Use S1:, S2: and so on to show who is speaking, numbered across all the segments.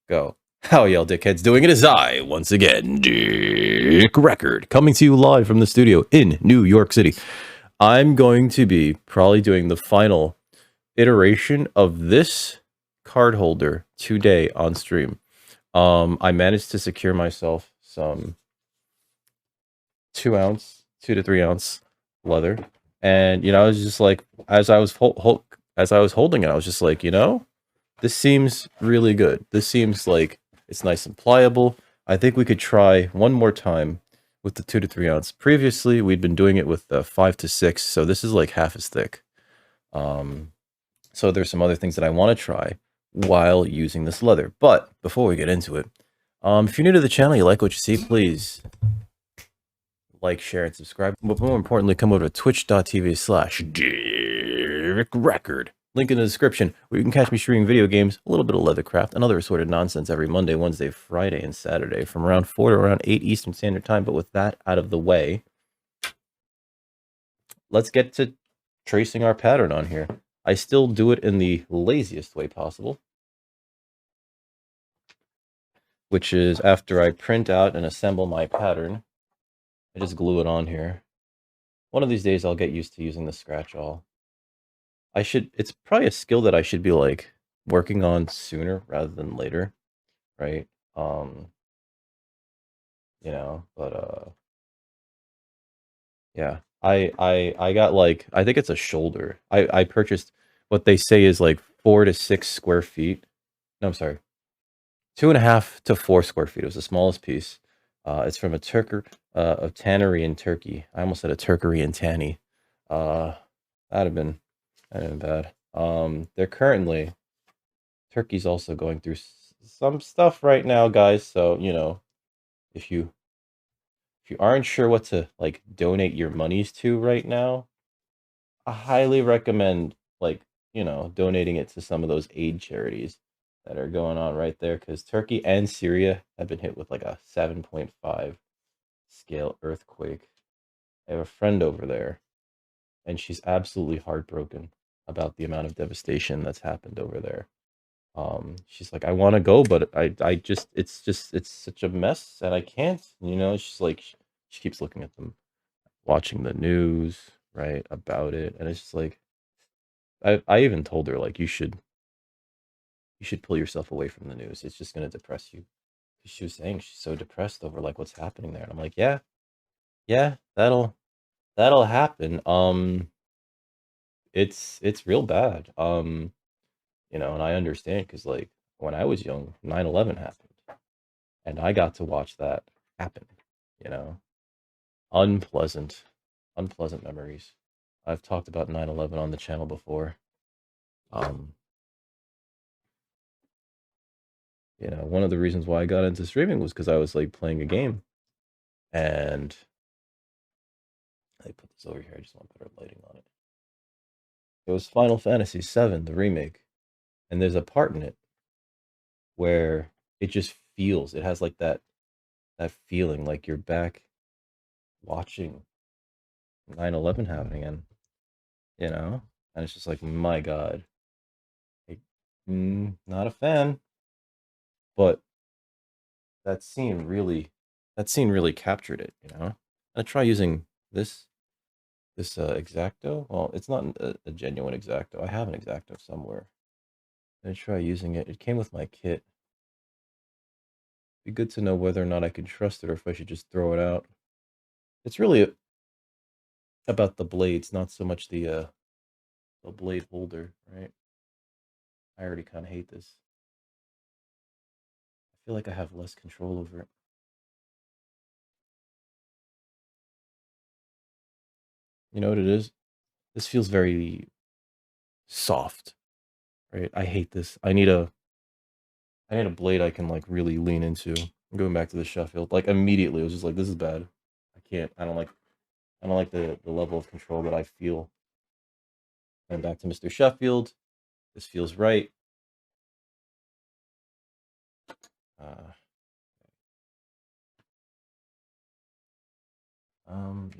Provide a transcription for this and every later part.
S1: Go. How y'all dickheads doing? It is I, once again, Dick Record, coming to you live from the studio in New York City. I'm going to be probably doing the final iteration of this card holder today on stream. I managed to secure myself some 2 to 3 ounce leather, and I was just like, as I was holding it, I was just like, this seems really good. This seems like it's nice and pliable. I think we could try one more time with the 2 to 3 ounce. Previously, we'd been doing it with 5 to 6, so this is like half as thick. So there's some other things that I want to try while using this leather. But before we get into it, if you're new to the channel, you like what you see, please like, share, and subscribe. But more importantly, come over to twitch.tv/DickRecord. Link in the description, where you can catch me streaming video games, a little bit of Leathercraft, and other assorted nonsense every Monday, Wednesday, Friday, and Saturday from around 4 to around 8 Eastern Standard Time. But with that out of the way, let's get to tracing our pattern on here. I still do it in the laziest way possible, which is after I print out and assemble my pattern, I just glue it on here. One of these days I'll get used to using the scratch all. It's probably a skill that I should be like working on sooner rather than later, right? Yeah. I got like, I think it's a shoulder. I purchased what they say is like 4 to 6 square feet. No, I'm sorry. 2.5 to 4 square feet. It was the smallest piece. It's from a tannery in Turkey. I almost said a turkery in Tanny. That'd have been bad. They're currently, Turkey's also going through some stuff right now, guys. So, if you aren't sure what to like donate your monies to right now, I highly recommend donating it to some of those aid charities that are going on right there, because Turkey and Syria have been hit with like a 7.5 scale earthquake. I have a friend over there, and she's absolutely heartbroken about the amount of devastation that's happened over there. She's like, I want to go, but it's such a mess, and I can't. She's like, she keeps looking at them, watching the news, right, about it, and it's just like, I even told her, like, you should pull yourself away from the news. It's just gonna depress you. She was saying she's so depressed over like what's happening there, and I'm like, yeah, that'll happen. It's real bad. And I understand, because like when I was young, 9/11 happened, and I got to watch that happen. You know, unpleasant, unpleasant memories. I've talked about 9/11 on the channel before. One of the reasons why I got into streaming was because I was like playing a game, and I put this over here. I just want to put our lighting on it. It was Final Fantasy VII, the remake, and there's a part in it where it just feels, it has like that feeling like you're back watching 9/11 happening, and and it's just like, my God, like, not a fan, but that scene really captured it. I try using this X-Acto. Well, it's not a genuine X-Acto. I have an X-Acto somewhere. I try using it. It came with my kit. Be good to know whether or not I can trust it, or if I should just throw it out. It's really about the blades, not so much the blade holder, right? I already kind of hate this. I feel like I have less control over it. You know what it is? This feels very soft, right? I hate this. I need a blade I can like really lean into. I'm going back to the Sheffield. Like immediately, it was just like, this is bad. I can't. I don't like the level of control that I feel. And back to Mr. Sheffield. This feels right.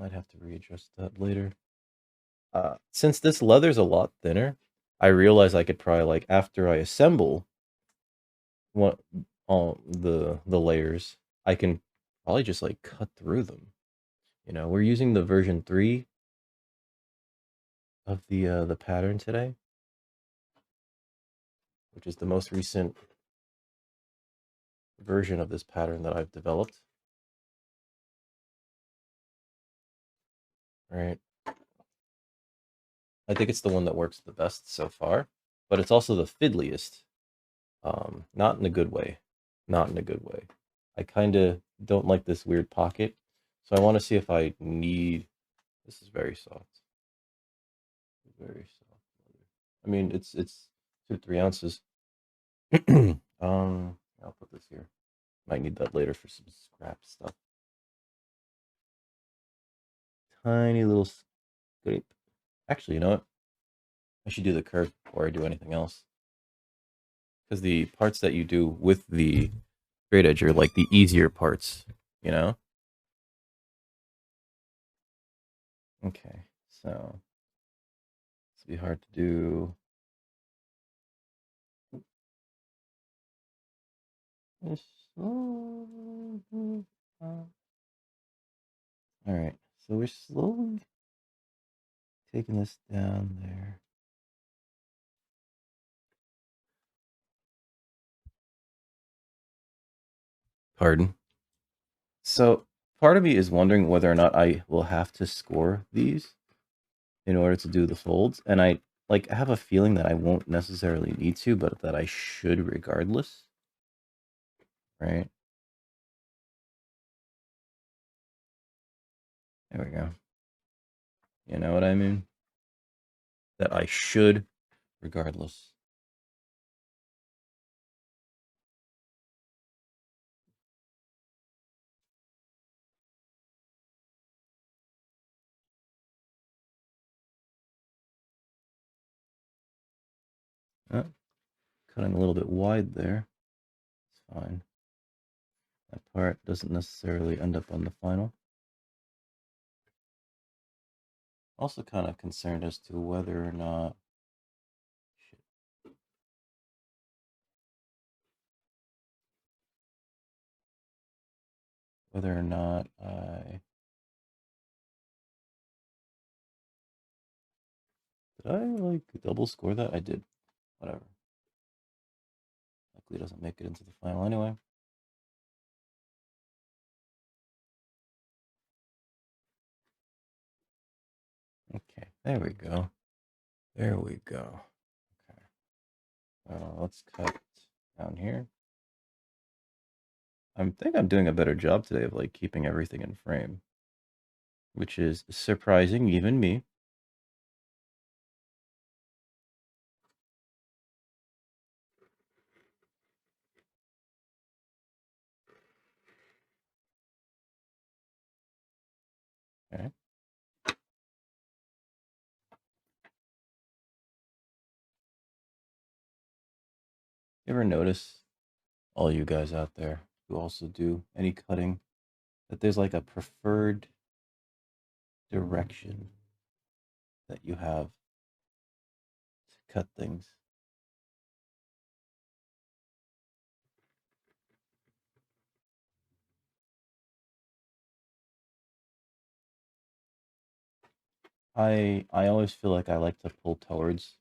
S1: I'd have to readjust that later. Since this leather's a lot thinner, I realize I could probably, like, after I assemble, all the layers, I can probably just like cut through them. You know, we're using the version 3 of the pattern today, which is the most recent version of this pattern that I've developed. Right. I think it's the one that works the best so far, but it's also the fiddliest. Not in a good way. Not in a good way. I kind of don't like this weird pocket, so I want to see if I need. This is very soft. Very soft. I mean, it's 2 to 3 ounces. I'll put this here. Might need that later for some scrap stuff. Tiny little scrape. Actually, you know what? I should do the curve before I do anything else. Because the parts that you do with the straight edge are like the easier parts, you know? Okay, so it's be hard to do. All right, so we're slowly taking this down there. Pardon. So part of me is wondering whether or not I will have to score these in order to do the folds, and I like have a feeling that I won't necessarily need to, but that I should regardless. Right? There we go. You know what I mean? That I should regardless. Oh, cutting a little bit wide there. It's fine. That part doesn't necessarily end up on the final. Also kind of concerned as to whether or not I did I like double score that? I did. Whatever. Likely doesn't make it into the final anyway. Okay, there we go. There we go. Okay. Let's cut down here. I think I'm doing a better job today of like keeping everything in frame, which is surprising even me. Okay. You ever notice, all you guys out there who also do any cutting, that there's like a preferred direction that you have to cut things? I always feel like I like to pull towards.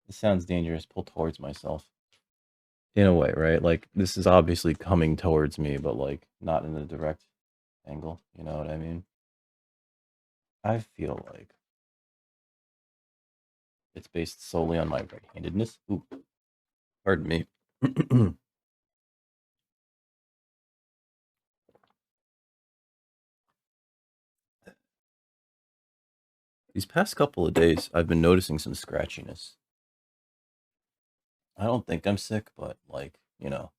S1: This sounds dangerous. Pull towards myself in a way, right? Like this is obviously coming towards me, but like not in a direct angle. You know what I mean? I feel like it's based solely on my right-handedness. Ooh, pardon me. These past couple of days, I've been noticing some scratchiness. I don't think I'm sick, but like, you know,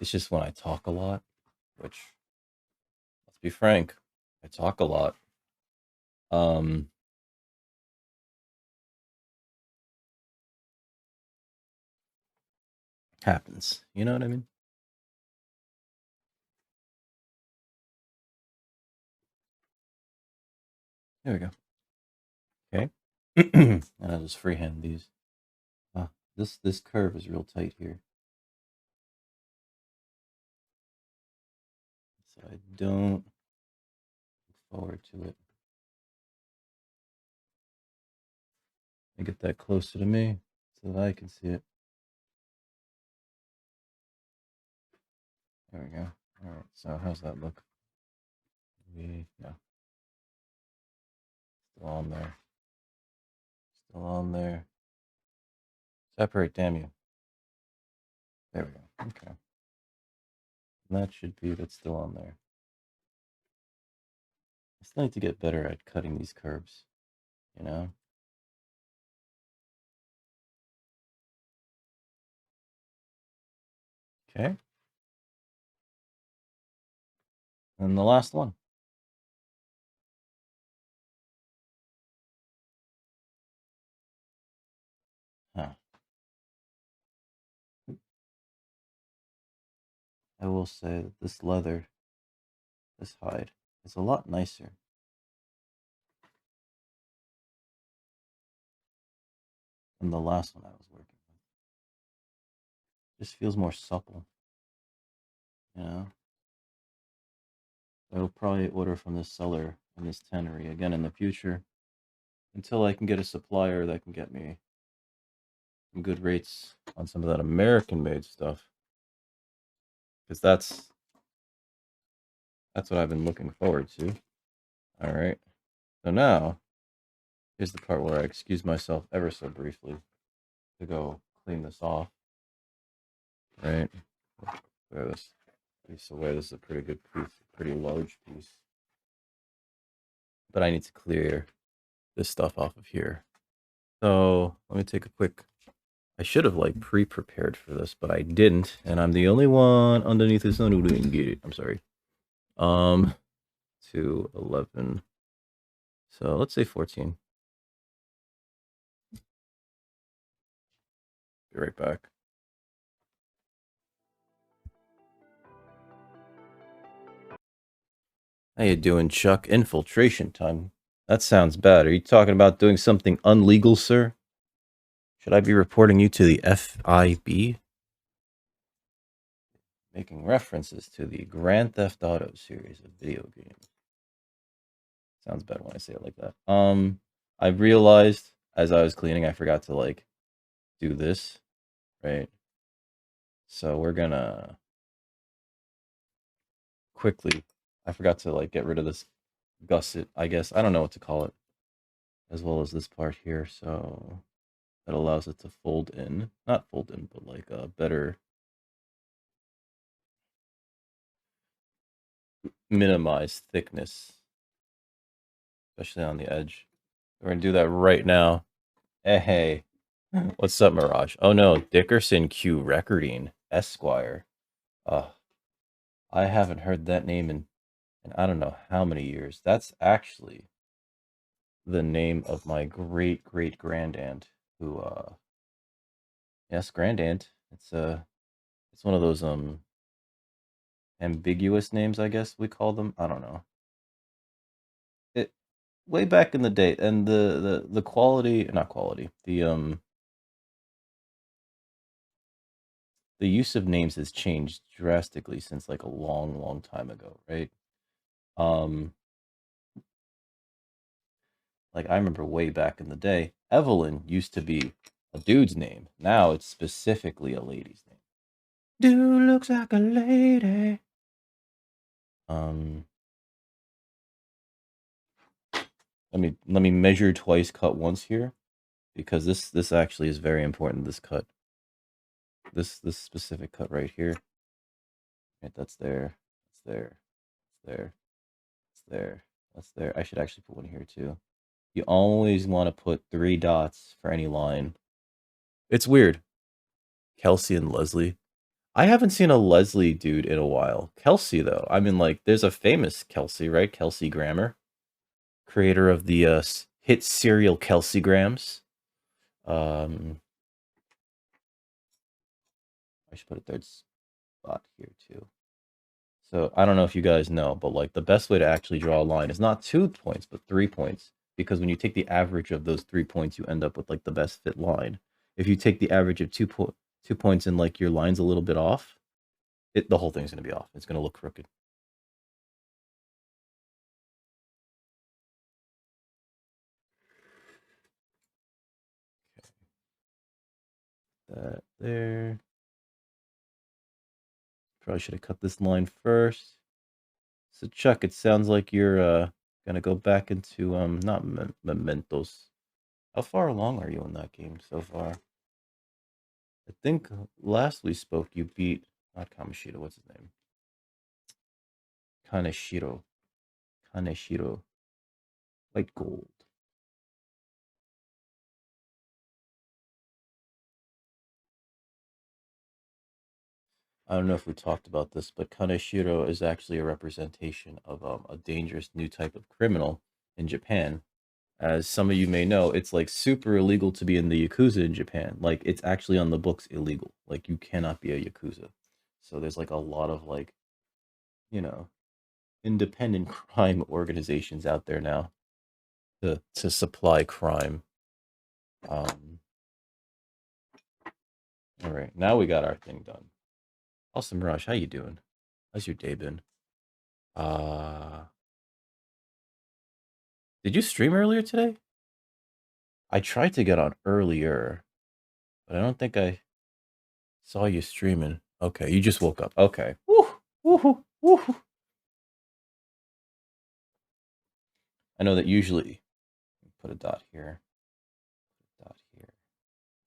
S1: it's just when I talk a lot, which, let's be frank, I talk a lot. Um, Happens. You know what I mean? There we go. Okay. And I'll just freehand these. This curve is real tight here. I don't look forward to it. Let me get that closer to me so that I can see it. There we go. All right, so how's that look? No. Still on there. Still on there. Separate, damn you. There we go. Okay. And that should be, that's still on there. I still need to get better at cutting these curves, you know? Okay. And the last one. Huh. I will say that this leather, this hide, is a lot nicer than the last one I was working with. Just feels more supple, you know? I will probably order from this seller in this tannery again in the future until I can get a supplier that can get me some good rates on some of that American-made stuff. Because that's what I've been looking forward to. All right. So now, here's the part where I excuse myself ever so briefly to go clean this off. Right. Wear this piece away. This is a pretty good piece, a pretty large piece. But I need to clear this stuff off of here. So let me take a quick. I should have like pre-prepared for this, but I didn't, and I'm the only one underneath the sun who didn't get it. I'm sorry. 2, 11. So let's say 14. Be right back. How you doing, Chuck? Infiltration time. That sounds bad. Are you talking about doing something unlegal, sir? Should I be reporting you to the FIB? Making references to the Grand Theft Auto series of video games. Sounds better when I say it like that. I realized as I was cleaning, I forgot to like do this, right? So we're gonna quickly. I forgot to like get rid of this gusset, I guess. I don't know what to call it, as well as this part here. So that allows it to fold in, not fold in, but like a better minimize thickness, especially on the edge. We're gonna do that right now. Hey, what's up, Mirage? Oh no, Dickerson Q Recording Esquire. I haven't heard that name in I don't know how many years. That's actually the name of my great great grandaunt, who yes, grandaunt. It's one of those ambiguous names, I guess we call them. I don't know. It way back in the day, and the quality, not quality, the use of names has changed drastically since like a long, long time ago, right? Um, like I remember way back in the day, Evelyn used to be a dude's name. Now it's specifically a lady's name. Dude looks like a lady. Um, let me measure twice, cut once here, because this actually is very important. This cut, this specific cut right here. Right, that's there. That's there. That's there. That's there. That's there. I should actually put one here too. You always want to put 3 dots for any line. It's weird. Kelsey and Leslie. I haven't seen a Leslie dude in a while. Kelsey though. I mean, like, there's a famous Kelsey, right? Kelsey Grammer, creator of the hit serial Kelsey Grams. I should put a third spot here too. So I don't know if you guys know, but like the best way to actually draw a line is not 2 points, but 3 points. Because when you take the average of those 3 points, you end up with like the best fit line. If you take the average of 2 points and like your line's a little bit off, the whole thing's gonna be off. It's gonna look crooked. that there. Probably should have cut this line first. So Chuck, it sounds like you're gonna go back into not mementos. How far along are you in that game so far? I think last we spoke, you beat not Kamoshida. What's his name? Kaneshiro. Kaneshiro. White gold. I don't know if we talked about this, but Kaneshiro is actually a representation of a dangerous new type of criminal in Japan. As some of you may know, it's like super illegal to be in the Yakuza in Japan. Like it's actually on the books illegal. Like you cannot be a Yakuza. So there's like a lot of like, you know, independent crime organizations out there now to supply crime. All right, now we got our thing done. Awesome Rush, how you doing? How's your day been? Did you stream earlier today? I tried to get on earlier, but I don't think I saw you streaming. Okay, you just woke up. Okay. Woo, woo, woo. I know that usually put a dot here,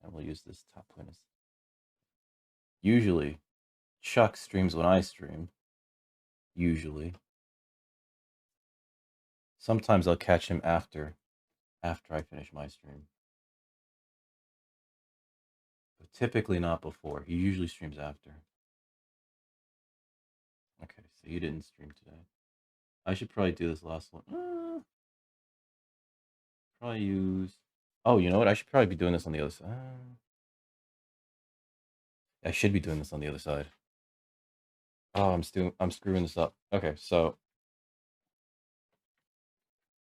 S1: and we'll use this top point as usually Chuck streams when I stream. Usually. Sometimes I'll catch him after I finish my stream. But typically not before. He usually streams after. Okay, so you didn't stream today. I should probably do this last one. Probably use. Oh, you know what? I should probably be doing this on the other side. I should be doing this on the other side. Oh, I'm screwing this up. Okay, so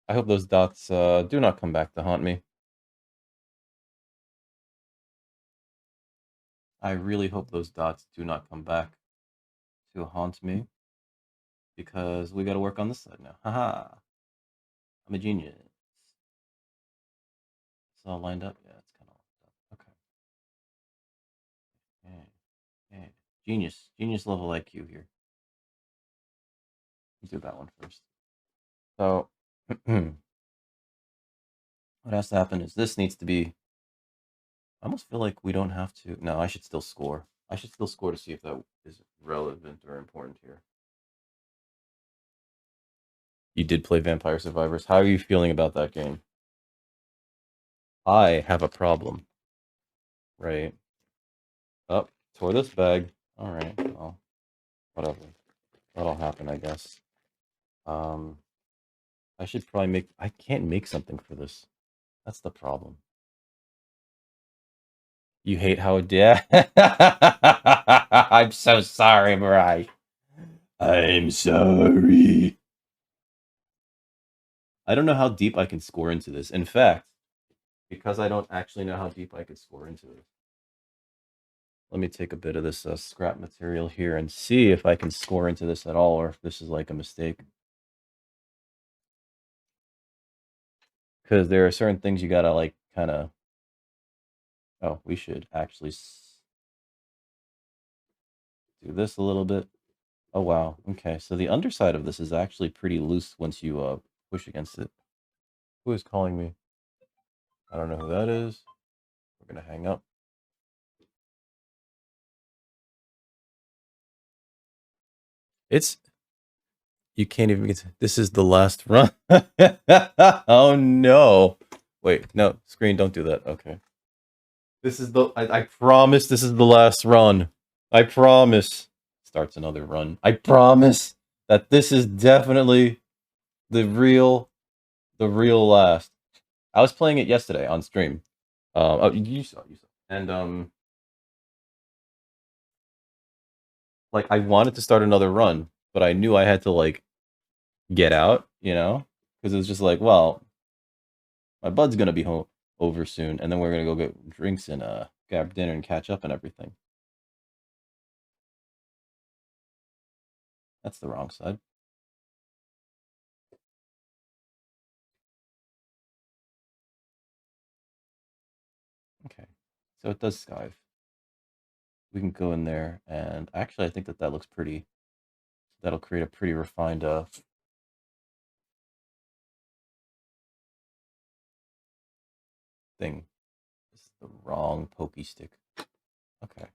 S1: I hope those dots do not come back to haunt me. I really hope those dots do not come back to haunt me because we got to work on this side now. Haha! I'm a genius. It's all lined up. Yeah, it's kind of lined up. Okay. Okay. Genius level IQ here. Let's do that one first. So, what has to happen is this needs to be. I almost feel like we don't have to. No, I should still score. I should still score to see if that is relevant or important here. You did play Vampire Survivors. How are you feeling about that game? I have a problem. Right. Up. Tore this bag. Alright, well, whatever. That'll happen, I guess. I should probably make... I can't make something for this. That's the problem. You hate how it did? I'm so sorry, Mariah. I'm sorry. I don't know how deep I can score into this. In fact, because I don't actually know how deep I could score into this, let me take a bit of this scrap material here and see if I can score into this at all, or if this is like a mistake. Because there are certain things you gotta like kind of... Oh, we should actually do this a little bit. Oh, wow. Okay, so the underside of this is actually pretty loose once you push against it. Who is calling me? I don't know who that is. We're gonna hang up. It's... You can't even get to... This is the last run. Oh, no. Wait, no. Screen, don't do that. Okay. This is the... I promise this is the last run. I promise. Starts another run. I promise that this is definitely the real last. I was playing it yesterday on stream. Oh, you saw. And like I wanted to start another run, but I knew I had to like get out, because it was just like, well, my bud's gonna be home over soon, and then we're gonna go get drinks and grab dinner and catch up and everything. That's the wrong side. Okay, so it does skive. we can go in there, and actually, I think that that looks pretty. That'll create a pretty refined thing. This is the wrong pokey stick. Okay.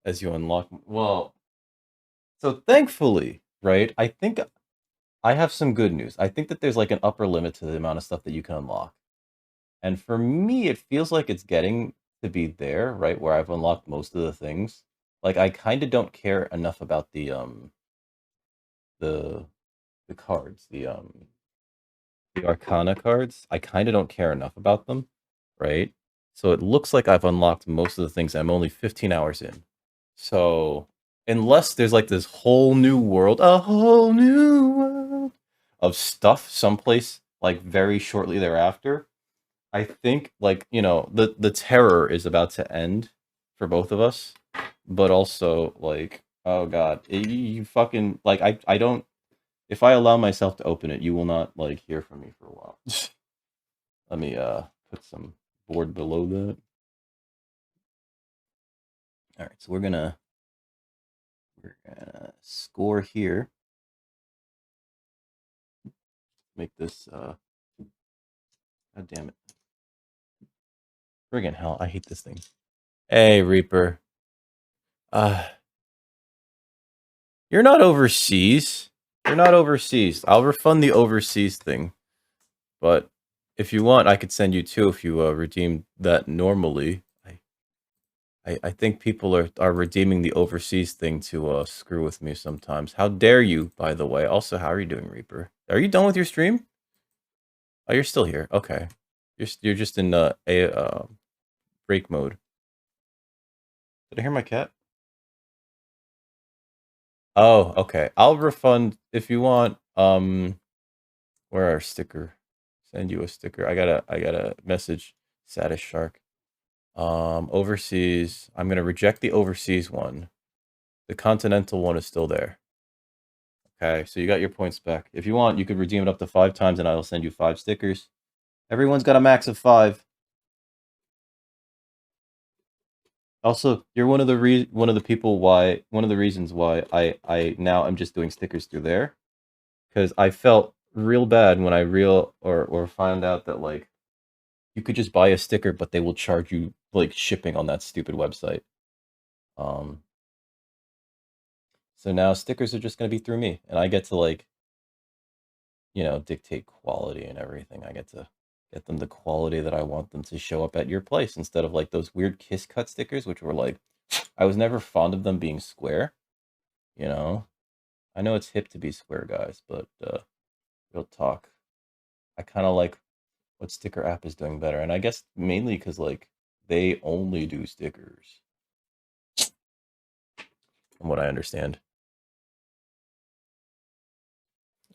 S1: As you unlock, well, so thankfully, right? I think I have some good news. I think that there's like an upper limit to the amount of stuff that you can unlock. And for me, it feels like it's getting to be there, right, where I've unlocked most of the things. Like I kind of don't care enough about the the cards, the Arcana cards. I kind of don't care enough about them, right? So it looks like I've unlocked most of the things. I'm only 15 hours in. So unless there's like this whole new world, a whole new world of stuff someplace like very shortly thereafter, I think like, the terror is about to end for both of us, but also like, oh god, you fucking like I don't, if I allow myself to open it, you will not like hear from me for a while. Let me put some board below that. All right, so we're gonna score here. Make this god damn it. Friggin' hell, I hate this thing. Hey Reaper. Uh you're not overseas. You're not overseas. I'll refund the overseas thing. But if you want, I could send you two if you redeem that normally. I think people are redeeming the overseas thing to screw with me sometimes. How dare you, by the way. Also, how are you doing, Reaper? Are you done with your stream? Oh, you're still here. Okay. You're just in break mode. Did I hear my cat? Oh, okay. I'll refund if you want. Where our sticker? Send you a sticker. I got a message. Saddest shark. Overseas. I'm gonna reject the overseas one. The continental one is still there. Okay, so you got your points back. If you want, you could redeem it up to 5 times, and I will send you 5 stickers. Everyone's got a max of 5. Also, you're one of the reasons why I now am just doing stickers through there, because I felt real bad when I or found out that like you could just buy a sticker, but they will charge you like shipping on that stupid website. Um, so now stickers are just gonna be through me, and I get to like dictate quality and everything. I get to get them the quality that I want them to show up at your place instead of like those weird kiss cut stickers, which were like, I was never fond of them being square. You know, I know it's hip to be square, guys, but real talk, I kind of like what Sticker App is doing better, and I guess mainly because like they only do stickers, from what I understand.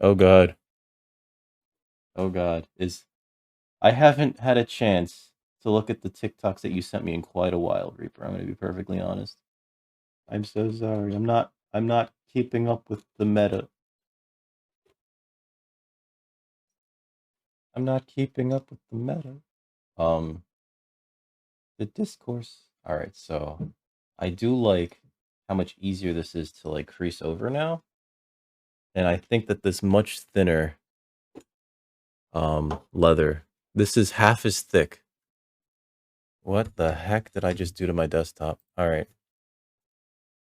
S1: Oh god, oh god, is I haven't had a chance to look at the TikToks that you sent me in quite a while, Reaper. I'm gonna be perfectly honest. I'm so sorry. I'm not keeping up with the meta. I'm not keeping up with the meta. Um the discourse. All right, so I do like how much easier this is to like crease over now. And I think that this much thinner leather. This is half as thick. What the heck did I just do to my desktop? All right.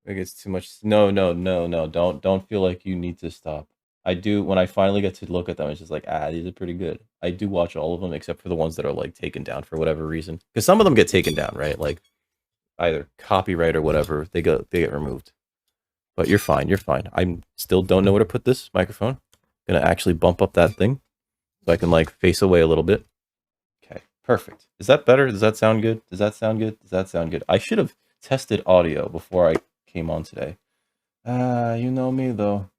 S1: It gets too much. No, no, no, no. Don't feel like you need to stop. I do when I finally get to look at them. It's just like these are pretty good. I do watch all of them except for the ones that are like taken down for whatever reason. Because some of them get taken down, right? Like either copyright or whatever. They get removed. But you're fine. You're fine. I still don't know where to put this microphone. Gonna actually bump up that thing so I can like face away a little bit. Okay, perfect. Is that better? Does that sound good? Does that sound good? Does that sound good? I should have tested audio before I came on today. You know me though.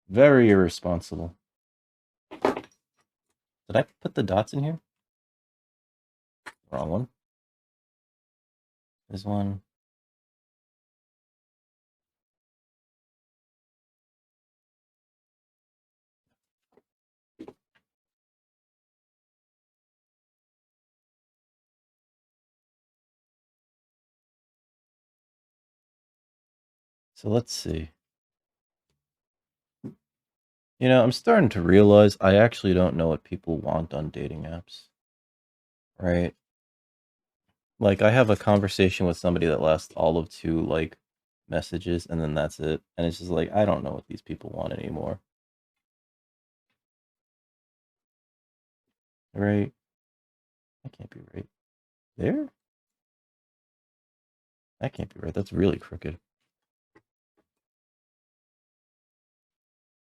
S1: Very irresponsible. Did I put the dots in here? Wrong one. This one. So let's see. You know, I'm starting to realize I actually don't know what people want on dating apps. Right? Like, I have a conversation with somebody that lasts all of 2, like, messages, and then that's it. And it's just like, I don't know what these people want anymore. Right? That can't be right. There? That can't be right. That's really crooked.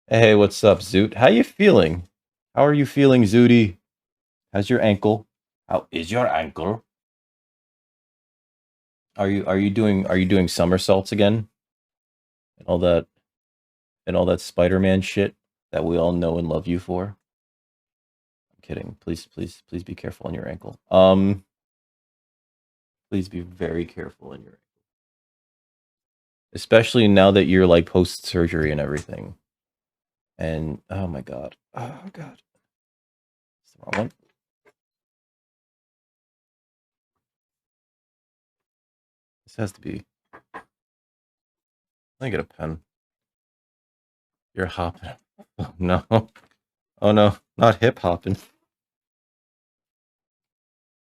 S1: Hey, what's up, Zoot? How you feeling? How are you feeling, Zooty? How's your ankle? How is your ankle? Are you doing somersaults again? And all that Spider-Man shit that we all know and love you for? I'm kidding. Please be careful on your ankle. Please be very careful on your ankle. Especially now that you're like post surgery and everything. And oh my god. Oh god. It's the wrong one. This has to be. Let me get a pen. You're hopping. Oh no. Oh no. Not hip hopping.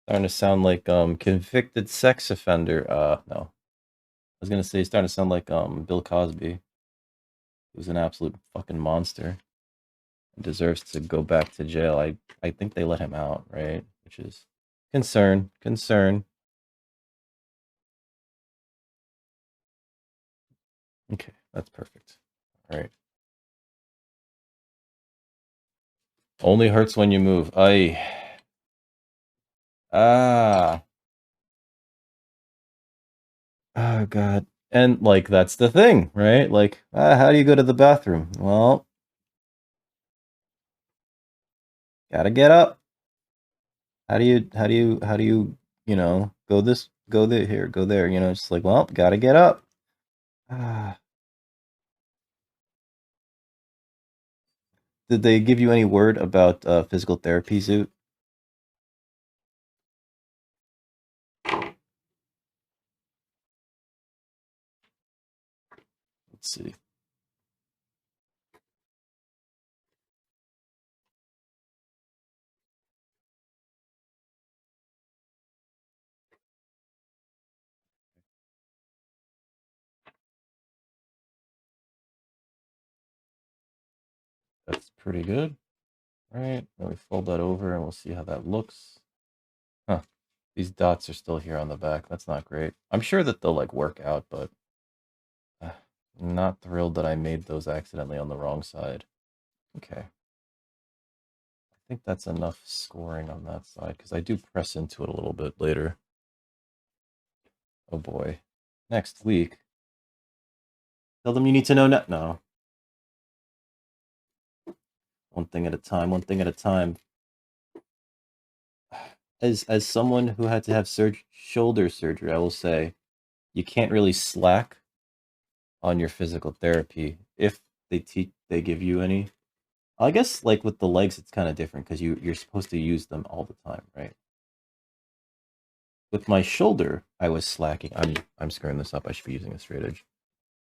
S1: Starting to sound like convicted sex offender. No. I was gonna say he's starting to sound like Bill Cosby, who's an absolute fucking monster and deserves to go back to jail. I think they let him out, right? Which is concern. Okay, that's perfect. All right. Only hurts when you move. Ah. Oh god. And like that's the thing, right? Like, how do you go to the bathroom? Well, gotta get up. How do you, go there, here, go there, it's like, well, gotta get up. Ah. Did they give you any word about physical therapy, Zoot? Let's see. That's pretty good. All right, then we fold that over and we'll see how that looks. Huh. These dots are still here on the back. That's not great. I'm sure that they'll like work out, but uh, not thrilled that I made those accidentally on the wrong side. Okay. I think that's enough scoring on that side because I do press into it a little bit later. Oh boy. Next week. Tell them you need to know now. No. One thing at a time, one thing at a time. As someone who had to have shoulder surgery, I will say you can't really slack on your physical therapy if they give you any. I guess like with the legs it's kind of different because you're supposed to use them all the time, right? With my shoulder, I was slacking. I'm screwing this up. I should be using a straight edge.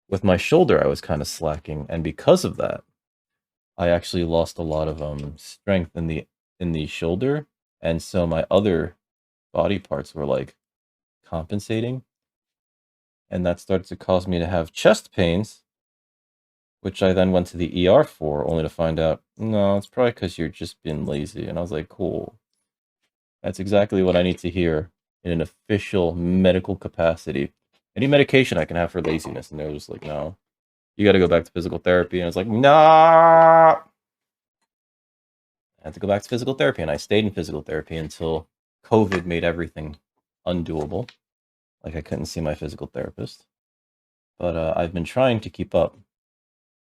S1: With my shoulder, I was kind of slacking, and because of that, I actually lost a lot of strength in the shoulder, and so my other body parts were like compensating, and that started to cause me to have chest pains, which I then went to the ER for, only to find out, no, it's probably because you're just being lazy. And I was like, cool. That's exactly what I need to hear in an official medical capacity. Any medication I can have for laziness. And they're just like, no, you got to go back to physical therapy. And I was like, nah. I had to go back to physical therapy. And I stayed in physical therapy until COVID made everything undoable. Like I couldn't see my physical therapist. But I've been trying to keep up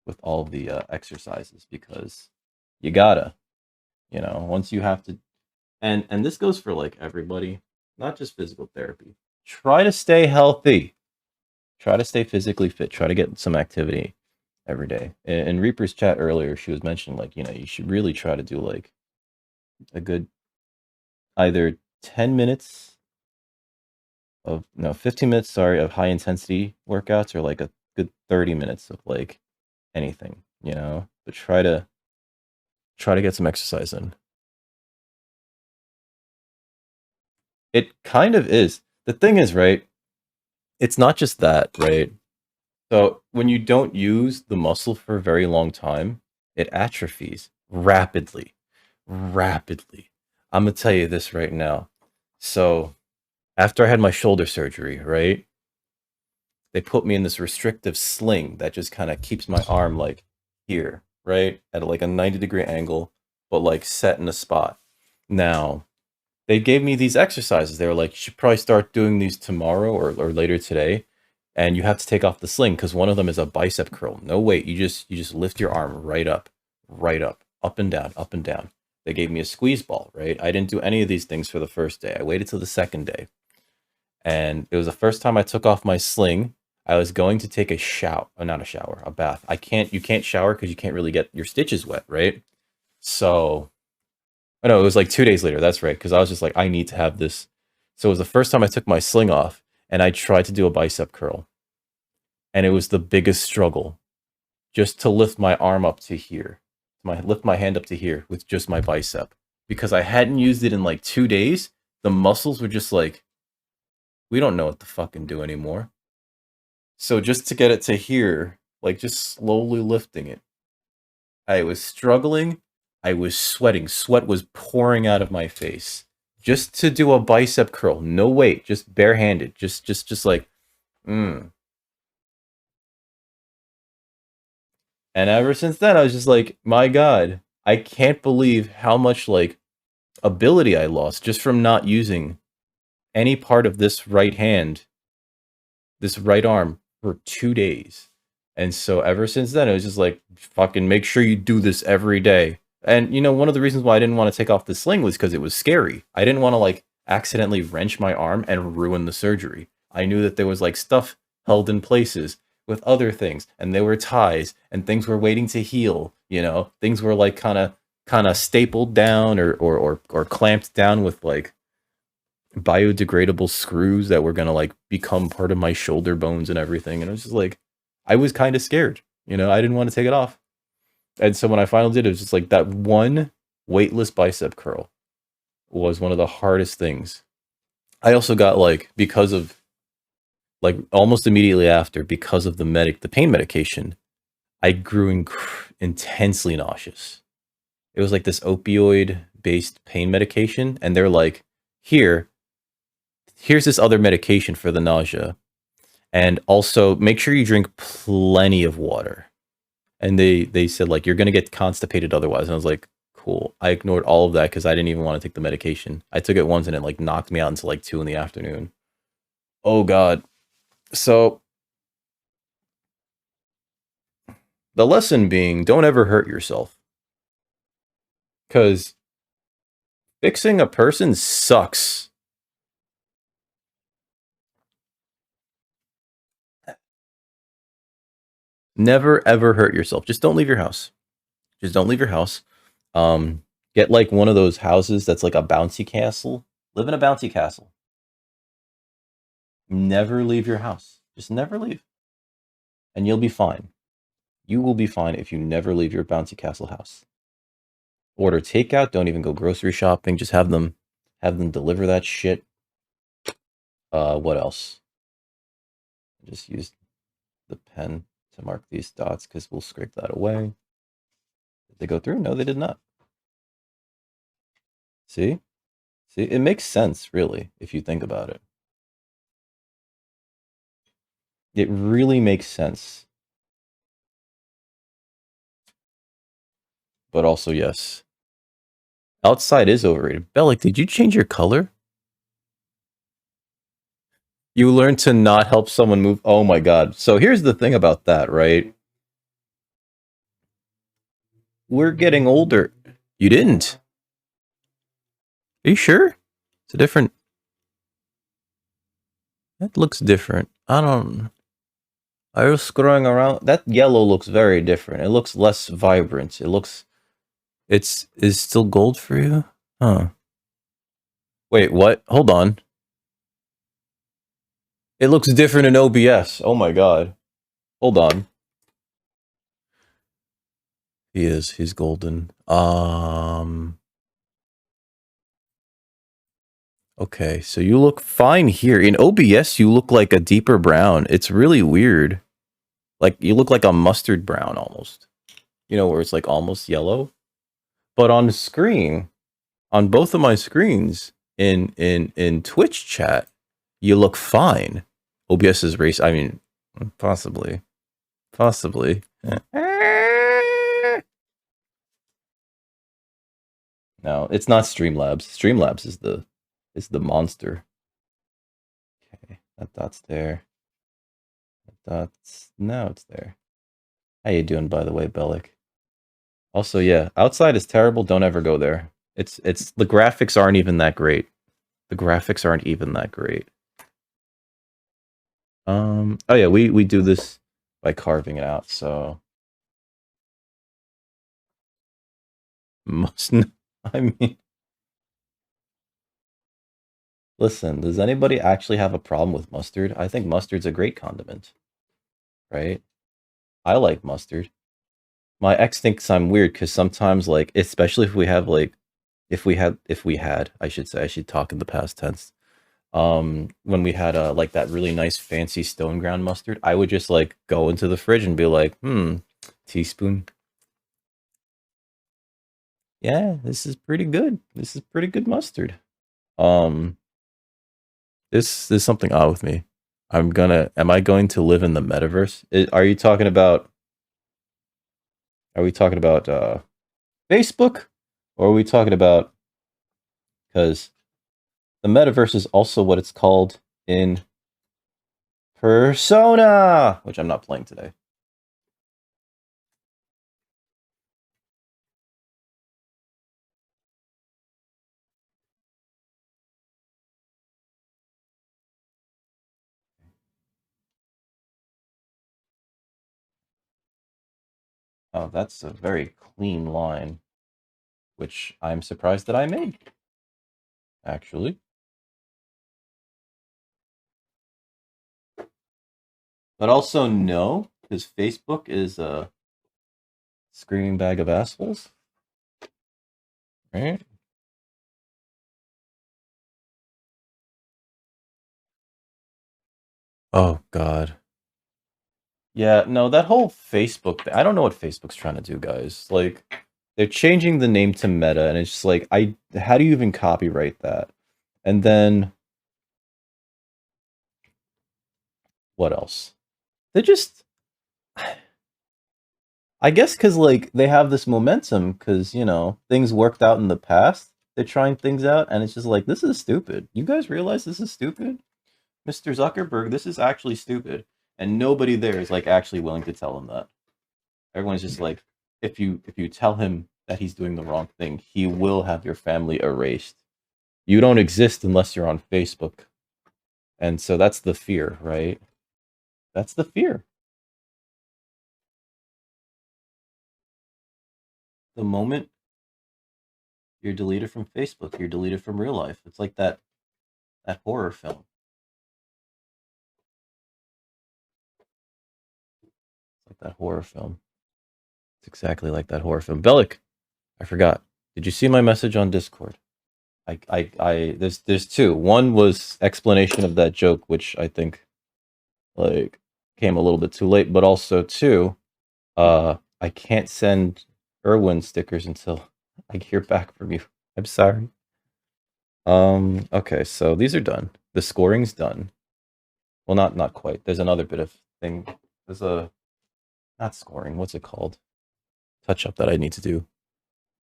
S1: with all of the exercises because you gotta, once you have to, and this goes for like everybody, not just physical therapy. Try to stay healthy. Try to stay physically fit. Try to get some activity every day. In Reaper's chat earlier, she was mentioning like, you should really try to do like a good either 10 minutes of no 15 minutes, sorry, of high intensity workouts or like a good 30 minutes of like anything, you know, but try to get some exercise in. It kind of is. The thing is, right? It's not just that, right? So when you don't use the muscle for a very long time, it atrophies rapidly. Rapidly. I'm gonna tell you this right now. So after I had my shoulder surgery, right? They put me in this restrictive sling that just kind of keeps my arm like here, right? At like a 90-degree angle, but like set in a spot. Now, they gave me these exercises. They were like, you should probably start doing these tomorrow or later today. And you have to take off the sling because one of them is a bicep curl. No weight. You just lift your arm right up and down, up and down. They gave me a squeeze ball, right? I didn't do any of these things for the first day. I waited till the second day. And it was the first time I took off my sling. I was going to take a shower, not a shower, a bath. You can't shower because you can't really get your stitches wet, right? So, oh no, it was like 2 days later. That's right. Because I was just like, I need to have this. So it was the first time I took my sling off and I tried to do a bicep curl. And it was the biggest struggle just to lift my arm up to here, lift my hand up to here with just my bicep. Because I hadn't used it in like 2 days. The muscles were just like, we don't know what to fucking do anymore. So just to get it to here, like just slowly lifting it, I was struggling. I was sweating. Sweat was pouring out of my face. Just to do a bicep curl, no weight, just barehanded, just like, And ever since then, I was just like, my God, I can't believe how much like ability I lost just from not using any part of this right hand, this right arm for 2 days. And so ever since then, it was just like, fucking make sure you do this every day. And, you know, one of the reasons why I didn't want to take off the sling was because it was scary. I didn't want to, like, accidentally wrench my arm and ruin the surgery. I knew that there was, like, stuff held in places with other things, and there were ties, and things were waiting to heal, you know? Things were, like, kind of stapled down or clamped down with, like, biodegradable screws that were gonna like become part of my shoulder bones and everything. And it was just like, I was kind of scared, you know, I didn't want to take it off. And so when I finally did, it was just like that one weightless bicep curl was one of the hardest things. I also got like, because of like almost immediately after, because of the pain medication, I grew intensely nauseous. It was like this opioid based pain medication. And they're like, here's this other medication for the nausea. And also make sure you drink plenty of water. And they said like, you're going to get constipated otherwise. And I was like, cool. I ignored all of that because I didn't even want to take the medication. I took it once and it like knocked me out until like 2 in the afternoon. Oh God. So the lesson being, don't ever hurt yourself. Because fixing a person sucks. Never ever hurt yourself. Just don't leave your house. Just don't leave your house. Get like one of those houses that's like a bouncy castle. Live in a bouncy castle. Never leave your house. Just never leave. And you'll be fine. You will be fine if you never leave your bouncy castle house. Order takeout, don't even go grocery shopping, just have them deliver that shit. What else? Just use the pen to mark these dots because we'll scrape that away. Did they go through? No, they did not. See? See, it makes sense, really, if you think about it. It really makes sense. But also, yes. Outside is overrated. Bellic, did you change your color? You learned to not help someone move. Oh my God. So here's the thing about that, right? We're getting older. You didn't. Are you sure? It's a different. That looks different. I don't. I was scrolling around. That yellow looks very different. It looks less vibrant. It looks. Is still gold for you? Huh. Wait, what? Hold on. It looks different in OBS. Oh my God. Hold on. He's golden. Okay, so you look fine here. In OBS, you look like a deeper brown. It's really weird. Like, you look like a mustard brown almost. You know, where it's like almost yellow. But on the screen, on both of my screens, in Twitch chat, you look fine. OBS is race. I mean, possibly. Possibly. No, it's not Streamlabs. Streamlabs is the monster. Okay, that's there. That's now it's there. How you doing, by the way, Bellic? Also, yeah, outside is terrible. Don't ever go there. It's the graphics aren't even that great. The graphics aren't even that great. Oh yeah, we do this by carving it out. So most. I mean, listen. Does anybody actually have a problem with mustard? I think mustard's a great condiment, right? I like mustard. My ex thinks I'm weird because sometimes, like, especially if we have like, if we had, I should say, I should talk in the past tense. When we had like that really nice fancy stone ground mustard, I would just like go into the fridge and be like, teaspoon. Yeah, this is pretty good. This is pretty good mustard. Um, this is something odd with me. Am I going to live in the metaverse? Are you talking about, are we talking about Facebook? Or are we talking about, because the metaverse is also what it's called in Persona, which I'm not playing today. Oh, that's a very clean line, which I'm surprised that I made, actually. But also no, because Facebook is a screaming bag of assholes, right? Oh God. Yeah, no, that whole Facebook thing, I don't know what Facebook's trying to do, guys. Like, they're changing the name to Meta, and it's just like, how do you even copyright that? And then what else? They just, I guess, because like they have this momentum, because things worked out in the past. They're trying things out, and it's just like, this is stupid. You guys realize this is stupid? Mr. Zuckerberg, this is actually stupid. And nobody there is like actually willing to tell him that. Everyone's just like, if you tell him that he's doing the wrong thing, he will have your family erased. You don't exist unless you're on Facebook. And so that's the fear, right? That's the fear. The moment you're deleted from Facebook, you're deleted from real life. It's like that horror film. It's like that horror film. It's exactly like that horror film. Bellic, I forgot. Did you see my message on Discord? There's two. One was explanation of that joke, which I think like came a little bit too late, but also two, I can't send Irwin stickers until I hear back from you. I'm sorry. Okay, so these are done. The scoring's done. Well, not quite. There's another bit of thing. There's a not scoring. What's it called? Touch up that I need to do.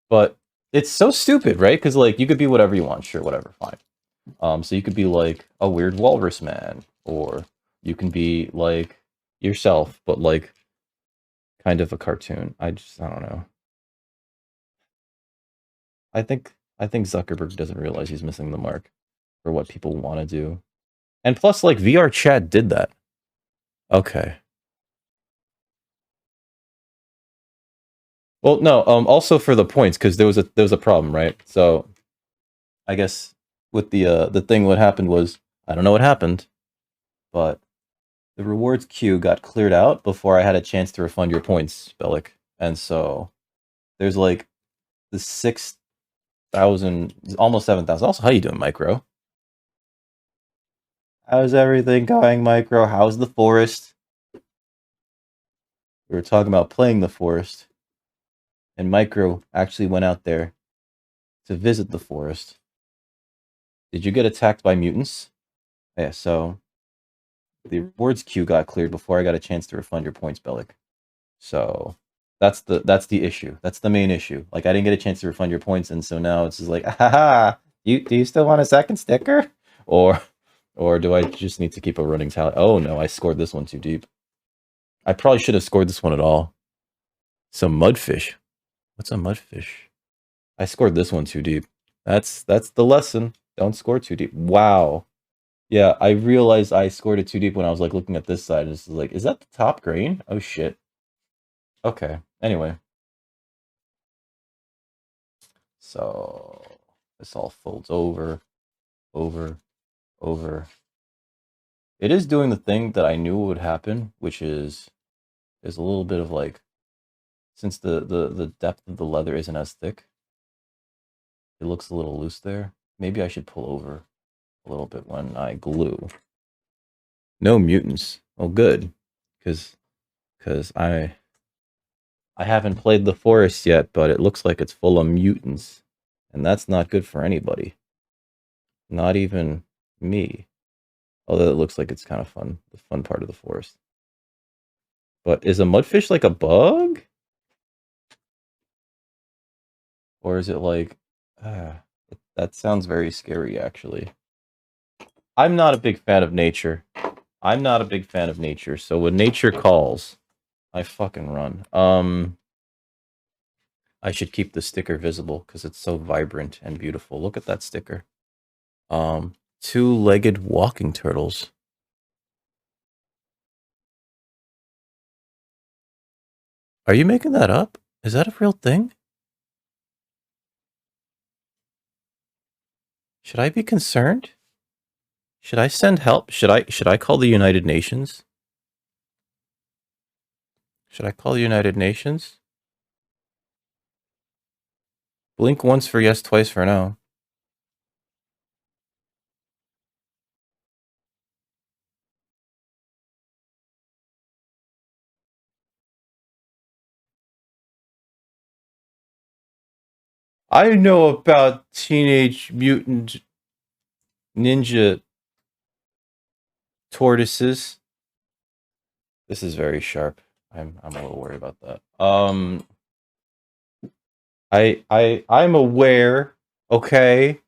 S1: But it's so stupid, right? Because like you could be whatever you want. Sure, whatever, fine. So you could be like a weird walrus man, or you can be like yourself, but like kind of a cartoon. I don't know. I think Zuckerberg doesn't realize he's missing the mark for what people want to do. And plus, like VR chat did that. Okay. Well, no. Also for the points, because there was a problem, right? So I guess with the thing, what happened was I don't know what happened, but The rewards queue got cleared out before I had a chance to refund your points, Bellic. And so there's like the 6,000, almost 7,000. Also, how you doing, Micro? How's everything going, Micro? How's the forest? We were talking about playing the forest, and Micro actually went out there to visit the forest. Did you get attacked by mutants? Yeah, so the rewards queue got cleared before I got a chance to refund your points, Bellic. So that's the issue. That's the main issue. Like I didn't get a chance to refund your points, and so now it's just like, haha, do you still want a second sticker? Or or do I just need to keep a running tally? Oh no, I scored this one too deep. I probably should have scored this one at all. Some mudfish. What's a mudfish? I scored this one too deep. That's the lesson. Don't score too deep. Wow. Yeah, I realized I scored it too deep when I was like looking at this side. It's like, is that the top grain? Oh shit. Okay. Anyway. So this all folds over, over, over. It is doing the thing that I knew would happen, which is a little bit of like, since the depth of the leather isn't as thick, it looks a little loose there. Maybe I should pull over a little bit when I glue. No mutants. Oh, good, because I haven't played the forest yet, but it looks like it's full of mutants, and that's not good for anybody. Not even me. Although it looks like it's kind of fun, the fun part of the forest. But is a mudfish like a bug? Or is it like... that sounds very scary, actually. I'm not a big fan of nature. I'm not a big fan of nature, so when nature calls, I fucking run. I should keep the sticker visible, because it's so vibrant and beautiful. Look at that sticker. Two-legged walking turtles. Are you making that up? Is that a real thing? Should I be concerned? Should I send help? Should I call the United Nations? Should I call the United Nations? Blink once for yes, twice for no. I know about Teenage Mutant Ninja tortoises. This is very sharp. I'm a little worried about that. I'm aware. Okay,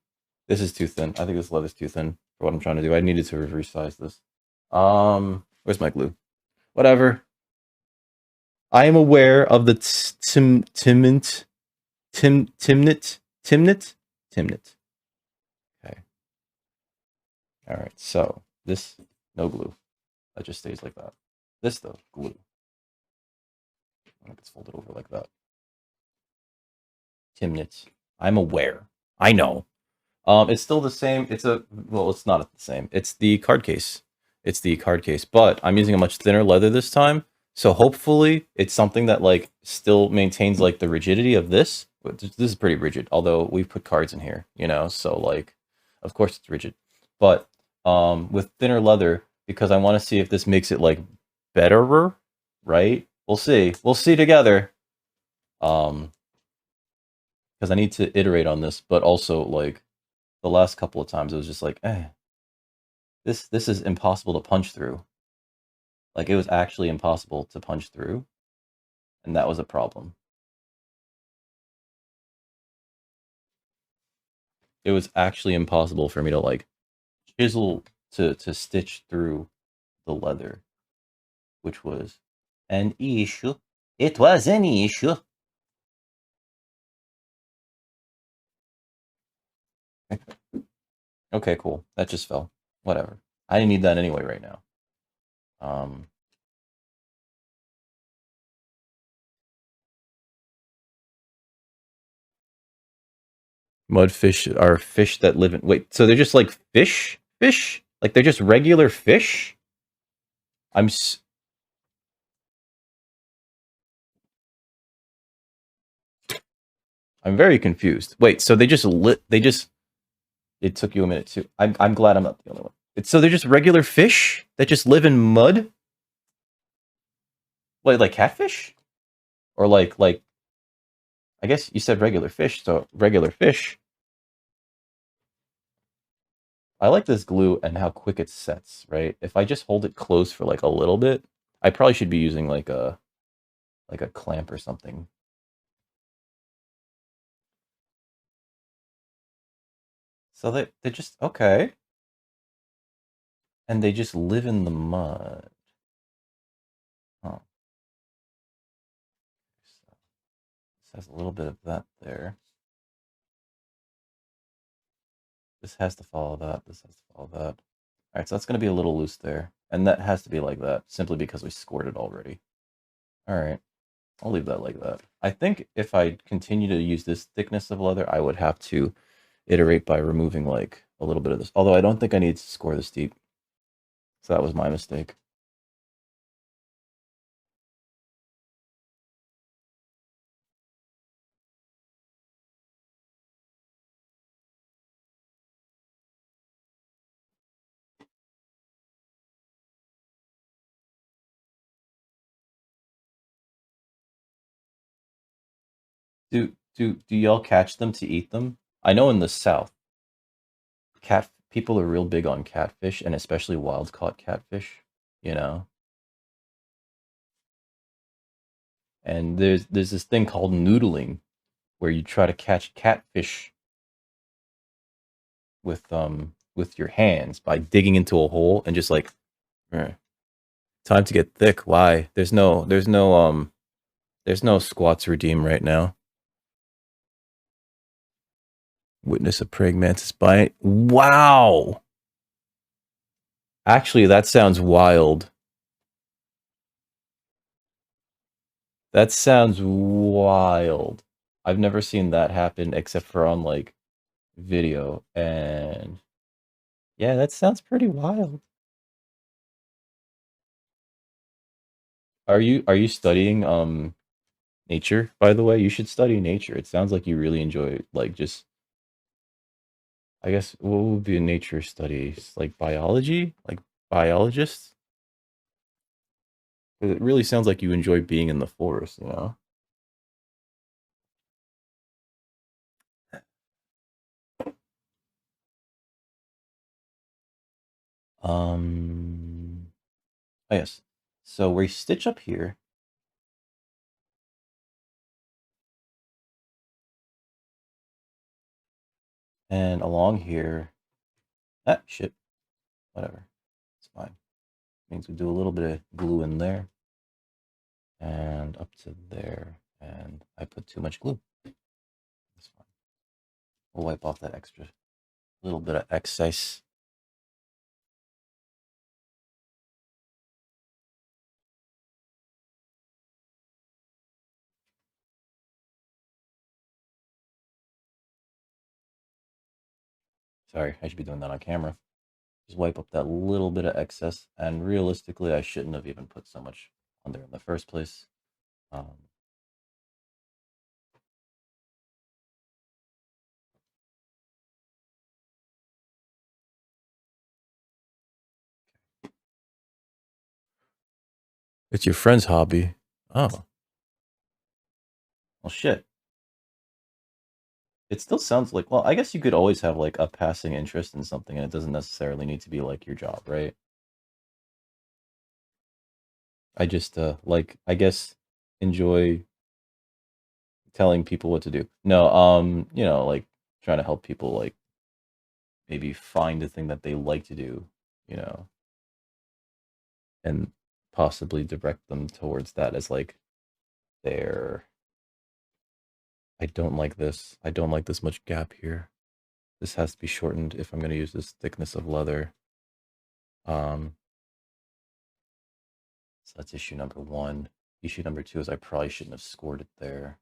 S1: this is too thin. I think this leather's too thin for what I'm trying to do. I needed to resize this. Where's my glue? Whatever. I am aware of the timnit. Okay. All right. So this no glue. That just stays like that. This though, glue. It's folded over like that. Timnit. I'm aware. I know. It's still the same. It's not the same. It's the card case. It's the card case, but I'm using a much thinner leather this time. So hopefully it's something that like still maintains like the rigidity of this. This is pretty rigid, although we've put cards in here, you know, so like, of course it's rigid. But with thinner leather, because I want to see if this makes it like betterer, right? We'll see. We'll see together. Because I need to iterate on this, but also like the last couple of times it was just like, this is impossible to punch through. Like it was actually impossible to punch through, and that was a problem. It was actually impossible for me to like chisel to stitch through the leather, which was an issue. It was an issue. Okay, cool. That just fell. Whatever. I didn't need that anyway right now. Mudfish are fish that live in... Wait, so they're just like fish? Fish? Like they're just regular fish? I'm very confused. Wait, so they just lit? They just? It took you a minute too. I'm glad I'm not the only one. So they're just regular fish that just live in mud? Like catfish? Or like I guess you said regular fish, so regular fish. I like this glue and how quick it sets, right? If I just hold it close for like a little bit, I probably should be using like a clamp or something. So they just okay. And they just live in the mud. Huh. So this has a little bit of that there. This has to follow that. This has to follow that. All right, so that's going to be a little loose there. And that has to be like that, simply because we scored it already. All right, I'll leave that like that. I think if I continue to use this thickness of leather, I would have to iterate by removing like a little bit of this. Although I don't think I need to score this deep. So that was my mistake. Do y'all catch them to eat them? I know in the South, cat people are real big on catfish and especially wild caught catfish, you know. And there's this thing called noodling where you try to catch catfish with your hands by digging into a hole and just like time to get thick. Why? There's no squats redeem right now. Witness a praying mantis bite. Wow. Actually, that sounds wild. That sounds wild. I've never seen that happen except for on like video and yeah, that sounds pretty wild. Are you studying nature, by the way? You should study nature. It sounds like you really enjoy like just I guess what would be a nature studies? Like biology? Like biologists? 'Cause it really sounds like you enjoy being in the forest, you know? Oh yes. So we stitch up here and along here. Ah, shit. Whatever. It's fine. Means we do a little bit of glue in there and up to there. And I put too much glue. That's fine. We'll wipe off that extra little bit of excess. Sorry, I should be doing that on camera. Just wipe up that little bit of excess. And realistically, I shouldn't have even put so much on there in the first place. It's your friend's hobby. Oh. Well, shit. It still sounds like, well, I guess you could always have like a passing interest in something and it doesn't necessarily need to be like your job, right? I just like I guess enjoy telling people what to do. No, like trying to help people like maybe find a thing that they like to do, you know, and possibly direct them towards that as like their I don't like this. I don't like this much gap here. This has to be shortened if I'm going to use this thickness of leather. Um so that's issue number 1. Issue number 2 is I probably shouldn't have scored it there.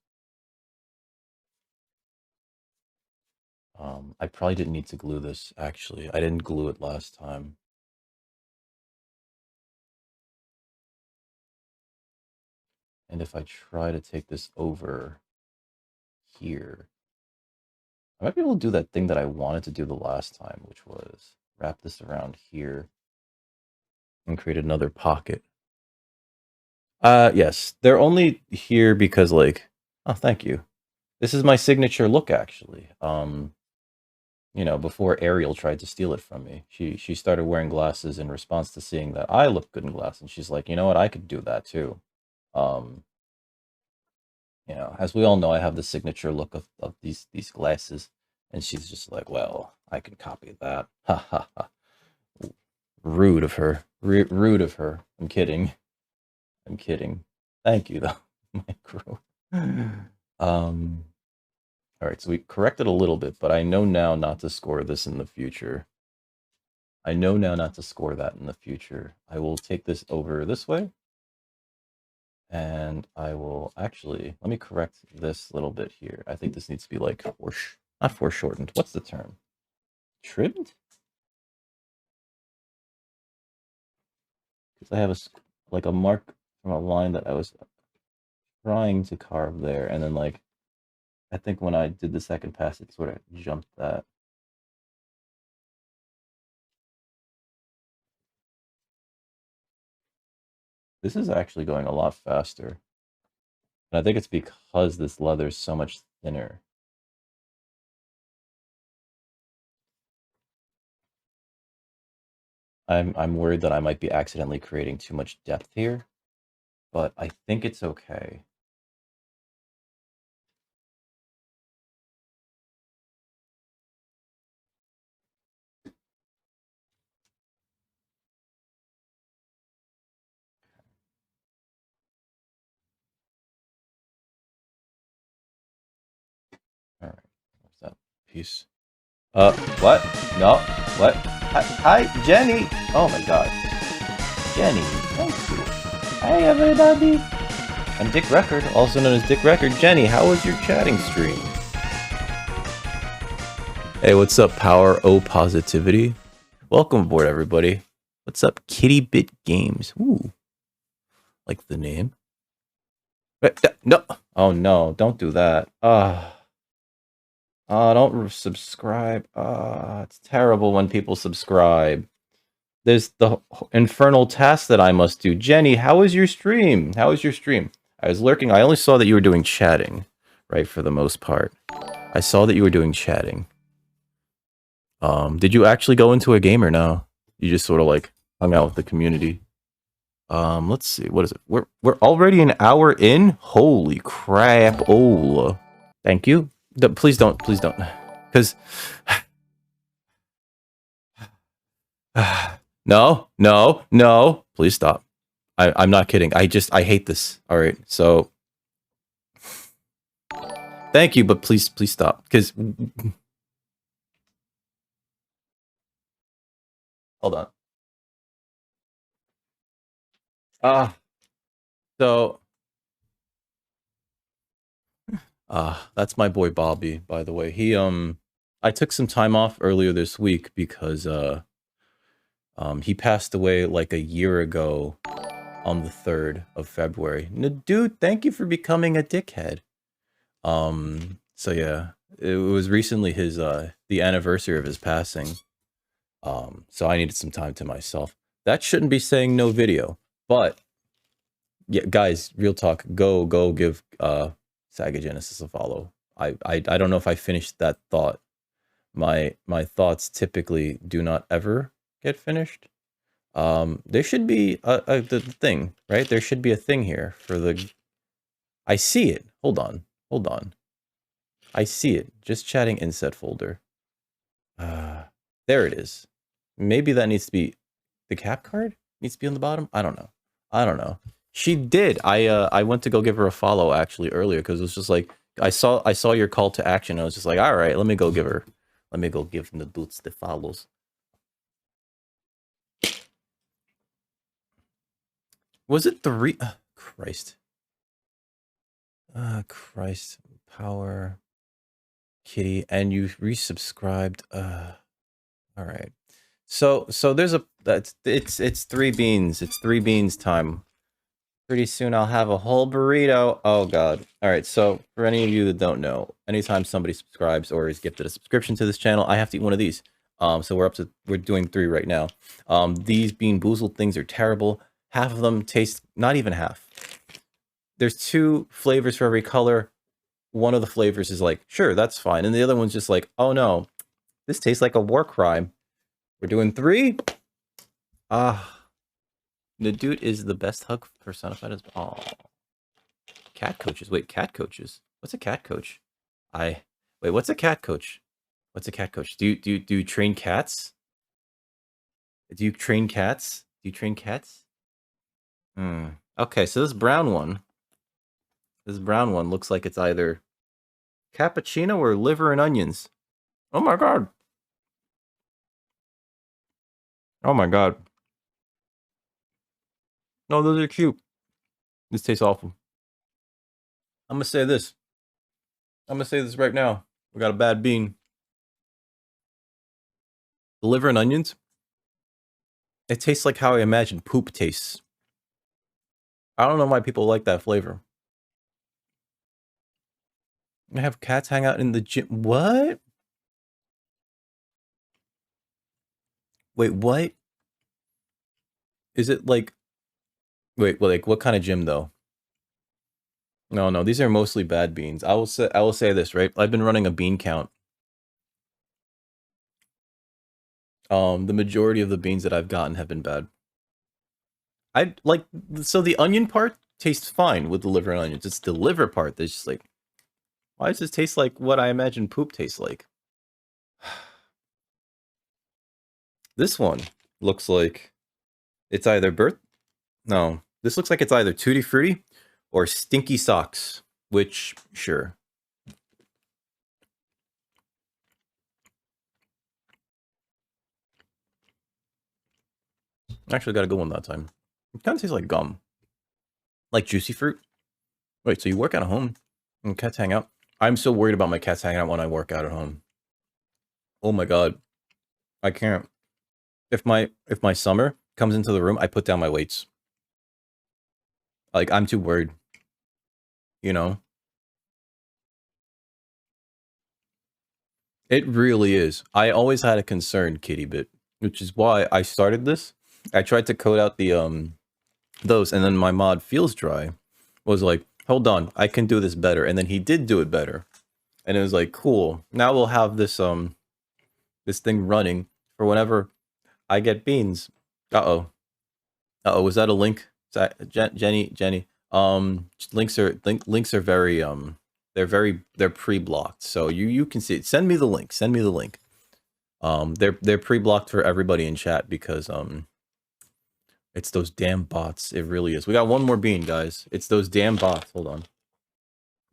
S1: I probably didn't need to glue this, actually. I didn't glue it last time. And if I try to take this over here, I might be able to do that thing that I wanted to do the last time, which was wrap this around here and create another pocket. Yes, they're only here because, like, oh, thank you. This is my signature look, actually. You know, before Ariel tried to steal it from me, she started wearing glasses in response to seeing that I look good in glasses, and she's like, you know what, I could do that too. Um, you know, as we all know, I have the signature look of these glasses, and she's just like, well, I can copy that. Ha ha ha. Rude of her. Rude of her. I'm kidding. I'm kidding. Thank you though, micro. All right, so we corrected a little bit, but I know now not to score this in the future. I know now not to score that in the future. I will take this over this way. And I will actually, let me correct this little bit here. I think this needs to be like, not foreshortened. What's the term? Trimmed? Because I have like a mark from a line that I was trying to carve there. And then like, I think when I did the second pass, it sort of jumped that. This is actually going a lot faster. And I think it's because this leather is so much thinner. I'm worried that I might be accidentally creating too much depth here, but I think it's okay. All right, what's that piece? What? No, what? Hi, Jenny. Oh my God, Jenny, thank you. Hi, everybody. I'm Dick Record, also known as Dick Record. Jenny, how was your chatting stream? Hey, what's up, Power O Positivity? Welcome aboard, everybody. What's up, Kitty Bit Games? Ooh, like the name. No. Oh no, don't do that. Don't subscribe. It's terrible when people subscribe. There's the infernal task that I must do. Jenny, how was your stream? How was your stream? I was lurking. I only saw that you were doing chatting, right, for the most part. I saw that you were doing chatting. Did you actually go into a game or no? You just sort of like hung out with the community. Let's see. What is it? We're already an hour in? Holy crap. Oh. Thank you. Please don't. Please don't. Because... No, no, no. Please stop. I'm not kidding. I hate this. All right. So... Thank you, but please stop. Because... Hold on. So... that's my boy Bobby, by the way. He, I took some time off earlier this week because, he passed away like a year ago on the 3rd of February. Dude, thank you for becoming a dickhead. So yeah, it was recently his, the anniversary of his passing. So I needed some time to myself. That shouldn't be saying no video, but yeah, guys, real talk, go give, Saga Genesis a follow. I don't know if I finished that thought. My thoughts typically do not ever get finished. There should be the thing, right? There should be a thing here for the... I see it. Hold on. I see it. Just chatting inset folder. There it is. Maybe that needs to be... The cap card needs to be on the bottom? I don't know. She did. I went to go give her a follow actually earlier because it was just like I saw your call to action. I was just like, all right, let me go give the dudes the follows. Was it 3? Christ. Christ. Power. Kitty, and you resubscribed. All right. So there's a it's 3 beans. It's 3 beans time. Pretty soon I'll have a whole burrito. Oh god. Alright, so for any of you that don't know, anytime somebody subscribes or is gifted a subscription to this channel, I have to eat one of these. So we're doing 3 right now. These Bean Boozled things are terrible. Half of them taste, not even half. There's 2 flavors for every color. One of the flavors is like, sure, that's fine. And the other one's just like, oh no, this tastes like a war crime. We're doing 3. The dude is the best hug personified as... Oh. Cat coaches. Wait, cat coaches? What's a cat coach? Wait, what's a cat coach? What's a cat coach? Do you train cats? Do you train cats? Do you train cats? Okay, so this brown one looks like it's either cappuccino or liver and onions. Oh my god. Oh my god. No, those are cute. This tastes awful. I'm gonna say this. I'm gonna say this right now. We got a bad bean. The liver and onions, it tastes like how I imagine poop tastes. I don't know why people like that flavor. I have cats hang out in the gym. What? Wait, what? Is it like... Wait, well, like what kind of gym though? No, these are mostly bad beans. I will say this, right? I've been running a bean count. The majority of the beans that I've gotten have been bad. So the onion part tastes fine with the liver and onions. It's the liver part that's just like, why does this taste like what I imagine poop tastes like? This one looks like it's either this looks like it's either Tutti Frutti or Stinky Socks, which, sure. Actually got a good one that time. It kind of tastes like gum. Like juicy fruit. Wait, so you work out at home and cats hang out? I'm so worried about my cats hanging out when I work out at home. Oh my god. I can't. If my summer comes into the room, I put down my weights. Like, I'm too worried. You know? It really is. I always had a concern, kitty bit, which is why I started this. I tried to code out the those, and then my mod Feels Dry was like, hold on, I can do this better. And then he did do it better. And it was like, cool. Now we'll have this this thing running for whenever I get beans. Uh-oh. Was that a link? Is that Jenny? Links are very they're pre-blocked. So you can see it. Send me the link. They're pre-blocked for everybody in chat because it's those damn bots. It really is. We got one more bean, guys. It's those damn bots. Hold on.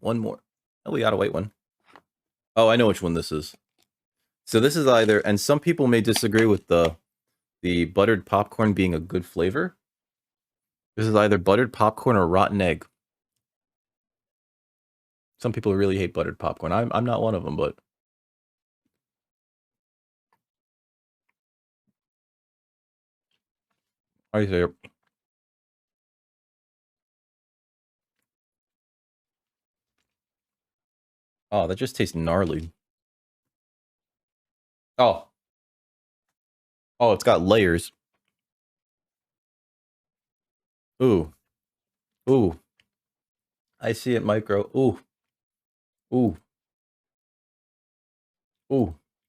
S1: One more. Oh, we gotta wait one. Oh, I know which one this is. So this is either, and some people may disagree with the buttered popcorn being a good flavor. This is either buttered popcorn or rotten egg. Some people really hate buttered popcorn. I'm not one of them, but I say it. Oh, that just tastes gnarly. Oh, it's got layers. Ooh. I see it, micro. Ooh,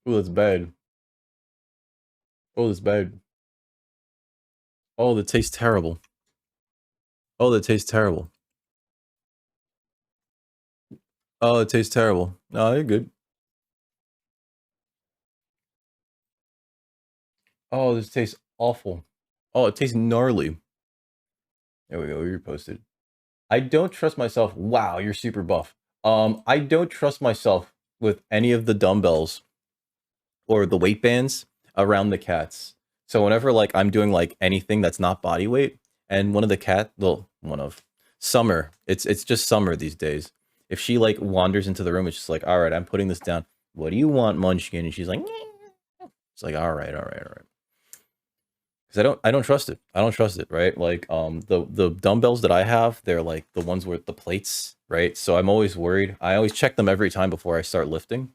S1: that's bad. Oh, that's bad. Oh, that tastes terrible. Oh, it tastes terrible. No, you're good. Oh, this tastes awful. Oh, it tastes gnarly. There we go, we reposted. I don't trust myself. Wow, you're super buff. I don't trust myself with any of the dumbbells or the weight bands around the cats. So whenever like I'm doing like anything that's not body weight, and Summer, it's just Summer these days. If she like wanders into the room, it's just like, all right, I'm putting this down. What do you want, Munchkin? And she's like, it's like, all right. because I don't trust it. I don't trust it, right? Like the dumbbells that I have, they're like the ones with the plates, right? So I'm always worried. I always check them every time before I start lifting,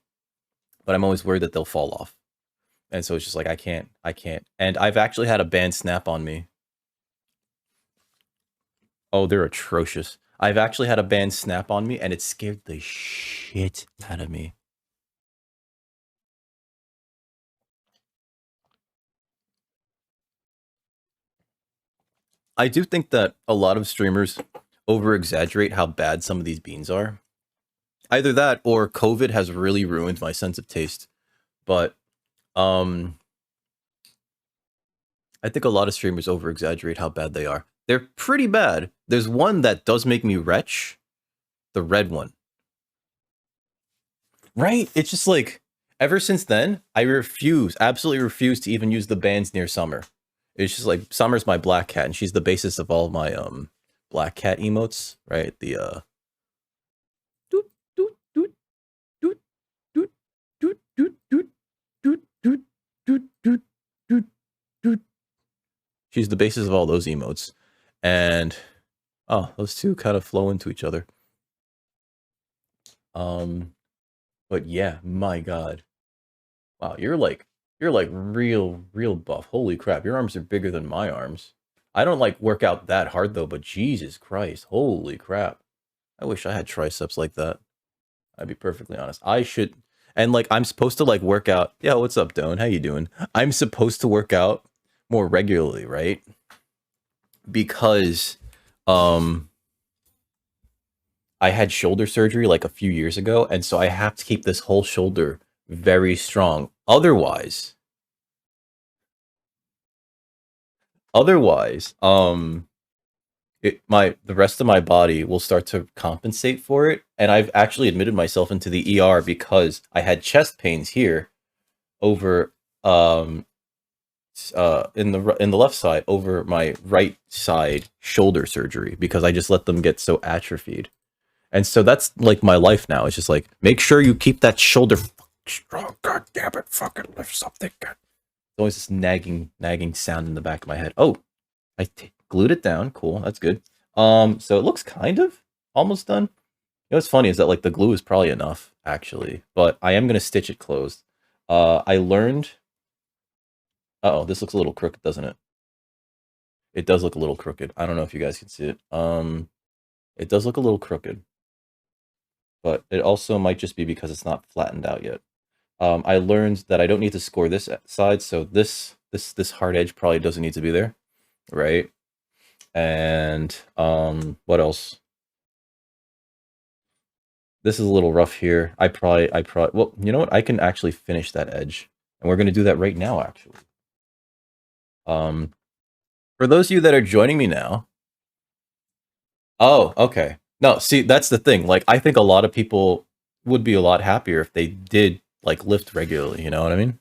S1: but I'm always worried that they'll fall off. And so it's just like I can't. And I've actually had a band snap on me. Oh, they're atrocious. I've actually had a band snap on me and it scared the shit out of me. I do think that a lot of streamers over exaggerate how bad some of these beans are. Either that or COVID has really ruined my sense of taste. But um I think a lot of streamers over exaggerate how bad they are. They're pretty bad. There's one that does make me retch, the red one. Right? It's just like ever since then, I refuse, absolutely refuse to even use the bands near Summer. It's just like Summer's my black cat, and she's the basis of all my black cat emotes, right? The doot, doot, doot, doot, doot, doot, doot, doot, doot, doot, doot, doot, doot, doot. She's the basis of all those emotes. And oh, those two kind of flow into each other. Um, but yeah, my God. Wow, you're like real buff. Holy crap, your arms are bigger than my arms. I don't like work out that hard though, but Jesus Christ, holy crap. I wish I had triceps like that. I'd be perfectly honest. I should and like I'm supposed to like work out. Yeah, what's up, Doan? How you doing? I'm supposed to work out more regularly, right? Because um I had shoulder surgery like a few years ago, and so I have to keep this whole shoulder very strong. Otherwise, the rest of my body will start to compensate for it, and I've actually admitted myself into the ER because I had chest pains here over in the left side over my right side shoulder surgery because I just let them get so atrophied. And so that's like my life now. It's just like make sure you keep that shoulder strong. God damn it, fucking lift something. God. There's always this nagging sound in the back of my head. Oh, glued it down. Cool, that's good. So it looks kind of almost done. You know what's funny is that like the glue is probably enough actually, but I am gonna stitch it closed. I learned. Oh, this looks a little crooked, doesn't it? It does look a little crooked. I don't know if you guys can see it. It does look a little crooked, but it also might just be because it's not flattened out yet. I learned that I don't need to score this side, so this hard edge probably doesn't need to be there, right? And what else? This is a little rough here. I probably well, you know what? I can actually finish that edge, and we're gonna do that right now, actually. Um, for those of you that are joining me now, oh, okay. No, see, that's the thing. Like, I think a lot of people would be a lot happier if they did like lift regularly. You know what I mean?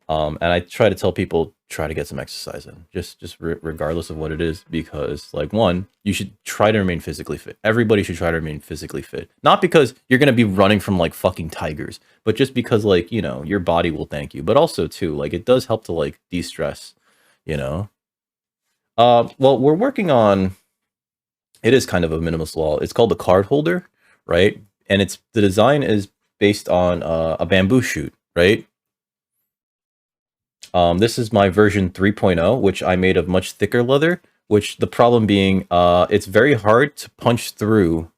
S1: And I try to tell people try to get some exercise in, just regardless of what it is, because like one, you should try to remain physically fit. Everybody should try to remain physically fit, not because you're gonna be running from like fucking tigers, but just because like your body will thank you. But also too, like it does help to like de-stress. You know. Well, we're working on. It is kind of a minimalist wall. It's called the card holder, right? And it's the design is based on a bamboo shoot, right? This is my version 3.0, which I made of much thicker leather, which the problem being it's very hard to punch through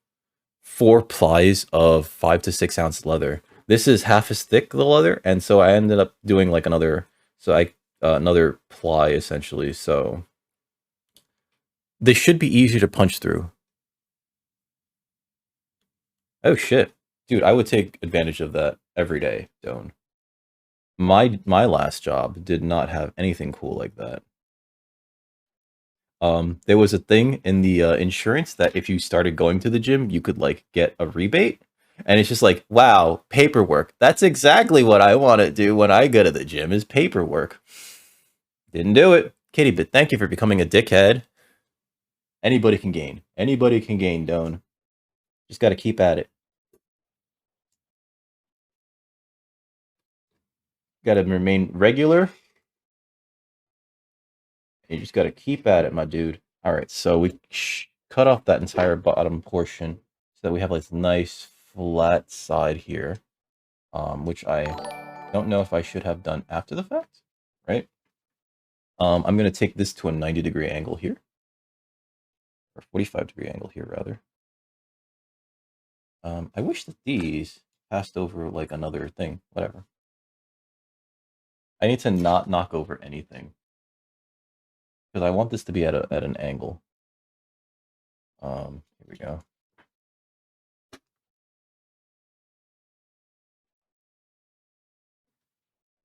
S1: 4 plies of 5 to 6 ounce leather. This is half as thick the leather, and so I ended up doing like another ply essentially. So they should be easier to punch through. Oh shit. Dude, I would take advantage of that every day, Don't. My last job did not have anything cool like that. There was a thing in the insurance that if you started going to the gym, you could like get a rebate. And it's just like, wow, paperwork. That's exactly what I want to do when I go to the gym is paperwork. Didn't do it. Kitty, but thank you for becoming a dickhead. Anybody can gain. Anybody can gain, Don't. Just got to keep at it. Got to remain regular. You just got to keep at it, my dude. All right, so we cut off that entire bottom portion so that we have like this nice flat side here, which I don't know if I should have done after the fact, right? I'm going to take this to a 90-degree angle here, or 45-degree angle here, rather. I wish that these passed over like another thing, whatever. I need to not knock over anything because I want this to be at an angle. Here we go.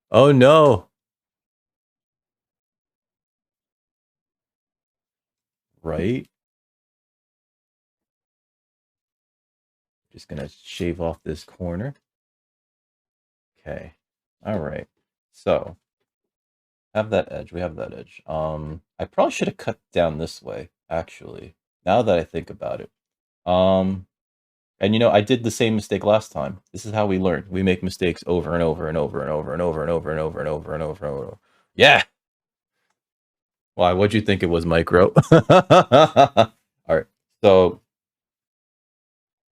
S1: Oh no! Right? Just gonna shave off this corner. Okay. All right. So have that edge. We have that edge. I probably should have cut down this way, actually. Now that I think about it. And you know, I did the same mistake last time. This is how we learn. We make mistakes over and over and over and over and over and over and over and over and over and over. Yeah. Why? What'd you think it was, micro? All right. So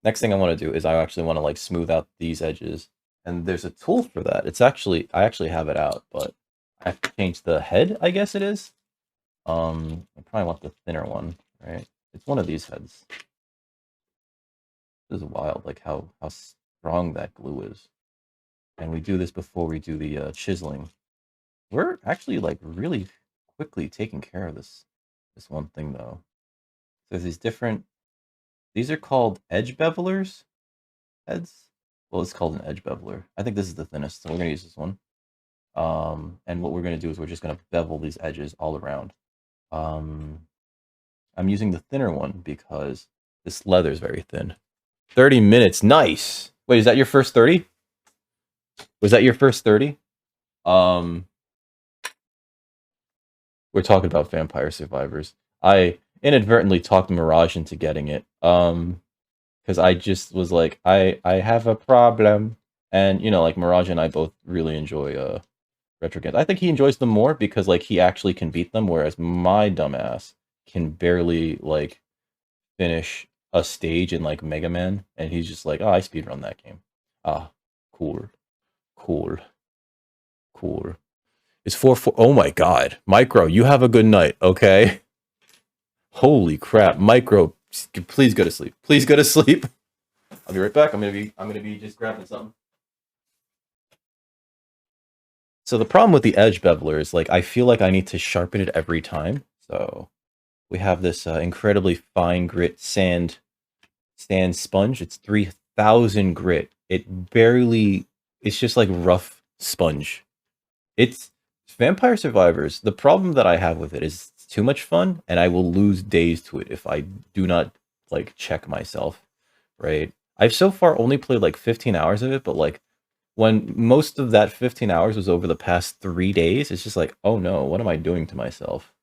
S1: next thing I want to do is I actually want to like smooth out these edges, and there's a tool for that. It's actually I actually have it out, but I have to change the head. I guess it is. I probably want the thinner one, right? It's one of these heads. This is wild, like how strong that glue is. And we do this before we do the chiseling. We're actually like really quickly taking care of this one thing though. So there's these different. These are called edge bevelers heads. Well, it's called an edge beveler. I think this is the thinnest, so we're gonna use this one. And what we're gonna do is we're just gonna bevel these edges all around. I'm using the thinner one because this leather is very thin. 30 minutes, nice. Wait, is that your first 30? Was that your first 30? We're talking about Vampire Survivors. I inadvertently talked Mirage into getting it. Because I just was like, I have a problem. And you know, like Mirage and I both really enjoy retro games. I think he enjoys them more because like he actually can beat them, whereas my dumbass can barely like finish a stage in like Mega Man, and he's just like, oh, I speedrun that game. Ah, cool, cool, cool. It's 4-4. Oh my god, Micro, you have a good night, okay? Holy crap, Micro, please go to sleep. Please go to sleep. I'll be right back. I'm gonna be just grabbing something. So the problem with the edge beveler is like I feel like I need to sharpen it every time. So we have this incredibly fine grit sand sponge. It's 3,000 grit. It barely. It's just like rough sponge. It's Vampire Survivors. The problem that I have with it is it's too much fun, and I will lose days to it if I do not like check myself. Right. I've so far only played like 15 hours of it, but like when most of that 15 hours was over the past 3 days, it's just like, oh no, what am I doing to myself?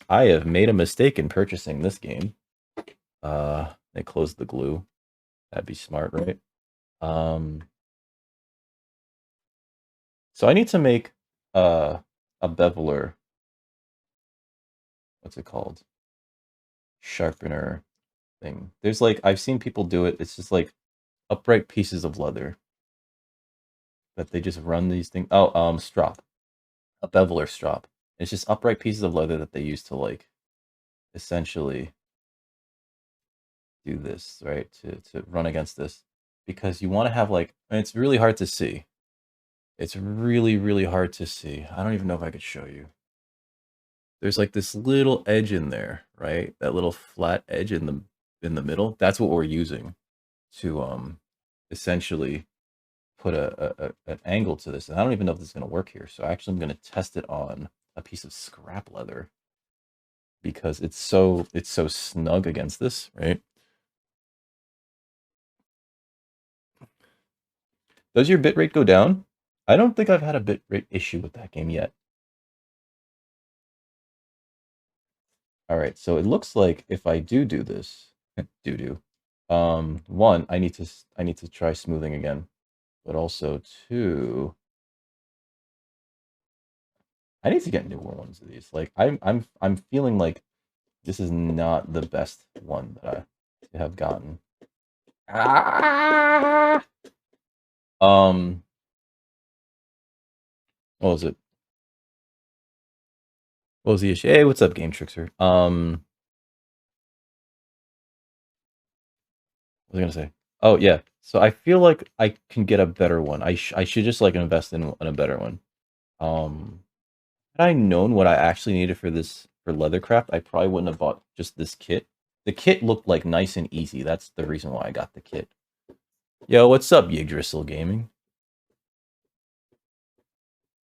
S1: I have made a mistake in purchasing this game. They closed the glue. That'd be smart, right? So I need to make a beveler. What's it called? Sharpener thing. There's like I've seen people do it. It's just like upright pieces of leather that they just run these things. Oh, strop. A beveler strop. It's just upright pieces of leather that they use to like essentially do this, right? To run against this. Because you want to have like and it's really hard to see. It's really, really hard to see. I don't even know if I could show you. There's like this little edge in there, right? That little flat edge in the middle. That's what we're using to essentially put an angle to this. And I don't even know if this is going to work here. So actually I'm going to test it on a piece of scrap leather because it's so snug against this, right? Does your bitrate go down? I don't think I've had a bitrate issue with that game yet. All right, so it looks like if I do this, one, I need to try smoothing again, but also two, I need to get newer ones of these. Like I'm feeling like this is not the best one that I have gotten. Ah! What was it? What was the issue? Hey, what's up, Game Trickster? What was I gonna say? Oh yeah. So I feel like I can get a better one. I should just like invest in a better one. Had I known what I actually needed for this for Leathercraft, I probably wouldn't have bought just this kit. The kit looked like nice and easy. That's the reason why I got the kit. Yo, what's up, Yggdrasil Gaming?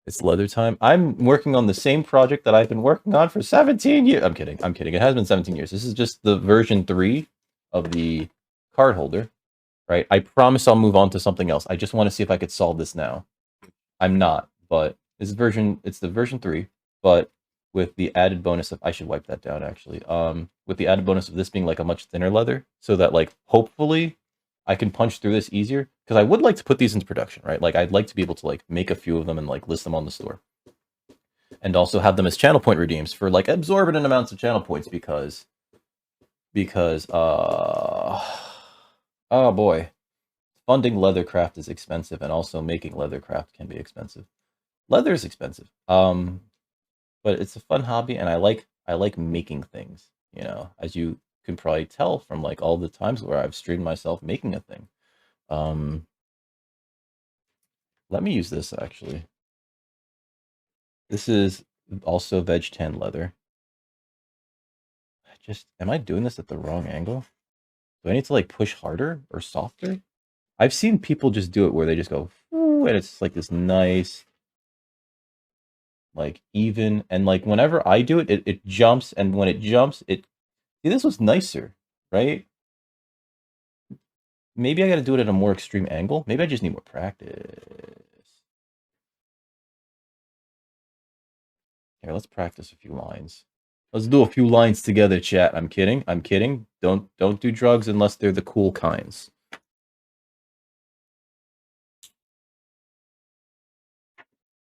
S1: It's leather time. I'm working on the same project that I've been working on for 17 years. I'm kidding. I'm kidding. It has been 17 years. This is just the version 3 of the card holder, right? I promise I'll move on to something else. I just want to see if I could solve this now. I'm not, but it's the version 3, but with the added bonus of I should wipe that down actually. With the added bonus of this being like a much thinner leather, so that like hopefully I can punch through this easier, because I would like to put these into production, right? Like I'd like to be able to like make a few of them and like list them on the store. And also have them as channel point redeems for like absorbent amounts of channel points because oh boy, funding Leathercraft is expensive, and also making Leathercraft can be expensive. Leather is expensive. But it's a fun hobby, and I like making things, you know, as you can probably tell from like all the times where I've streamed myself making a thing. Let me use this actually. This is also Veg Tan Leather. Am I doing this at the wrong angle? Do I need to like push harder or softer? I've seen people just do it where they just go, and it's like this nice, like even, and like whenever I do it, it jumps, and when it jumps, see, this was nicer, right? Maybe I got to do it at a more extreme angle. Maybe I just need more practice. Here, let's practice a few lines. Let's do a few lines together, chat. I'm kidding. I'm kidding. Don't do drugs unless they're the cool kinds.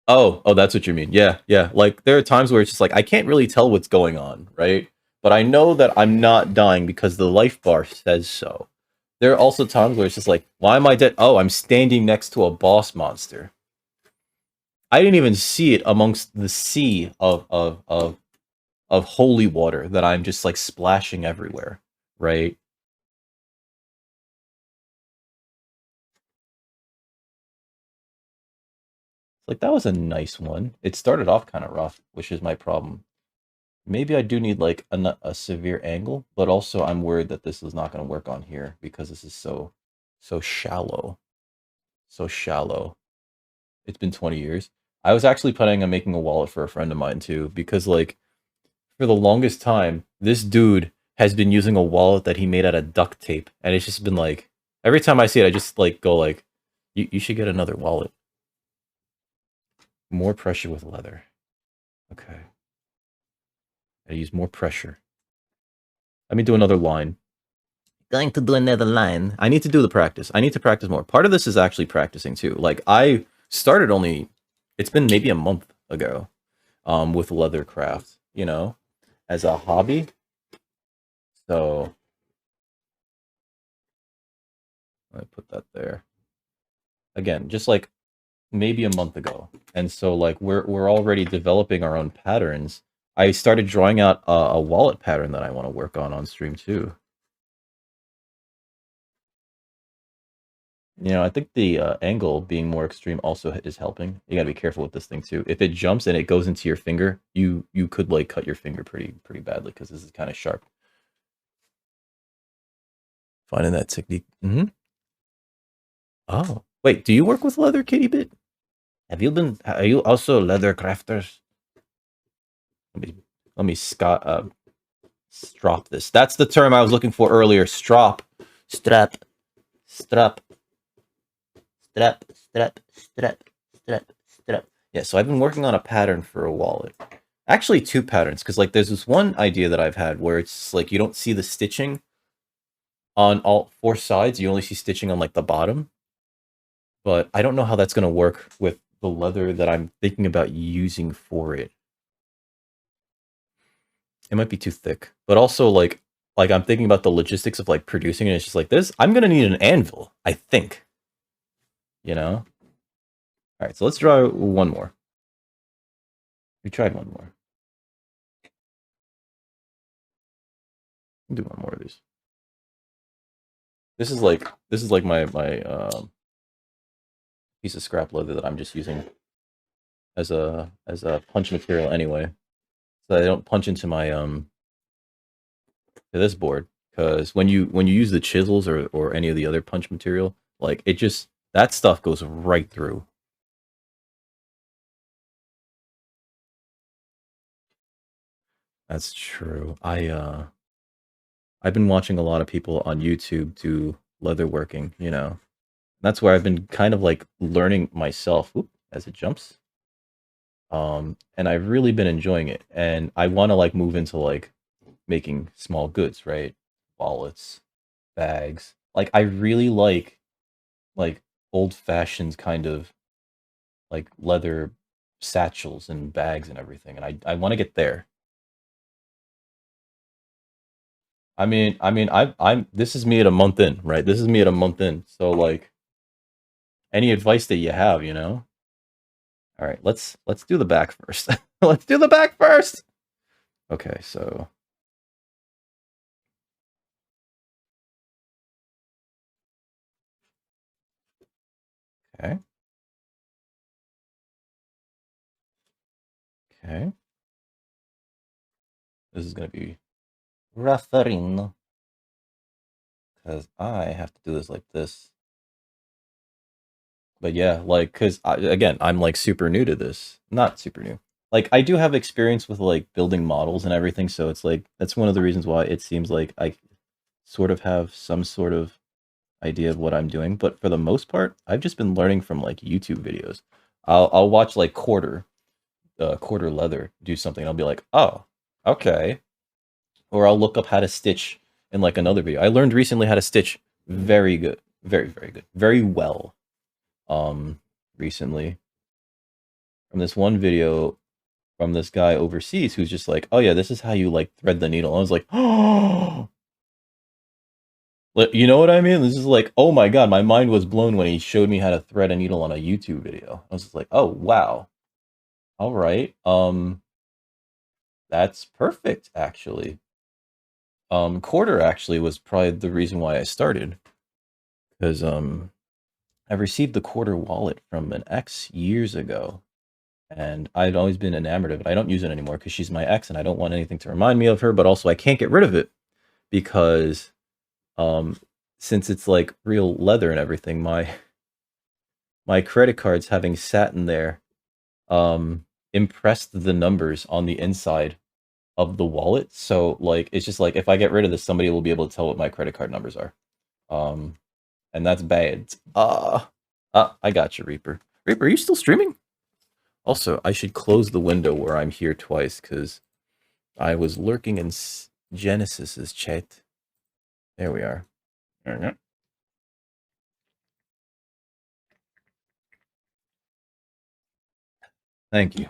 S1: Oh, that's what you mean. Yeah, yeah. Like there are times where it's just like I can't really tell what's going on, right? But I know that I'm not dying because the life bar says so. There are also times where it's just like, why am I dead? Oh, I'm standing next to a boss monster. I didn't even see it amongst the sea of holy water that I'm just like splashing everywhere, right? Like that was a nice one. It started off kind of rough, which is my problem. Maybe I do need like a severe angle, but also I'm worried that this is not going to work on here because this is so shallow. So shallow. It's been 20 years. I was actually planning on making a wallet for a friend of mine too, because like for the longest time, this dude has been using a wallet that he made out of duct tape, and it's just been like every time I see it, I just like go like, you should get another wallet. More pressure with leather. Okay. I use more pressure. Let me do another line. Going to do another line. I need to do the practice. I need to practice more. Part of this is actually practicing too. Like I started only, it's been maybe a month ago, with Leathercraft, you know, as a hobby. So let me put that there. Again, just like maybe a month ago, and so like we're already developing our own patterns. I started drawing out a wallet pattern that I want to work on stream too. You know, I think the angle being more extreme also is helping. You gotta be careful with this thing too. If it jumps and it goes into your finger, you could like cut your finger pretty badly because this is kind of sharp. Finding that technique. Oh, wait, do you work with leather, Kitty Bit? Are you also leather crafters? Let me strop this. That's the term I was looking for earlier. Strap. Strap. Yeah, so I've been working on a pattern for a wallet. Actually, two patterns, because like there's this one idea that I've had where it's like you don't see the stitching on all four sides. You only see stitching on like the bottom. But I don't know how that's going to work with the leather that I'm thinking about using for it. It might be too thick, but also like I'm thinking about the logistics of like producing it. It's just like this. I'm gonna need an anvil, I think. You know. All right, so let's draw one more. We tried one more. We'll do one more of these. This is like my piece of scrap leather that I'm just using as a punch material anyway, so I don't punch into my to this board, because when you use the chisels or any of the other punch material, like it just that stuff goes right through. That's true. I've been watching a lot of people on YouTube do leather working, you know. That's where I've been kind of like learning myself. Oop, as it jumps. And I've really been enjoying it. And I want to like move into like making small goods, right? Wallets, bags. Like I really like old fashioned kind of like leather satchels and bags and everything. And I want to get there. I'm this is me at a month in, right? This is me at a month in. So like any advice that you have, you know? All right, let's do the back first. Let's do the back first. Okay, so okay. Okay. This is going to be Ratharin, because I have to do this like this. But yeah, like, because again, I'm like super new to this. Not super new. Like, I do have experience with like building models and everything, so it's like that's one of the reasons why it seems like I sort of have some sort of idea of what I'm doing. But for the most part, I've just been learning from like YouTube videos. I'll watch like quarter leather do something. I'll be like, oh, okay. Or I'll look up how to stitch in like another video. I learned recently how to stitch very good, very good, very well. Recently from this one video from this guy overseas who's just like, oh yeah, this is how you like thread the needle. I was like, oh, you know what I mean? This is like, oh my god, my mind was blown when he showed me how to thread a needle on a YouTube video. I was just like, oh wow, all right, that's perfect actually. Quarter actually was probably the reason why I started, because I received the quarter wallet from an ex years ago, and I'd always been enamored of it. I don't use it anymore because she's my ex, and I don't want anything to remind me of her. But also, I can't get rid of it because, um, since it's like real leather and everything, my credit cards having sat in there, impressed the numbers on the inside of the wallet. So like, it's just like if I get rid of this, somebody will be able to tell what my credit card numbers are. Um, and that's bad. I got you, Reaper. Reaper, are you still streaming? Also, I should close the window where I'm here twice, because I was lurking in Genesis's chat. There we are. Thank you.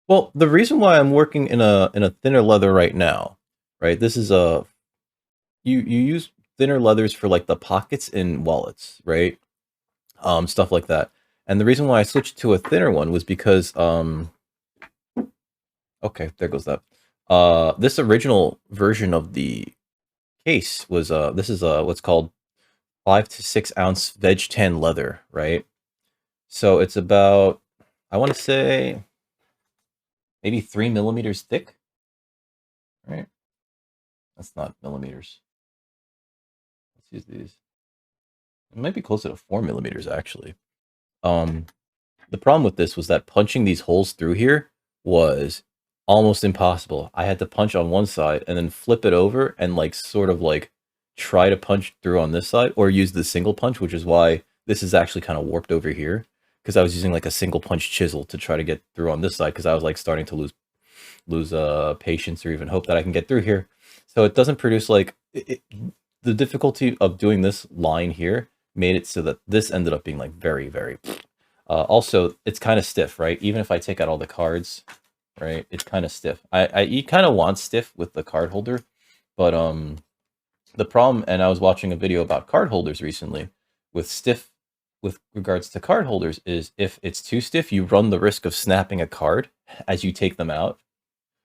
S1: Well, the reason why I'm working in a thinner leather right now, right? This is a you use thinner leathers for like the pockets in wallets, right? Stuff like that. And the reason why I switched to a thinner one was because okay, there goes that. This original version of the case was this is what's called 5 to 6 ounce Veg Tan Leather, right? So it's about, I want to say maybe 3 millimeters thick, right? That's not millimeters. Let's use these. It might be closer to 4 millimeters actually. Um, the problem with this was that punching these holes through here was almost impossible. I had to punch on one side and then flip it over and like sort of like try to punch through on this side, or use the single punch, which is why this is actually kind of warped over here, because I was using like a single punch chisel to try to get through on this side, because I was like starting to lose patience or even hope that I can get through here. So it doesn't produce like the difficulty of doing this line here made it so that this ended up being like very Also, it's kind of stiff, right? Even if I take out all the cards, right? It's kind of stiff. You kind of want stiff with the card holder, but the problem, and I was watching a video about card holders recently, with stiff, with regards to card holders, is if it's too stiff, you run the risk of snapping a card as you take them out,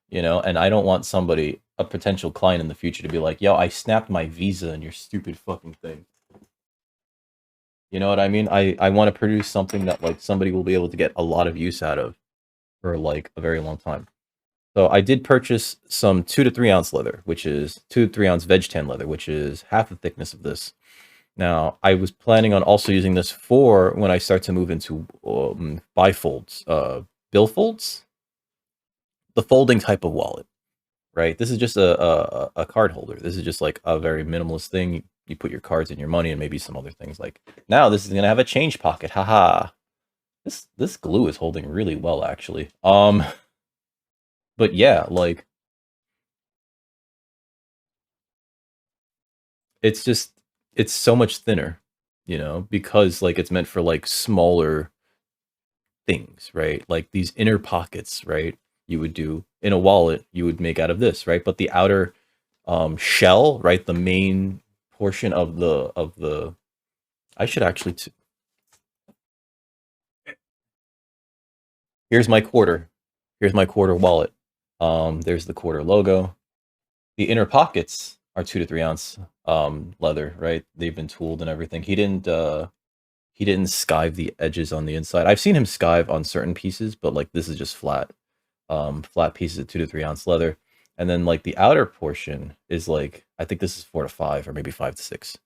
S1: you know. And I don't want somebody, a potential client in the future, to be like, "Yo, I snapped my Visa in your stupid fucking thing." You know what I mean? I want to produce something that like somebody will be able to get a lot of use out of for like a very long time. So I did purchase some 2 to 3 ounce leather, which is 2 to 3 ounce Veg Tan leather, which is half the thickness of this. Now I was planning on also using this for when I start to move into bifolds, billfolds, the folding type of wallet. Right? This is just a card holder. This is just like a very minimalist thing. You put your cards and your money and maybe some other things. Like now, this is gonna have a change pocket. Haha. This glue is holding really well, actually. But yeah, like it's just it's so much thinner, you know, because like it's meant for like smaller things, right? Like these inner pockets, right? You would do in a wallet, you would make out of this, right? But the outer shell, right? The main portion of the I should actually here's my quarter. Here's my quarter wallet. There's the quarter logo. The inner pockets are 2 to 3 ounce leather, right? They've been tooled and everything. He didn't skive the edges on the inside. I've seen him skive on certain pieces, but like this is just flat. Flat pieces of 2 to 3 ounce leather. And then like the outer portion is like I think this is 4 to 5 or maybe 5 to 6.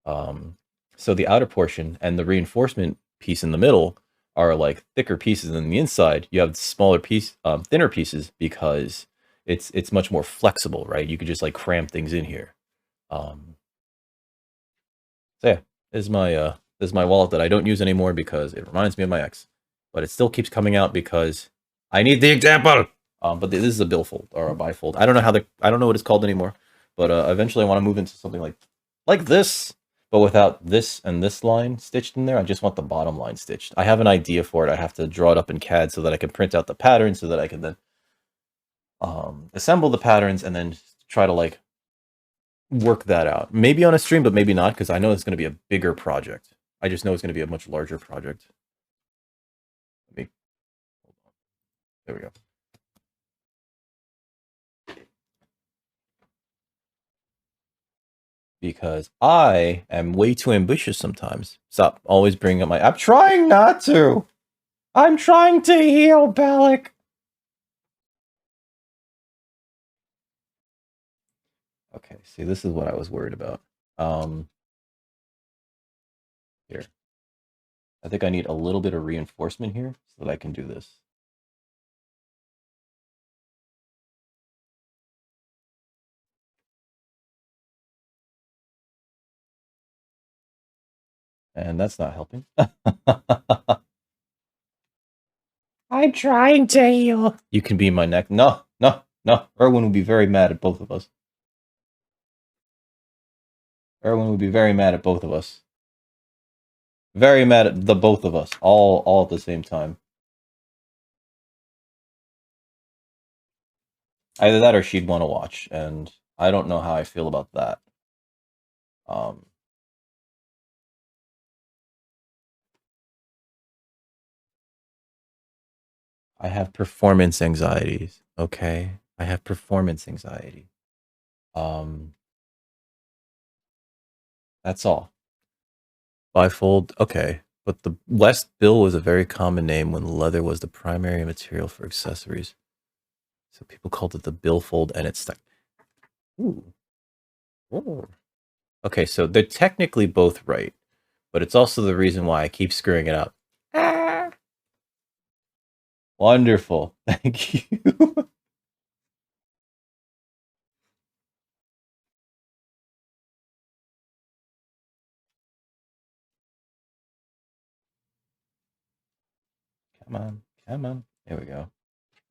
S1: Um, so the outer portion and the reinforcement piece in the middle are like thicker pieces than the inside. You have smaller piece, thinner pieces because it's much more flexible, right? You could just like cram things in here. Um, so yeah, this is my wallet that I don't use anymore because it reminds me of my ex, but it still keeps coming out because I need the example. But this is a billfold or a bifold. I don't know what it's called anymore, but eventually I want to move into something like this, but without this and this line stitched in there. I just want the bottom line stitched. I have an idea for it. I have to draw it up in CAD so that I can print out the pattern so that I can then assemble the patterns and then try to like work that out. Maybe on a stream, but maybe not because I know it's going to be a bigger project. I just know it's going to be a much larger project. Maybe, there we go. Because I am way too ambitious sometimes. Stop always bringing up my. I'm trying not to. I'm trying to heal, Balak. Okay, see, this is what I was worried about. Here. I think I need a little bit of reinforcement here so that I can do this. And that's not helping. I'm trying to heal. You can be my neck. No, no, no. Erwin would be very mad at both of us. Erwin would be very mad at both of us. Very mad at the both of us, all at the same time. Either that or she'd want to watch, and I don't know how I feel about that. I have performance anxieties, okay? I have performance anxiety. That's all. Bifold, okay. But the West Bill was a very common name when leather was the primary material for accessories. So people called it the billfold and it stuck. Ooh. Ooh. Okay, so they're technically both right, but it's also the reason why I keep screwing it up. Ah. Wonderful. Thank you. Come on. Come on. There we go.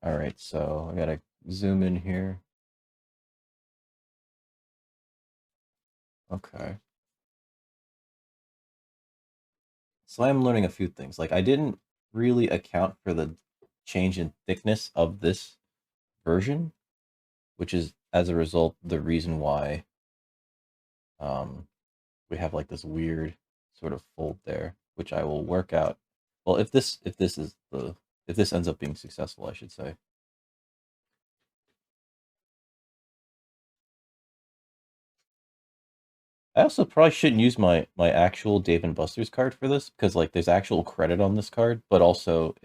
S1: All right, so I gotta zoom in here. Okay. So I'm learning a few things. Like I didn't really account for the change in thickness of this version, which is as a result the reason why um we have like this weird sort of fold there, which I will work out. Well, if this ends up being successful, I should say. I also probably shouldn't use my actual Dave and Buster's card for this because like there's actual credit on this card, but also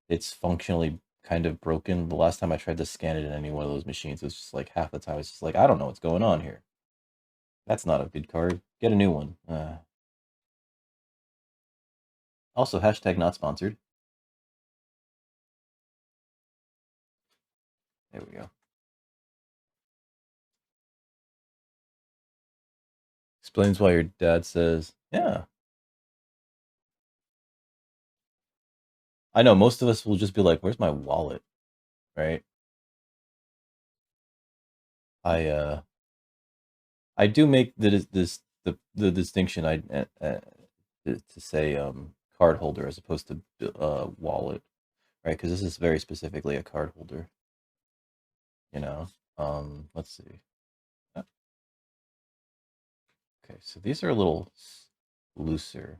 S1: it's functionally kind of broken. The last time I tried to scan it in any one of those machines, it was just like half the time it's just like I don't know what's going on here. That's not a good card. Get a new one. Also, hashtag not sponsored. There we go. Explains why your dad says, yeah. I know most of us will just be like, where's my wallet? Right? I I do make the distinction to say card holder as opposed to wallet, right? Because this is very specifically a card holder, you know. Let's see. Uh, Okay, so these are a little looser,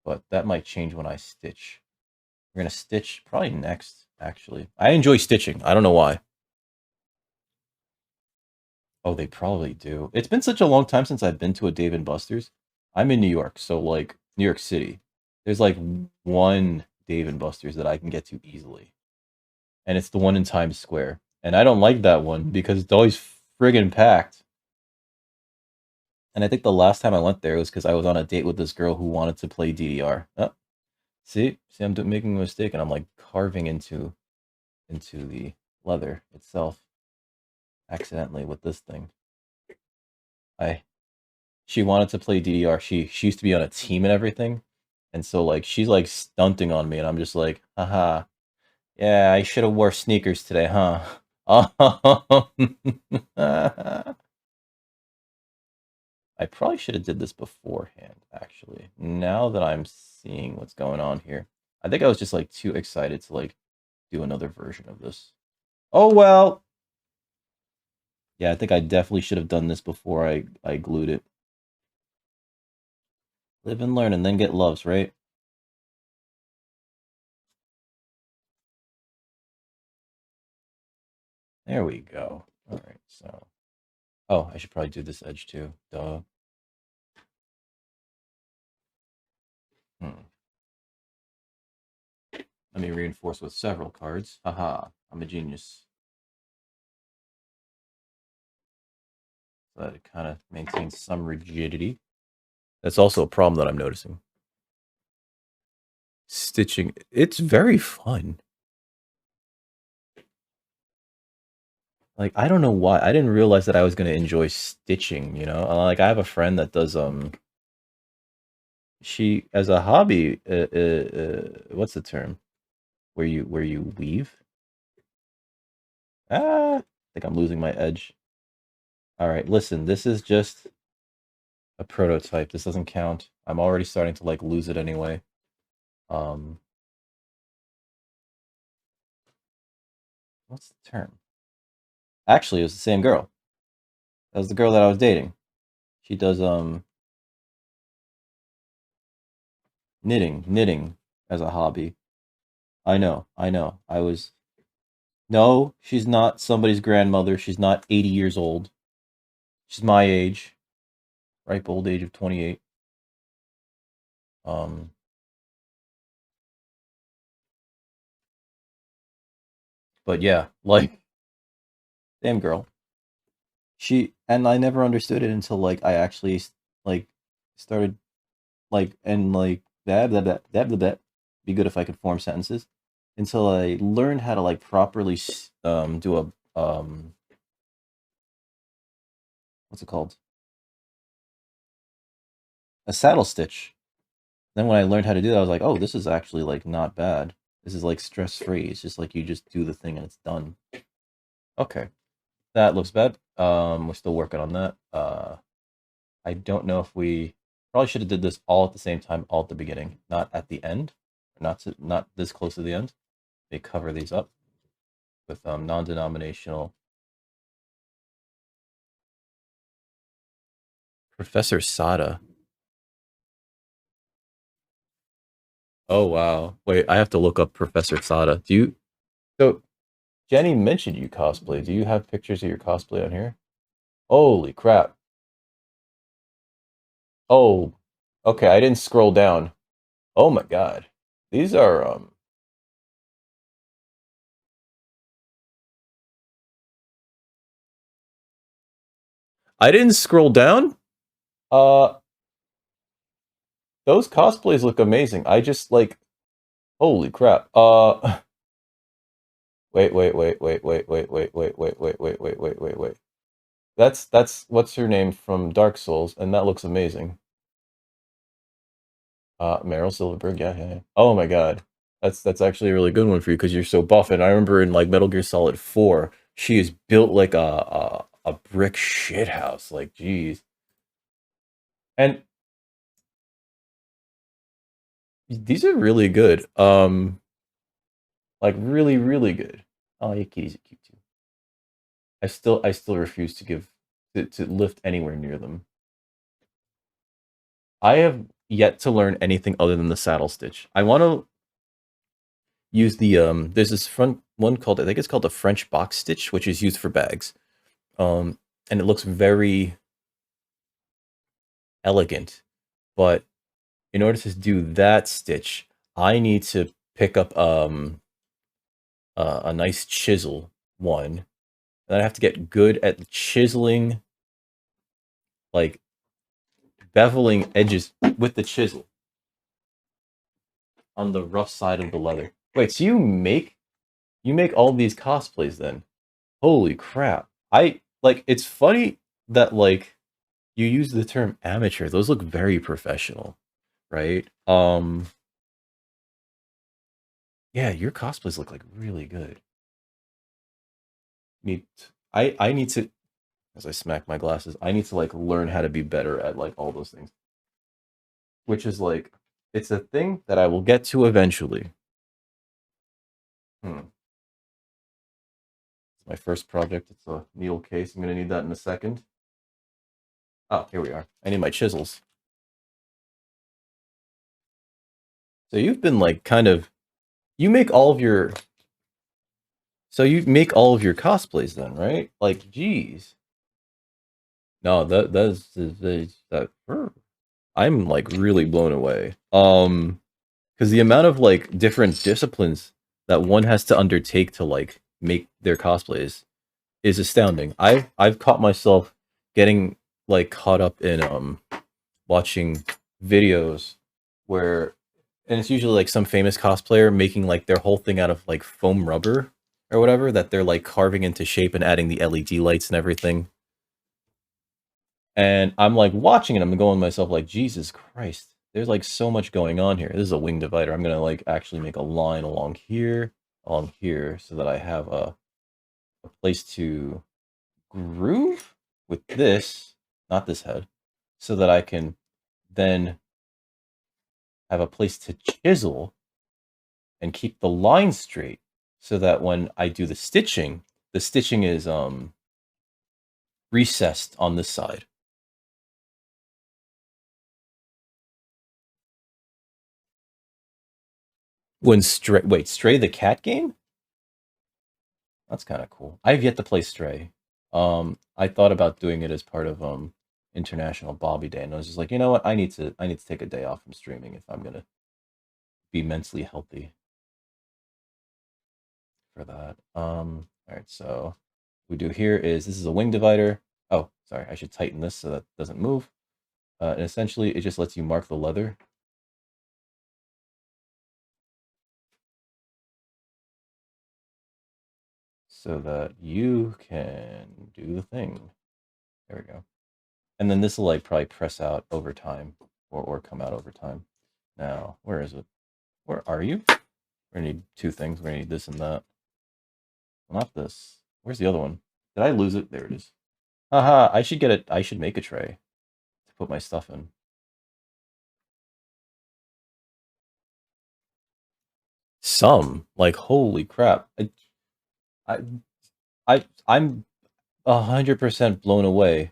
S1: but that might change when I stitch. We're gonna stitch probably next, actually. I enjoy stitching. I don't know why. Oh, they probably do. It's been such a long time since I've been to a Dave and Buster's. I'm in New York, so like New York City. There's like one Dave and Buster's that I can get to easily. And it's the one in Times Square. And I don't like that one because it's always friggin' packed. And I think the last time I went there was because I was on a date with this girl who wanted to play DDR. Oh, see, I'm making a mistake, and I'm like carving into the leather itself accidentally with this thing. I She wanted to play DDR. She used to be on a team and everything, and so like she's like stunting on me, and I'm just like, haha, yeah, I should have wore sneakers today, huh? I probably should have did this beforehand, actually. Now that I'm seeing what's going on here, I think I was just like too excited to like do another version of this. Oh well. Yeah, I think I definitely should have done this before I glued it. Live and learn, and then get loves, right? There we go. All right, so. Oh, I should probably do this edge too. Duh. Hmm. Let me reinforce with several cards. Haha, I'm a genius. So that it kind of maintains some rigidity. That's also a problem that I'm noticing. Stitching, it's very fun. Like, I don't know why. I didn't realize that I was going to enjoy stitching, you know? Like, I have a friend that does, she, as a hobby, what's the term? Where you weave? I think I'm losing my edge. All right, listen, this is just a prototype. This doesn't count. I'm already starting to like lose it anyway. Um, what's the term? Actually, it was the same girl. That was the girl that I was dating. She does knitting as a hobby. I know, I know. I was No, she's not somebody's grandmother. She's not 80 years old. She's my age, ripe old age of 28. Um, but yeah, like same girl. And I never understood it until like I actually like started like and like that be good if I could form sentences until I learned how to like properly do what's it called, a saddle stitch. Then when I learned how to do that, I was like, oh, this is actually like not bad. This is like stress free. It's just like you just do the thing and it's done. Okay, that looks bad. We're still working on that. I don't know if we Probably should have did this all at the same time, all at the beginning, not at the end, not this close to the end. They cover these up with non-denominational Professor Sada. Oh wow! Wait, I have to look up Professor Sada. Do you? So Jenny mentioned you cosplay. Do you have pictures of your cosplay on here? Holy crap! Oh, okay. I didn't scroll down. Oh my god, these are I didn't scroll down. Uh, those cosplays look amazing. I just like, holy crap. Wait. That's what's her name from Dark Souls, and that looks amazing. Meryl Silverberg, yeah. Oh my god, that's actually a really good one for you because you're so buff. And I remember in like Metal Gear Solid 4, she is built like a brick shithouse. Like, geez. And these are really good. Like really good. Oh, your kitties are cute too. I still refuse to to lift anywhere near them. I have yet to learn anything other than the saddle stitch. I want to use the there's this front one called, I think it's called the French box stitch, which is used for bags. And it looks very elegant, but in order to do that stitch, I need to pick up a nice chisel one. And I have to get good at chiseling, like beveling edges with the chisel on the rough side of the leather. Wait, so you make all these cosplays then? Holy crap. I like, it's funny that like you use the term amateur. Those look very professional, right? Yeah, your cosplays look like really good. Need I need to, as I smack my glasses, I need to like learn how to be better at like all those things. Which is like, it's a thing that I will get to eventually. Hmm. It's my first project. It's a needle case. I'm gonna need that in a second. Oh, here we are. I need my chisels. So you've been like kind of, you make all of your so you make all of your cosplays then, right? Like, geez. No, that I'm like really blown away. Because the amount of like different disciplines that one has to undertake to like make their cosplays is astounding. I've caught myself getting like caught up in watching videos where, and it's usually like some famous cosplayer making like their whole thing out of like foam rubber or whatever that they're like carving into shape and adding the LED lights and everything. And I'm like watching it, I'm going to myself like, Jesus Christ, there's like so much going on here. This is a wing divider. I'm gonna like actually make a line along here, so that I have a place to groove with this, not this head, so that I can then have a place to chisel and keep the line straight, so that when I do the stitching is recessed on this side. When Stray the cat game? That's kind of cool. I've yet to play Stray. I thought about doing it as part of International Bobby Day, and I was just like, you know what? I need to take a day off from streaming if I'm gonna be mentally healthy for that. All right, so what we do here is, this is a wing divider. Oh, sorry, I should tighten this so that it doesn't move. And essentially, it just lets you mark the leather. So that you can do the thing. There we go. And then this will like probably press out over time, or come out over time. Now, where is it? Where are you? We're gonna need two things. We're gonna need this and that. Well, not this. Where's the other one? Did I lose it? There it is. Haha, I should get it. I should make a tray to put my stuff in. Some, like, holy crap. I, I'm 100% blown away.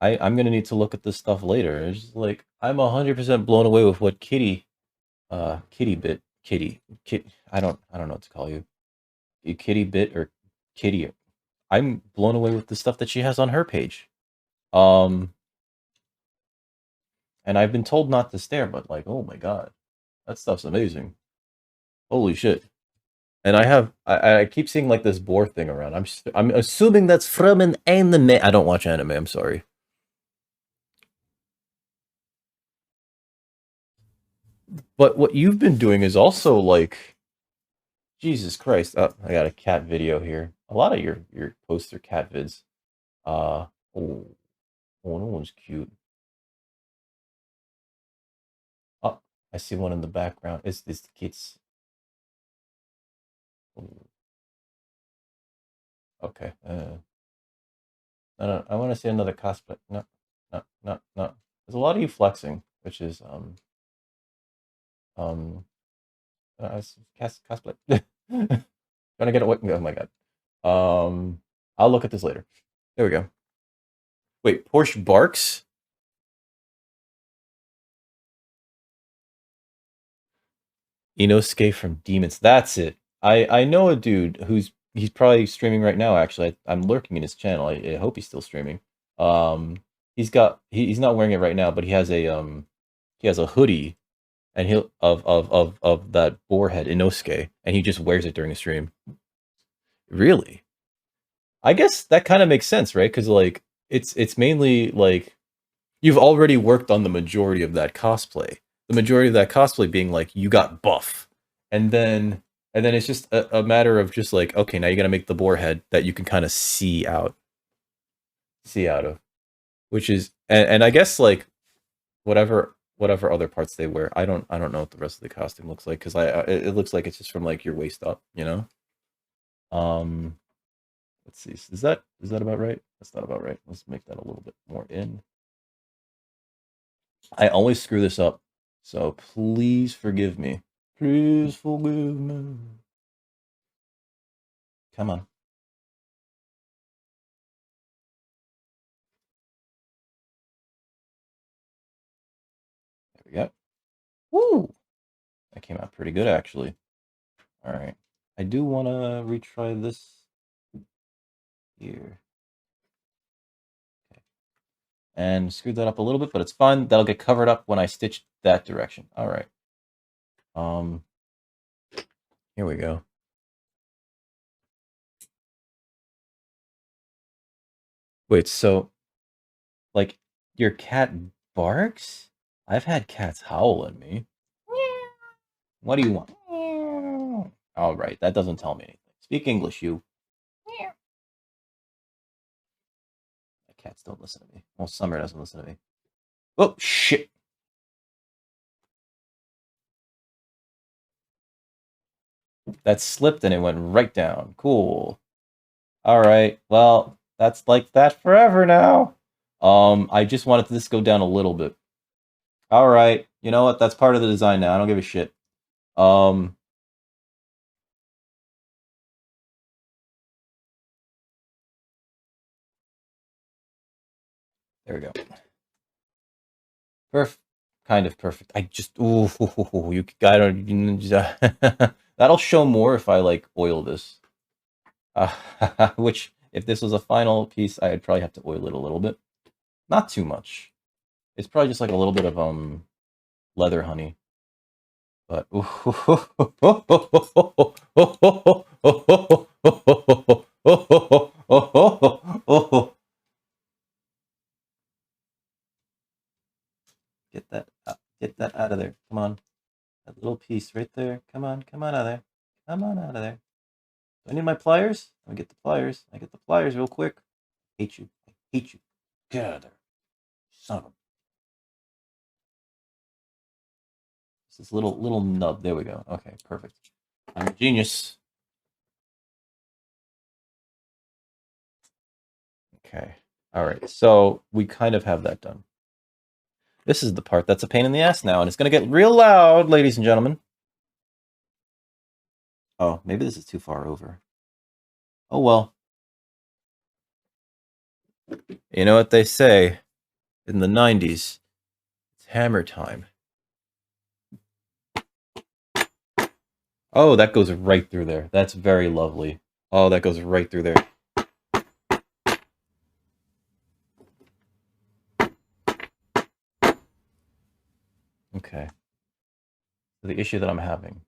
S1: I'm gonna need to look at this stuff later. It's just like, I'm 100% blown away with what Kitty, I don't know what to call you. You Kitty Bit or Kitty. I'm blown away with the stuff that she has on her page. Um, and I've been told not to stare, but like, oh my god, that stuff's amazing. Holy shit. And I keep seeing like this boar thing around. I'm assuming that's from an anime. I don't watch anime. I'm sorry. But what you've been doing is also like, Jesus Christ. Oh, I got a cat video here. A lot of your posts are cat vids. Oh, oh, no one's cute. Oh, I see one in the background. It's the kids. Oh, okay. No, I want to see another cosplay. No, no, no, no. There's a lot of you flexing, which is um cosplay. Trying to get away. Oh my god. I'll look at this later. There we go. Wait, Porsche barks. Inosuke from Demons. That's it. I know a dude he's probably streaming right now. Actually, I'm lurking in his channel. I hope he's still streaming. He's not wearing it right now, but he has a hoodie and he'll of that boarhead Inosuke, and he just wears it during the stream. Really? I guess that kind of makes sense, right? Because like it's mainly like you've already worked on the majority of that cosplay. The majority of that cosplay being like you got buff, and then it's just a matter of just like, okay, now you got to make the boar head that you can kind of see out of, which is and I guess like whatever other parts they wear. I don't know what the rest of the costume looks like because it looks like it's just from like your waist up, you know. Um, let's see, is that about right? That's not about right. Let's make that a little bit more in. I always screw this up, so please forgive me. Please forgive me. Come on. There we go. Woo! That came out pretty good, actually. All right. I do want to retry this here. Okay. And screwed that up a little bit, but it's fine. That'll get covered up when I stitch that direction. All right. Um, here we go. Wait, so like your cat barks? I've had cats howl at me. What do you want? All right, that doesn't tell me anything. Speak English, you. Cats don't listen to me. Well, Summer doesn't listen to me. Oh, shit. That slipped and it went right down. Cool. All right. Well, that's like that forever now. I just wanted this to go down a little bit. All right. You know what? That's part of the design now. I don't give a shit. Um, there we go. Kind of perfect. I just ooh, you gotta that'll show more if I like oil this. Which if this was a final piece, I'd probably have to oil it a little bit. Not too much. It's probably just like a little bit of leather honey. But get that out of there. Come on. That little piece right there. Come on out of there. Come on out of there. Do I need my pliers? Let me get the pliers. I get the pliers real quick. I hate you. I hate you. Get out of there. Son of a. It's this little nub. There we go. Okay, perfect. I'm a genius. Okay. All right. So we kind of have that done. This is the part that's a pain in the ass now, and it's going to get real loud, ladies and gentlemen. Oh, maybe this is too far over. Oh well. You know what they say in the 90s? It's hammer time. Oh, that goes right through there. That's very lovely. Oh, that goes right through there. Okay. So the issue that I'm having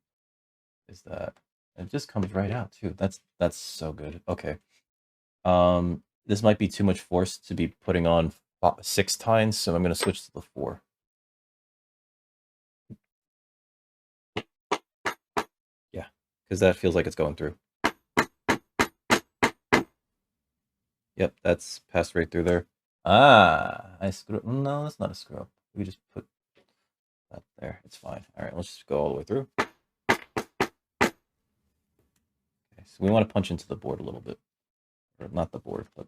S1: is that it just comes right out too. That's so good. Okay. This might be too much force to be putting on 6 tines, so I'm going to switch to the 4. Yeah, because that feels like it's going through. Yep, that's passed right through there. Ah, I screw. No, that's not a screw up. We just put that there. It's fine. All right, let's just go all the way through. Okay, so we want to punch into the board a little bit, or not the board, but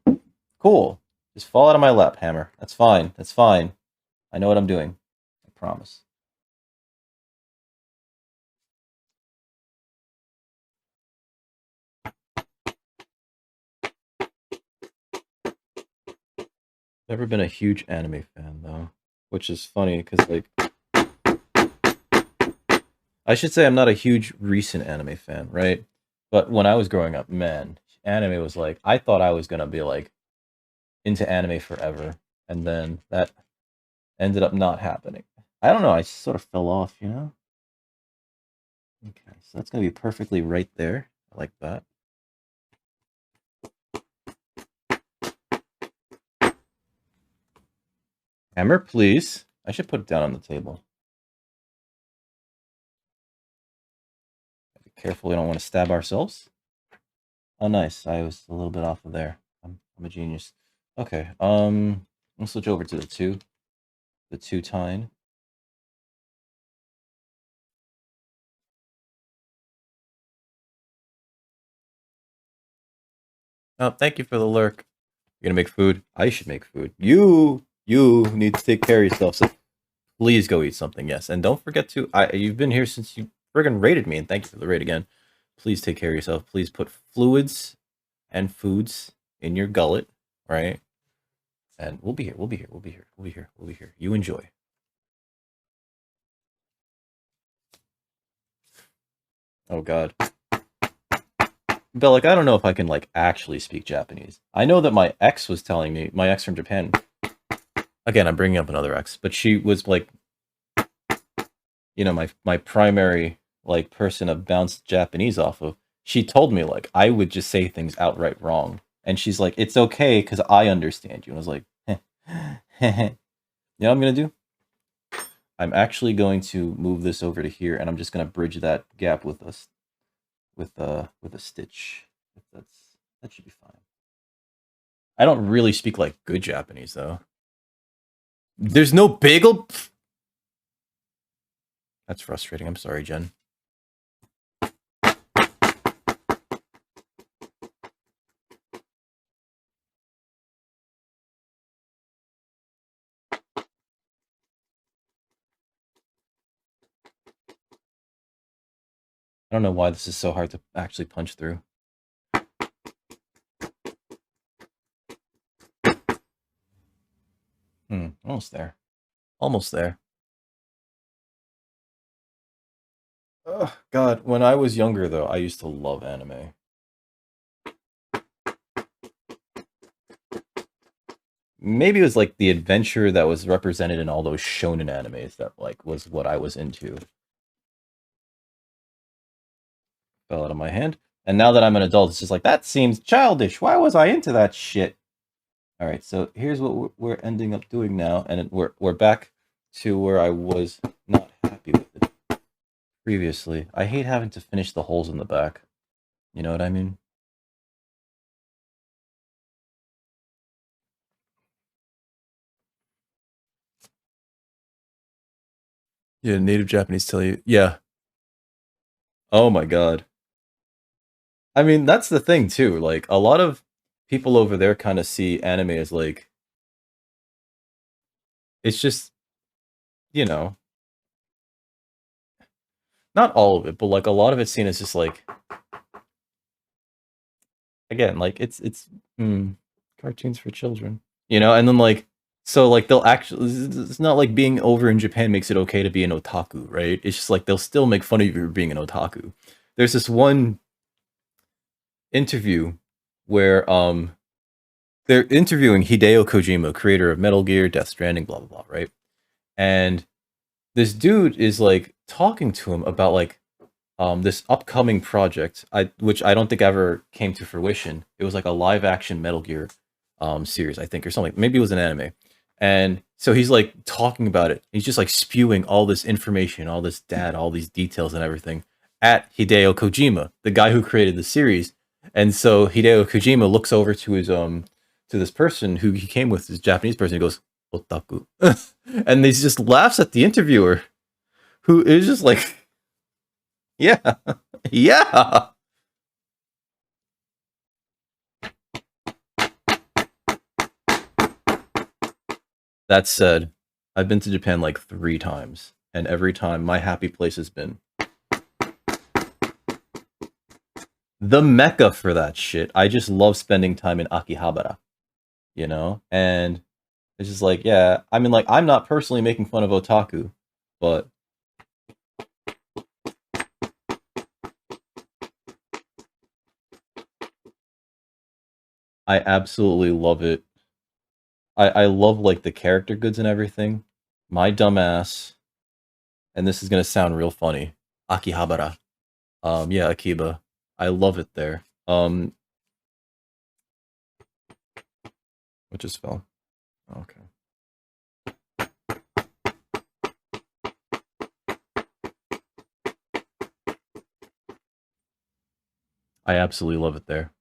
S1: cool. Just fall out of my lap, hammer. That's fine. That's fine. I know what I'm doing. I promise. Never been a huge anime fan though, which is funny because like I should say I'm not a huge recent anime fan, right? But when I was growing up, man, anime was like I thought I was gonna be like into anime forever, and then that ended up not happening. I don't know. I sort of fell off, you know. Okay, so that's gonna be perfectly right there. I like that. Hammer, please. I should put it down on the table. Be careful, we don't want to stab ourselves. Oh, nice. I was a little bit off of there. I'm a genius. Okay. I'll switch over to the 2 tine. Oh, thank you for the lurk. You're gonna make food. I should make food. You need to take care of yourself. So please go eat something. Yes, and don't forget to. You've been here since you friggin' raided me, and thank you for the raid again. Please take care of yourself. Please put fluids and foods in your gullet, right? And we'll be here. We'll be here. We'll be here. We'll be here. We'll be here. You enjoy. Oh God. But like, I don't know if I can like actually speak Japanese. I know that my ex was telling me, my ex from Japan. Again, I'm bringing up another ex, but she was like, you know, my primary like person to bounce Japanese off of. She told me like I would just say things outright wrong, and she's like, "It's okay because I understand you." And I was like, you know what I'm gonna do? I'm actually going to move this over to here, and I'm just gonna bridge that gap with us with a stitch. That should be fine. I don't really speak like good Japanese though. There's no bagel. That's frustrating. I'm sorry, Jen. I don't know why this is so hard to actually punch through. Almost there. Almost there. Oh, God, when I was younger, though, I used to love anime. Maybe it was like the adventure that was represented in all those shonen animes that like was what I was into. Fell out of my hand. And now that I'm an adult, it's just like, that seems childish. Why was I into that shit? All right, so here's what we're ending up doing now, and we're back to where I was not happy with it previously. I hate having to finish the holes in the back. You know what I mean? Yeah, native Japanese tell you. Yeah. Oh my God. I mean, that's the thing too. Like a lot of people over there kind of see anime as like it's just, you know, not all of it, but like a lot of it's seen as just like again, like cartoons for children, you know. And then like so like they'll actually, it's not like being over in Japan makes it okay to be an otaku, right? It's just like they'll still make fun of you for being an otaku. There's this one interview where they're interviewing Hideo Kojima, creator of Metal Gear, Death Stranding, blah blah blah, right? And this dude is like talking to him about like this upcoming project, which I don't think ever came to fruition. It was like a live action Metal Gear series, I think, or something. Maybe it was an anime. And so he's like talking about it. He's just like spewing all this information, all this data, all these details and everything at Hideo Kojima, the guy who created the series. And so Hideo Kojima looks over to his to this person who he came with, this Japanese person. He goes, "Otaku," and he just laughs at the interviewer, who is just like, "Yeah, yeah." That said, I've been to Japan like 3 times, and every time my happy place has been the mecca for that shit. I just love spending time in Akihabara, you know? And it's just like, yeah, I mean, like, I'm not personally making fun of otaku, but I absolutely love it. I love, like, the character goods and everything. My dumbass, and this is gonna sound real funny, Akihabara. Yeah, Akiba. I love it there. What just fell? Okay. I absolutely love it there.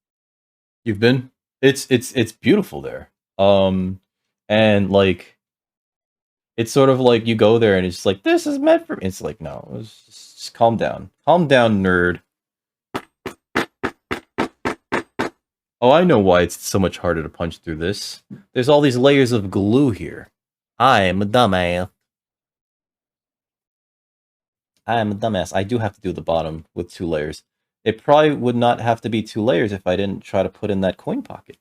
S1: You've been? It's beautiful there. And like it's sort of like you go there and it's like this is meant for me. It's like no, just calm down, nerd. Oh, I know why it's so much harder to punch through this. There's all these layers of glue here. I am a dumbass. I am a dumbass. I do have to do the bottom with 2 layers. It probably would not have to be 2 layers if I didn't try to put in that coin pocket.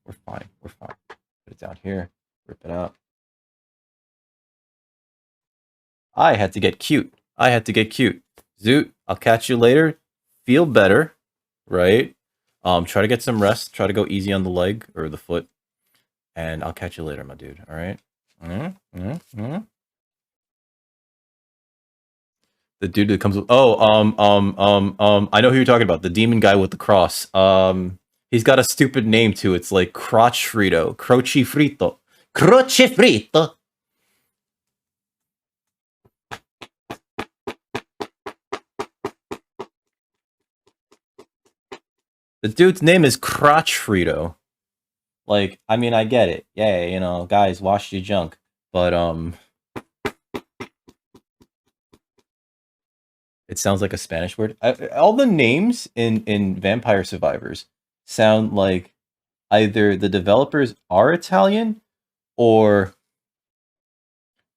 S1: We're fine. We're fine. Put it down here. Rip it out. I had to get cute. I had to get cute. Zoot, I'll catch you later. Feel better, right? Try to get some rest. Try to go easy on the leg or the foot, and I'll catch you later, my dude. All right? Mm-hmm, mm-hmm. The dude that comes with I know who you're talking about. The demon guy with the cross. He's got a stupid name too. It's like Crotch Frito, Croci Frito, Croce Frito. The dude's name is Crotch Frito. Like, I mean, I get it. Yeah, you know, guys, wash your junk. But it sounds like a Spanish word. All the names in Vampire Survivors sound like either the developers are Italian or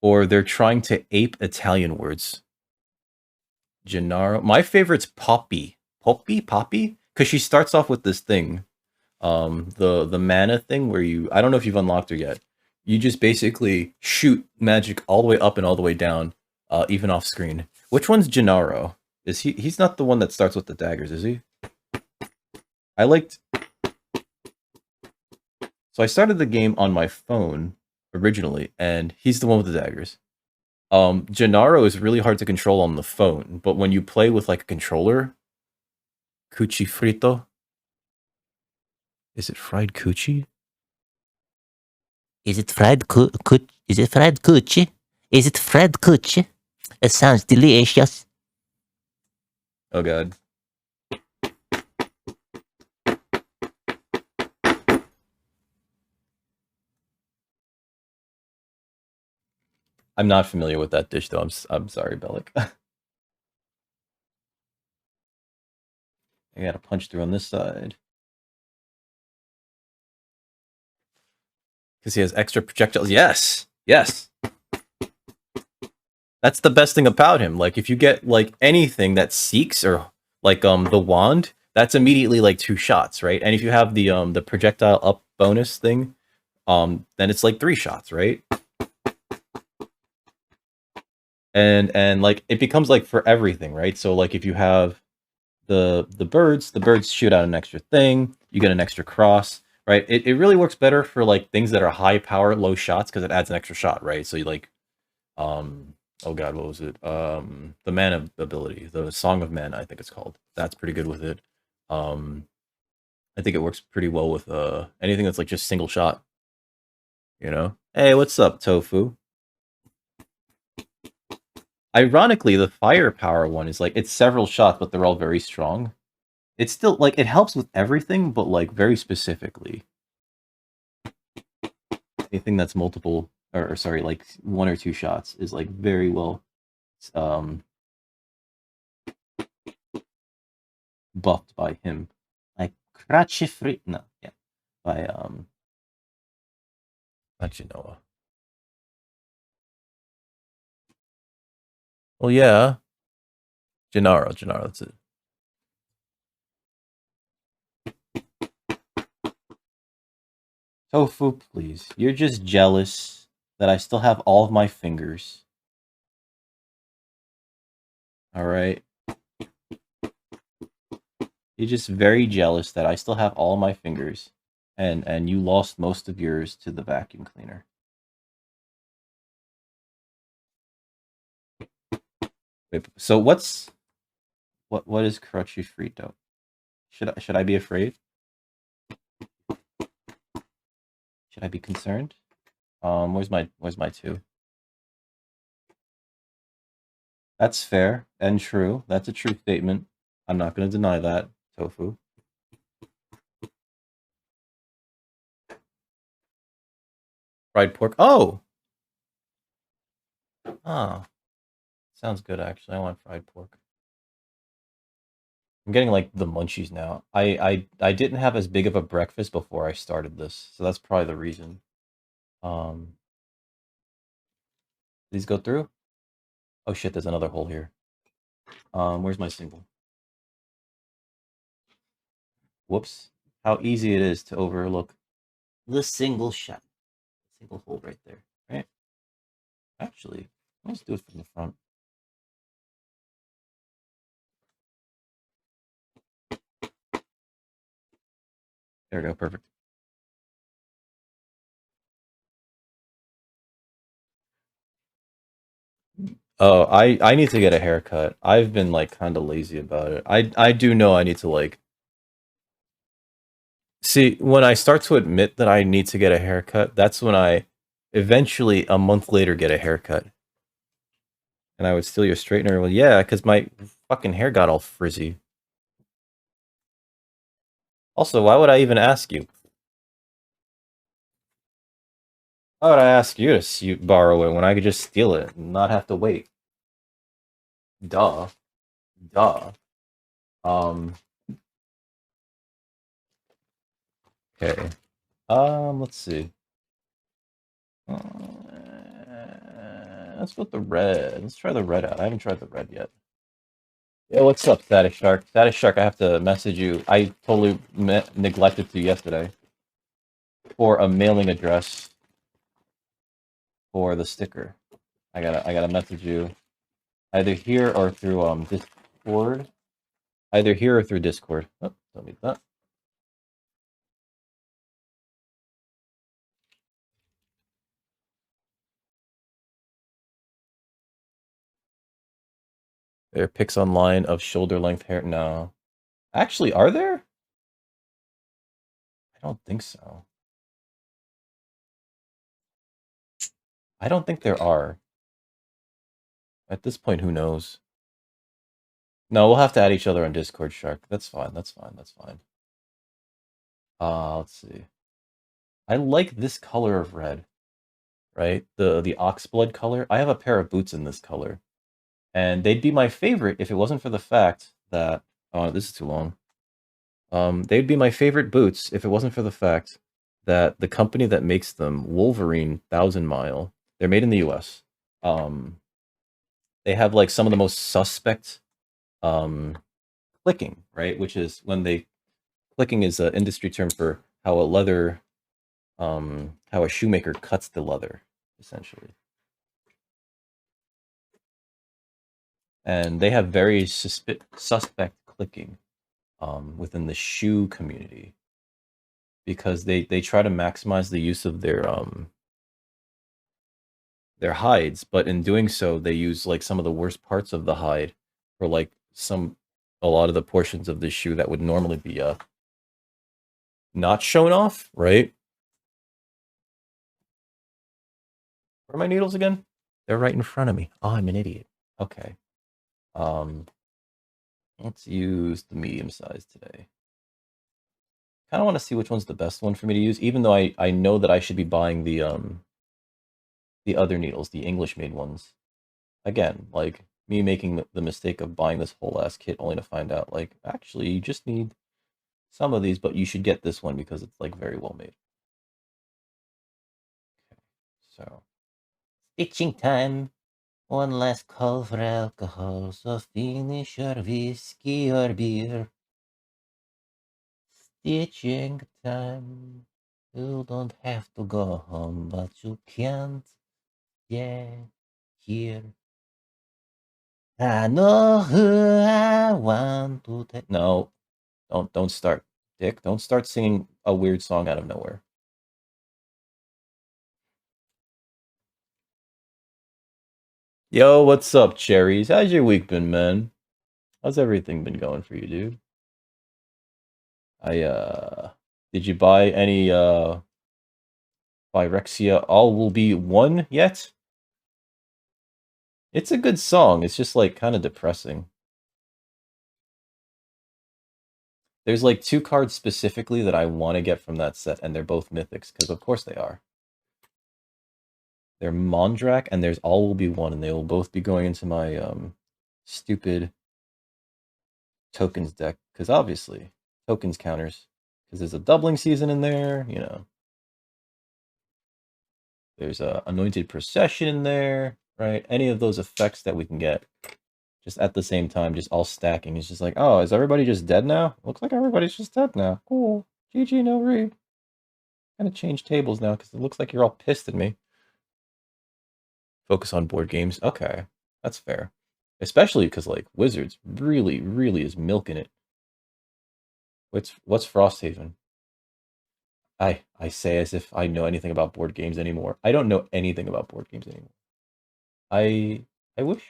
S1: they're trying to ape Italian words. Gennaro. My favorite's Poppy. Poppy? Because she starts off with this thing. The mana thing where I don't know if you've unlocked her yet. You just basically shoot magic all the way up and all the way down, even off screen. Which one's Gennaro? Is he's not the one that starts with the daggers, is he? I liked So I started the game on my phone originally, and he's the one with the daggers. Gennaro is really hard to control on the phone, but when you play with like a controller, Cucci Frito. Is it fried coochie?
S2: Is it fried Is it fried coochie? Is it fried coochie? It sounds delicious.
S1: Oh god. I'm not familiar with that dish though. I'm sorry, Bellic. I gotta punch through on this side. Because he has extra projectiles. Yes, yes. That's the best thing about him. Like if you get like anything that seeks or like the wand, that's immediately like 2 shots, right? And if you have the projectile up bonus thing, then it's like 3 shots, right? And like it becomes like for everything, right? So like if you have the birds shoot out an extra thing, you get an extra cross, right? It really works better for like things that are high power, low shots because it adds an extra shot, right? So you like oh god, what was it? The mana ability, the Song of Men, I think it's called. That's pretty good with it. I think it works pretty well with anything that's like just single shot. You know? Hey, what's up, Tofu? Ironically, the firepower one is like it's several shots, but they're all very strong. It's still like it helps with everything, but like very specifically. Anything that's multiple or sorry, like 1 or 2 shots is like very well buffed by him. Like Krachifri no, yeah. By Achinoa. Well yeah. Gennaro, that's it. Tofu, please. You're just jealous that I still have all of my fingers. Alright. You're just very jealous that I still have all my fingers. And you lost most of yours to the vacuum cleaner. Wait, so what is Crutchy Frito? Should I be afraid? Should I be concerned? Where's my 2? That's fair and true. That's a true statement. I'm not going to deny that, Tofu. Fried pork. Oh! Oh. Sounds good, actually. I want fried pork. I'm getting, like, the munchies now. I didn't have as big of a breakfast before I started this, so that's probably the reason. These go through? Oh shit, there's another hole here. Where's my single? Whoops. How easy it is to overlook the single shot. Single hole right there, right? Actually, let's do it from the front. There we go, perfect. Oh, I need to get a haircut. I've been like kind of lazy about it. I do know I need to like see when I start to admit that I need to get a haircut, that's when I eventually a month later get a haircut. And I would steal your straightener. Well, yeah, because my fucking hair got all frizzy. Also, why would I even ask you? Why would I ask you to borrow it when I could just steal it and not have to wait? Duh. Duh. Okay. Let's see. Let's go with the red. Let's try the red out. I haven't tried the red yet. Yeah, what's up, Status Shark? Status Shark, I have to message you. I totally neglected to yesterday for a mailing address for the sticker. I gotta message you either here or through Discord. Either here or through Discord. Oh, don't need that. There are pics online of shoulder length hair. No. Actually, are there? I don't think so. I don't think there are. At this point, who knows? No, we'll have to add each other on Discord, Shark. That's fine. That's fine. That's fine. Let's see. I like this color of red, right? The oxblood color. I have a pair of boots in this color, and they'd be my favorite if it wasn't for the fact that this is too long. They'd be my favorite boots if it wasn't for the fact that the company that makes them, Wolverine 1000 Mile, they're made in the U.S. They have like some of the most suspect clicking, right? Which is when they clicking is an industry term for how a leather, how a shoemaker cuts the leather, essentially. And they have very suspect clicking within the shoe community because they try to maximize the use of their hides, but in doing so, they use like some of the worst parts of the hide for like a lot of the portions of the shoe that would normally be not shown off, right? Where are my needles again? They're right in front of me. Oh, I'm an idiot. Okay. Um, let's use the medium size today. Kind of want to see which one's the best one for me to use, even though I know that I should be buying the other needles, the English made ones. Again, like me making the mistake of buying this whole ass kit only to find out like actually you just need some of these, but you should get this one because it's like very well made. Okay, so
S2: Itching time. One last call for alcohol, so finish your whiskey or beer. Stitching time. You don't have to go home, but you can't. Yeah, here. I know who I want to take.
S1: no, don't start, Dick. Don't start singing a weird song out of nowhere. Yo, what's up, cherries? How's your week been, man? How's everything been going for you, dude? Did you buy any Phyrexia All Will Be One yet? It's a good song. It's just like kind of depressing. There's like two cards specifically that I want to get from that set, and they're both mythics, because of course they are. They're Mondrak, and there's All Will Be One, and they will both be going into my stupid tokens deck, because obviously tokens counters, because there's a doubling season in there, you know. There's a Anointed Procession in there, right? Any of those effects that we can get just at the same time, just all stacking. It's just like, oh, is everybody just dead now? Looks like everybody's just dead now. Cool. GG, no read. Gonna change tables now because it looks like you're all pissed at me. Focus on board games. Okay, that's fair. Especially because like Wizards really, really is milking it. What's Frosthaven? I say as if I know anything about board games anymore. I don't know anything about board games anymore. I I wish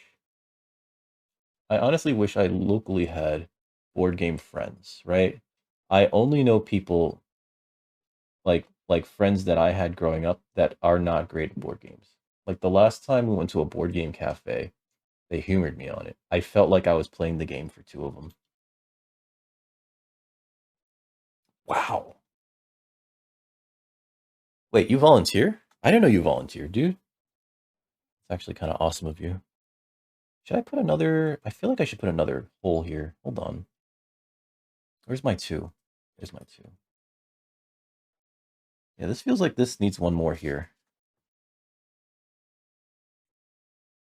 S1: I honestly wish I locally had board game friends, right? I only know people like friends that I had growing up that are not great at board games. Like the last time we went to a board game cafe, they humored me on it. I felt like I was playing the game for two of them. Wow. Wait, you volunteer? I didn't know you volunteered, dude. It's actually kind of awesome of you. Should I put another? I feel like I should put another hole here. Hold on. Where's my two? There's my two. Yeah, this feels like this needs one more here.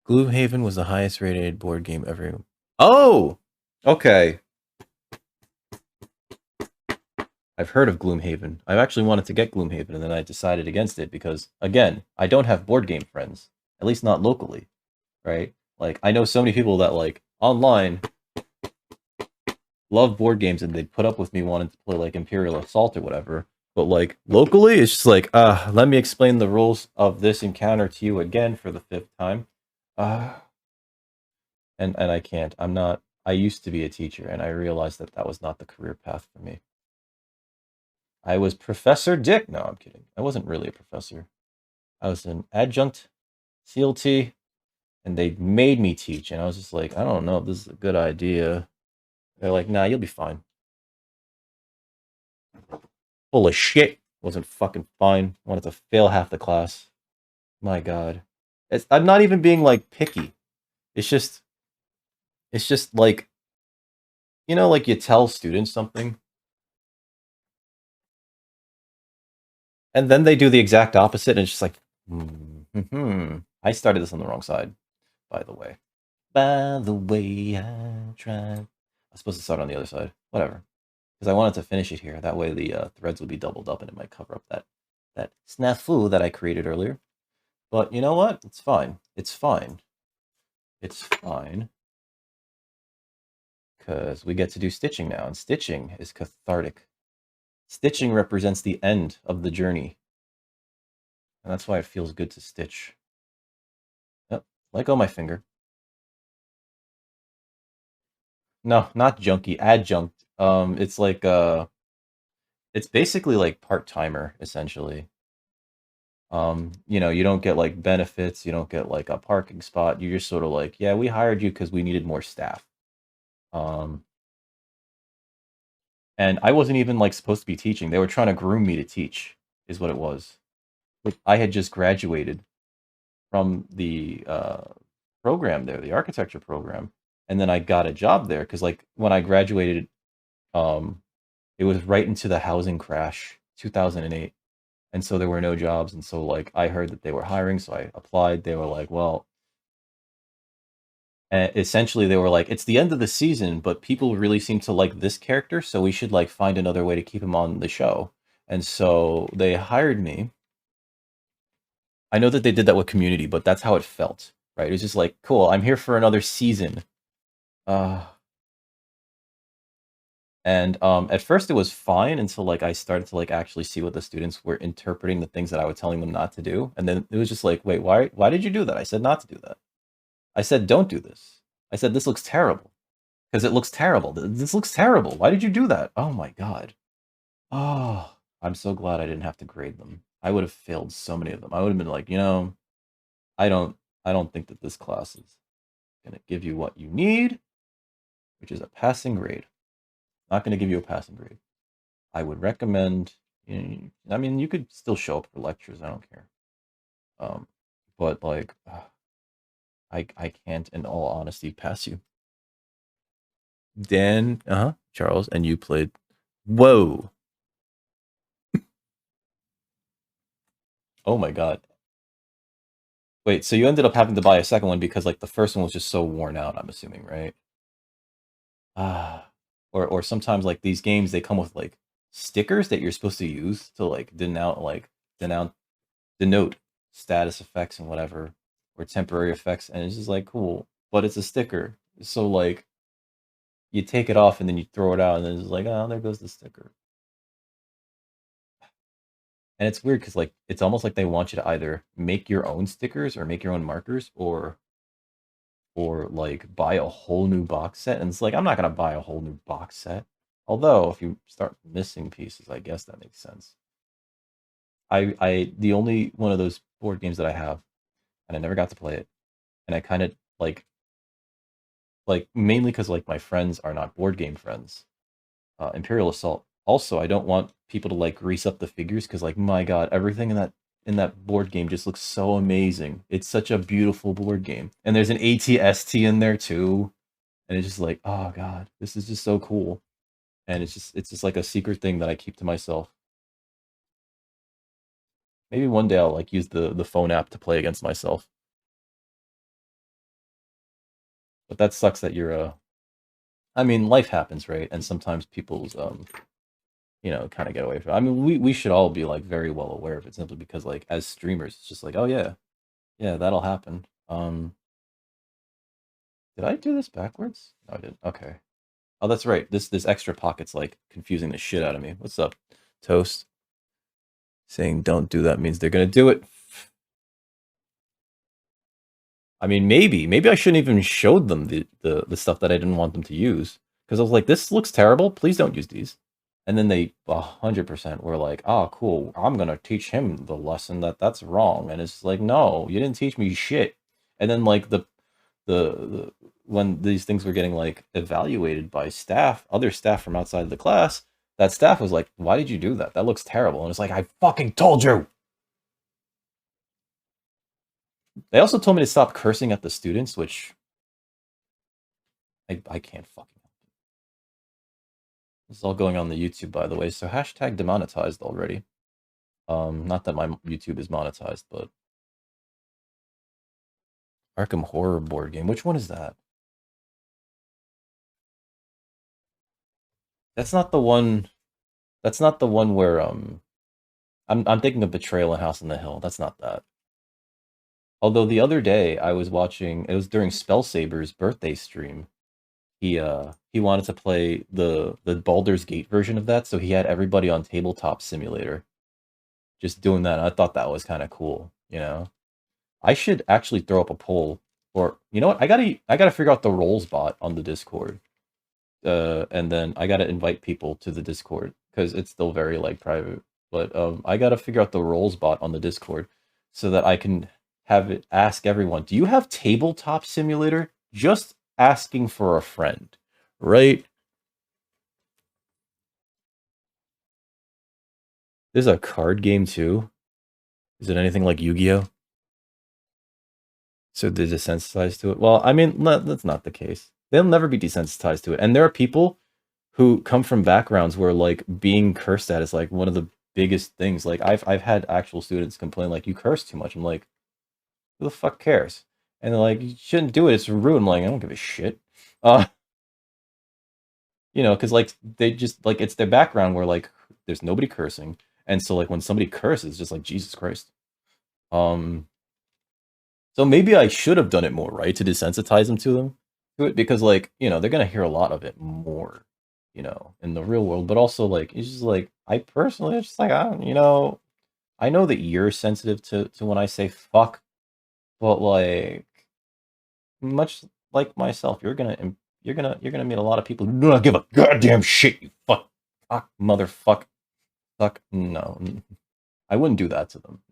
S1: Gloomhaven was the highest rated board game ever. Oh! Okay. I've heard of Gloomhaven. I've actually wanted to get Gloomhaven, and then I decided against it because, again, I don't have board game friends. At least not locally, right? Like, I know so many people that, like, online love board games and they'd put up with me wanting to play, like, Imperial Assault or whatever. But, like, locally, it's just like, let me explain the rules of this encounter to you again for the fifth time. And I can't. I'm not. I used to be a teacher, and I realized that that was not the career path for me. I was Professor Dick. No, I'm kidding. I wasn't really a professor. I was an adjunct CLT, and they made me teach, and I was just like, I don't know if this is a good idea. They're like, nah, you'll be fine. Full of shit. Wasn't fucking fine. Wanted to fail half the class. My God. I'm not even being like picky. It's just like, you know, like you tell students something And then they do the exact opposite, and it's just like, I started this on the wrong side, by the way. By the way, I tried. I was supposed to start on the other side. Whatever. Because I wanted to finish it here. That way the threads would be doubled up and it might cover up that snafu that I created earlier. But you know what? It's fine. It's fine. It's fine. Because we get to do stitching now, and stitching is cathartic. Stitching represents the end of the journey. And that's why it feels good to stitch. Yep. Let go of my finger. No, not junky. Adjunct. It's like it's basically like part-timer, essentially. You don't get like benefits, you don't get like a parking spot. You're just sort of like, yeah, we hired you because we needed more staff. Um, and I wasn't even like supposed to be teaching. They were trying to groom me to teach, is what it was. Like, I had just graduated from the program there, the architecture program, and then I got a job there because like when I graduated, um, it was right into the housing crash, 2008. And so there were no jobs, and so like I heard that they were hiring, so I applied. They were like, well, essentially they were like, it's the end of the season, but people really seem to like this character, so we should like find another way to keep him on the show. And so they hired me. I know that they did that with Community, but that's how it felt, right? It was just like, cool, I'm here for another season. uh and at first it was fine until like I started to like actually see what the students were interpreting the things that I was telling them not to do, and then it was just like, wait, why did you do that? I said not to do that. I said don't do this. I said this looks terrible. Because it looks terrible. This looks terrible. Why did you do that? Oh my god. Oh, I'm so glad I didn't have to grade them. I would have failed so many of them. I would have been like, I don't I don't think that this class is gonna give you what you need, which is a passing grade. Not gonna give you a passing grade. I would recommend, I mean, you could still show up for lectures. I don't care. Um, but like, I can't, in all honesty, pass you. Dan, Charles, and you played. Whoa. Oh my god. Wait, so you ended up having to buy a second one because like the first one was just so worn out, I'm assuming, right? Ah. Or sometimes like these games they come with like stickers that you're supposed to use to like denote denote status effects and whatever, or temporary effects, and it's just like cool, but it's a sticker. So like you take it off and then you throw it out and then it's like, oh, there goes the sticker. And it's weird because like it's almost like they want you to either make your own stickers or make your own markers, or like buy a whole new box set. And it's like, I'm not gonna buy a whole new box set. Although if you start missing pieces, I guess that makes sense. I the only one of those board games that I have, and I never got to play it, and I kind of like mainly because like my friends are not board game friends. Imperial Assault. Also, I don't want people to like grease up the figures because like my god, everything in that board game just looks so amazing. It's such a beautiful board game, and there's an ATST in there too, and it's just like, oh god, this is just so cool. And it's just like a secret thing that I keep to myself. Maybe one day I'll like use the phone app to play against myself. But that sucks that you're I mean, life happens, right? And sometimes people's kind of get away from it. I mean, we should all be like very well aware of it simply because like as streamers, it's just like, oh yeah, yeah, that'll happen. Did I do this backwards? No, I didn't. Okay. Oh, that's right. This extra pocket's like confusing the shit out of me. What's up, Toast? Saying don't do that means they're gonna do it. I mean, maybe I shouldn't even showed them the stuff that I didn't want them to use because I was like, this looks terrible. Please don't use these. And then they 100% were like, oh, cool. I'm gonna teach him the lesson that's wrong. And it's like, no, you didn't teach me shit. And then like the when these things were getting like evaluated by staff, other staff from outside the class, that staff was like, why did you do that? That looks terrible. And it's like, I fucking told you. They also told me to stop cursing at the students, which I can't fucking. This is all going on the YouTube, by the way. So hashtag demonetized already. Not that my YouTube is monetized, but Arkham Horror board game. Which one is that? That's not the one. That's not the one where I'm thinking of Betrayal and House on the Hill. That's not that. Although the other day I was watching, it was during Spellsaber's birthday stream. He wanted to play the Baldur's Gate version of that, so he had everybody on Tabletop Simulator just doing that. I thought that was kind of cool, you know. I should actually throw up a poll, or you know what? I gotta figure out the roles bot on the Discord, and then I gotta invite people to the Discord because it's still very like private. But I gotta figure out the roles bot on the Discord so that I can have it ask everyone, "Do you have Tabletop Simulator?" Just asking for a friend, right? There's a card game too. Is it anything like Yu-Gi-Oh? So they're desensitized to it. Well, I mean, that's not the case. They'll never be desensitized to it. And there are people who come from backgrounds where like being cursed at is like one of the biggest things. Like I've had actual students complain like you curse too much. I'm like, who the fuck cares? And they're like, you shouldn't do it. It's rude. I'm like, I don't give a shit. Uh, because like they just like it's their background where like there's nobody cursing, and so like when somebody curses, it's just like Jesus Christ. Um, So maybe I should have done it more, right, to desensitize them to it, because like they're gonna hear a lot of it more, in the real world. But also like it's just like I personally, it's just like I don't, I know that you're sensitive to when I say fuck, but like much like myself, you're gonna meet a lot of people who do not give a goddamn shit. You fuck motherfuck fuck. No, I wouldn't do that to them.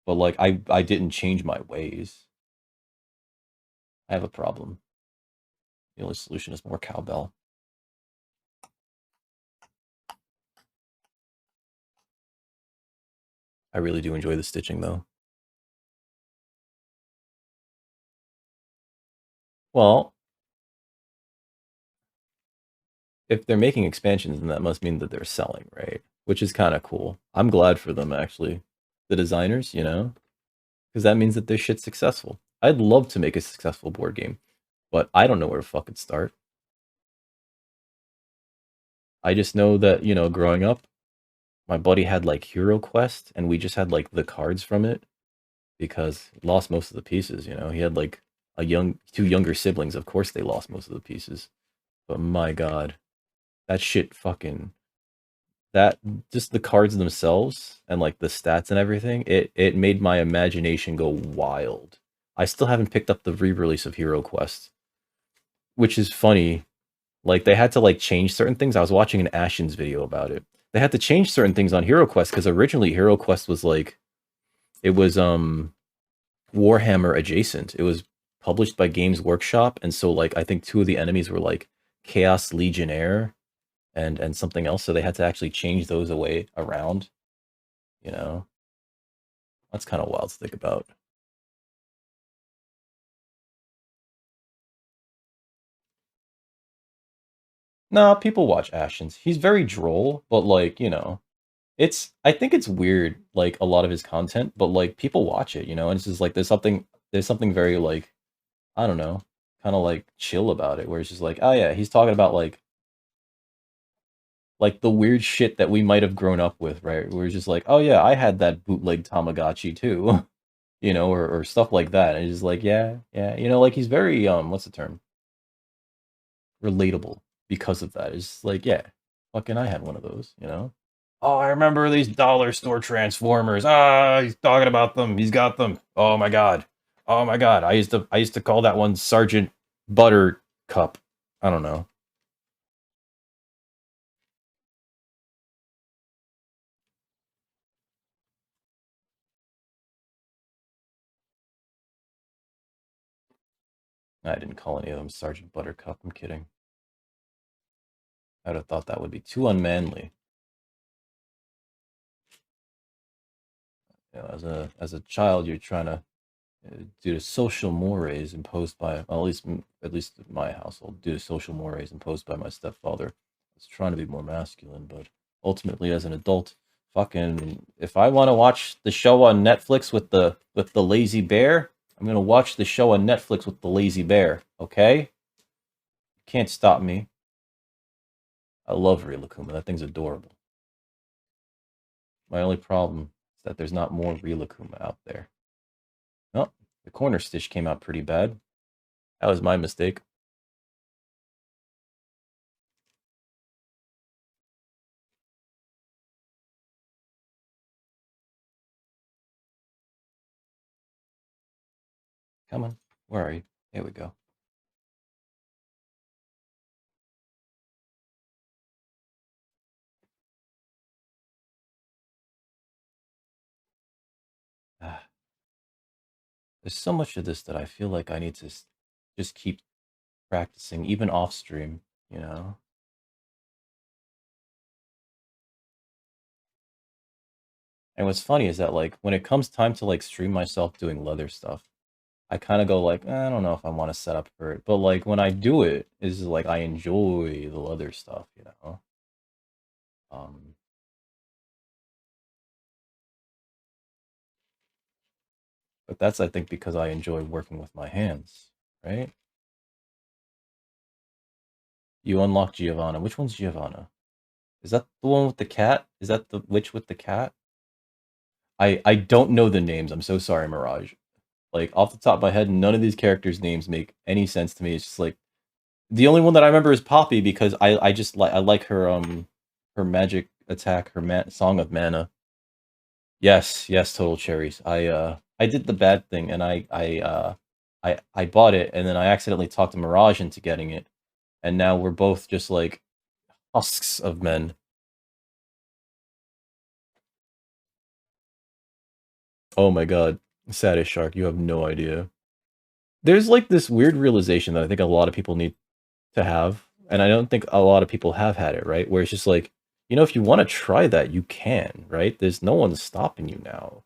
S1: But like I didn't change my ways. I have a problem. The only solution is more cowbell. I really do enjoy the stitching though. Well, if they're making expansions, then that must mean that they're selling, right? Which is kind of cool. I'm glad for them actually. The designers, because that means that their shit's successful. I'd love to make a successful board game, but I don't know where to fucking start. I just know that, growing up, my buddy had like Hero Quest and we just had like the cards from it because he lost most of the pieces. He had like two younger siblings. Of course they lost most of the pieces. But my god, that shit fucking that just the cards themselves and like the stats and everything, it made my imagination go wild. I still haven't picked up the re-release of Hero Quest, which is funny. Like they had to like change certain things. I was watching an Ashen's video about it. They had to change certain things on Hero Quest because originally Hero Quest was like it was Warhammer adjacent. It was published by Games Workshop, and so like I think two of the enemies were like Chaos Legionnaire and something else. So they had to actually change those away around. You know, that's kind of wild to think about. No, people watch Ashens. He's very droll, but like it's I think it's weird like a lot of his content, but like people watch it, and it's just like there's something very like I don't know, kind of like chill about it, where it's just like oh yeah, he's talking about like the weird shit that we might have grown up with, right? Where it's just like oh yeah, I had that bootleg Tamagotchi too, or stuff like that. And it's just like yeah, yeah, like he's very what's the term? Relatable because of that. It's just like yeah, fucking I had one of those. Oh, I remember these dollar store transformers. Ah, he's talking about them. He's got them. Oh my god. Oh my god. I used to call that one Sergeant Buttercup. I don't know. I didn't call any of them Sergeant Buttercup. I'm kidding. I would have thought that would be too unmanly. As a child, you're trying to due to social mores imposed by well, at least in my household, due to social mores imposed by my stepfather. I was trying to be more masculine, but ultimately, as an adult, Fucking, if I want to watch the show on Netflix with the lazy bear, I'm gonna watch the show on Netflix with the lazy bear. Okay, can't stop me. I love Rilakkuma. That thing's adorable. My only problem is that there's not more Rilakkuma out there. Oh, the corner stitch came out pretty bad. That was my mistake. Come on. Where are you? Here we go. Ah, there's so much of this that I feel like I need to just keep practicing, even off stream, you know? And what's funny is that, like, when it comes time to, like, stream myself doing leather stuff, I kind of go, like, I don't know if I want to set up for it. But, like, when I do it, is like, I enjoy the leather stuff, you know? Um, but that's, I think, because I enjoy working with my hands, right? You unlock Giovanna. Which one's Giovanna? Is that the one with the cat? Is that the witch with the cat? I don't know the names. I'm so sorry, Mirage. Like, off the top of my head, none of these characters' names make any sense to me. It's just like the only one that I remember is Poppy because I just like I like her magic attack, her song of mana. Yes, yes, total cherries. I did the bad thing and I bought it and then I accidentally talked to Mirage into getting it, and now we're both just like husks of men. Oh my god, saddest shark, you have no idea. There's like this weird realization that I think a lot of people need to have, and I don't think a lot of people have had it, right? Where it's just like, you know, if you want to try that, you can, right? There's no one stopping you now.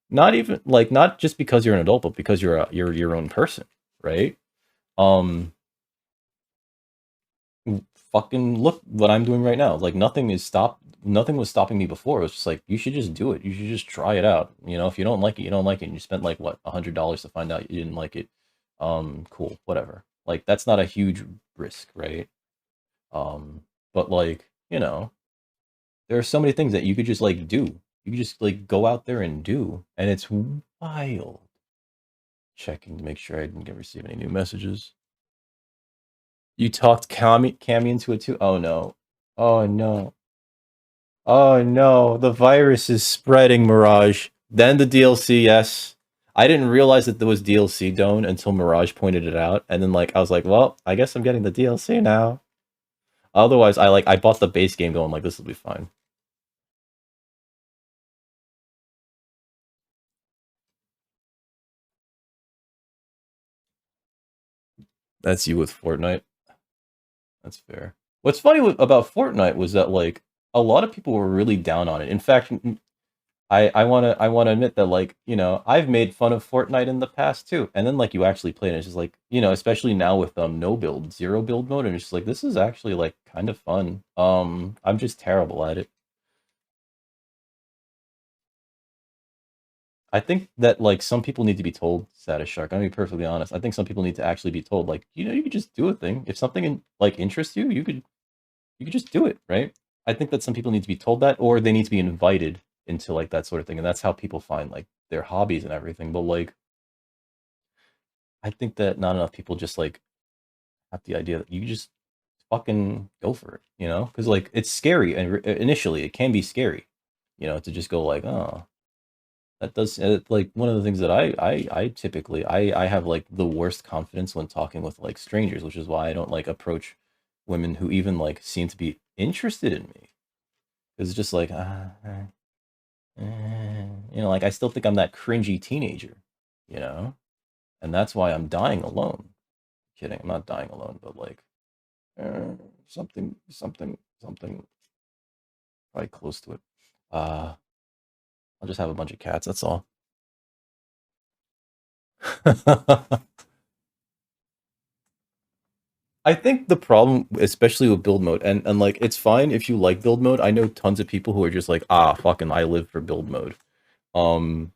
S1: Not even like not just because you're an adult, but because you're your own person, right? Um, fucking look what I'm doing right now. Like nothing was stopping me before. It was just like you should just do it. You should just try it out. You know, if you don't like it, you don't like it. And you spent like what $100 to find out you didn't like it. Cool, whatever. Like that's not a huge risk, right? But like you know, there are so many things that you could just like do. You could just like go out there and do, and it's wild. Checking to make sure I didn't get receive any new messages. You talked Cammy into it too? Oh no. Oh no. Oh no. The virus is spreading, Mirage. Then the DLC, yes. I didn't realize that there was DLC Don't until Mirage pointed it out. And then like I was like, well, I guess I'm getting the DLC now. Otherwise, I bought the base game going like this will be fine. That's you with Fortnite. That's fair. What's funny about Fortnite was that like a lot of people were really down on it. In fact, I wanna admit that like you know I've made fun of Fortnite in the past too, and then like you actually play it, and it's just like you know especially now with no build zero build mode, and it's just like this is actually like kind of fun. I'm just terrible at it. I think that like some people need to be told, Status Shark. I'm gonna be perfectly honest. I think some people need to actually be told like you know you could just do a thing if something like interests you, you could just do it, right? I think that some people need to be told that, or they need to be invited into like that sort of thing, and that's how people find like their hobbies and everything. But like, I think that not enough people just like have the idea that you just fucking go for it, you know? Because like it's scary, and initially it can be scary, you know, to just go like, oh, that does like one of the things that I typically I have like the worst confidence when talking with like strangers, which is why I don't like approach women who even like seem to be interested in me. It's just like, you know, like I still think I'm that cringy teenager, you know, and that's why I'm dying alone. Kidding, I'm not dying alone, but like something probably close to it. I'll just have a bunch of cats. That's all. I think the problem, especially with build mode, and like it's fine if you like build mode. I know tons of people who are just like, ah, fucking, I live for build mode. Um,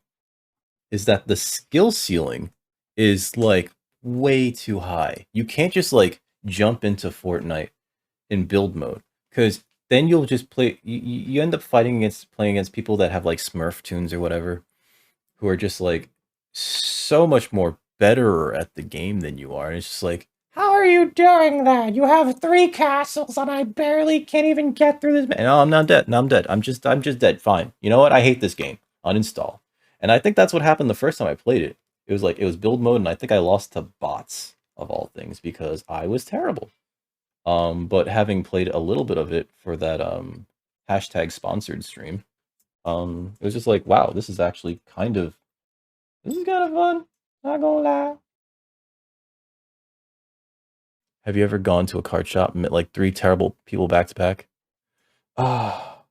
S1: is that the skill ceiling is like way too high. You can't just like jump into Fortnite in build mode because then you'll just play. You end up playing against people that have like Smurf tunes or whatever, who are just like so much more better at the game than you are. And it's just like, how are you doing that? You have 3 castles and I barely can't even get through this. No, I'm not dead. No, I'm dead. I'm just dead. Fine. You know what? I hate this game. Uninstall. And I think that's what happened the first time I played it. It was like it was build mode, and I think I lost to bots of all things because I was terrible. But having played a little bit of it for that hashtag sponsored stream, it was just like, wow, this is actually this is kind of fun. Not gonna lie. Have you ever gone to a card shop and met like 3 terrible people back to back? Ah,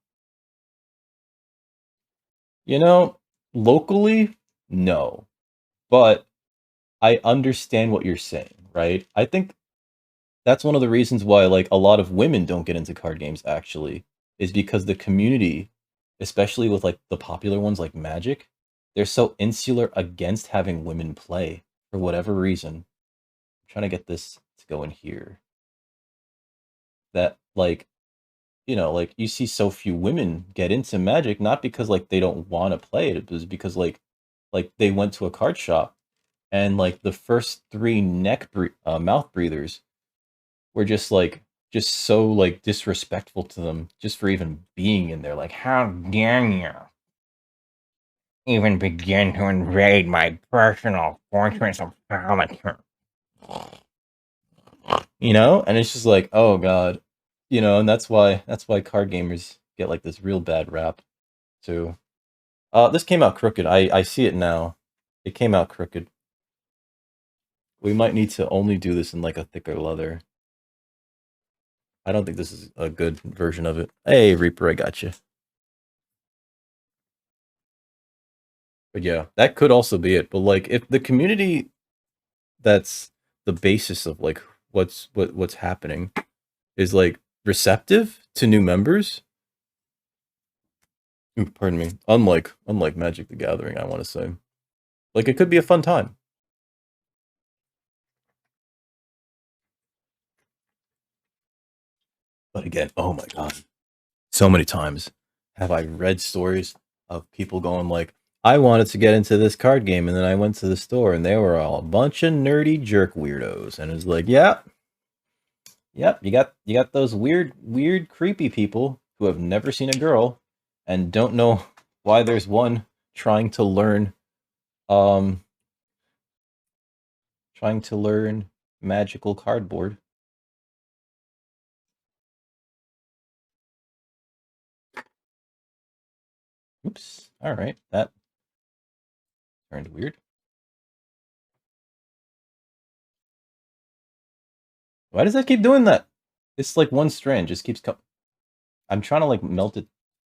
S1: you know, locally, no. But I understand what you're saying, right? I think that's one of the reasons why like a lot of women don't get into card games actually is because the community, especially with like the popular ones like Magic, they're so insular against having women play for whatever reason. I'm trying to get this to go in here. That like, like you see so few women get into Magic not because like they don't want to play it, but because like they went to a card shop and like the first 3 mouth breathers were just so like disrespectful to them just for even being in there. Like, how dare you even begin to invade my personal fortress of solitude? And it's just like, oh god, and that's why card gamers get like this real bad rap too. This came out crooked. I see it now. It came out crooked. We might need to only do this in like a thicker leather. I don't think this is a good version of it. Hey, Reaper, I got you. But yeah, that could also be it. But like, if the community that's the basis of like what's happening is like receptive to new members. Ooh, pardon me. Unlike Magic the Gathering, I want to say, like it could be a fun time. But again, oh my god, so many times have I read stories of people going like, I wanted to get into this card game, and then I went to the store, and they were all a bunch of nerdy jerk weirdos, and it's like, yeah, yep, you got those weird, creepy people who have never seen a girl and don't know why there's one trying to learn um trying to learn magical cardboard. Oops. All right. That turned weird. Why does that keep doing that? It's like one strand just keeps coming. I'm trying to like melt it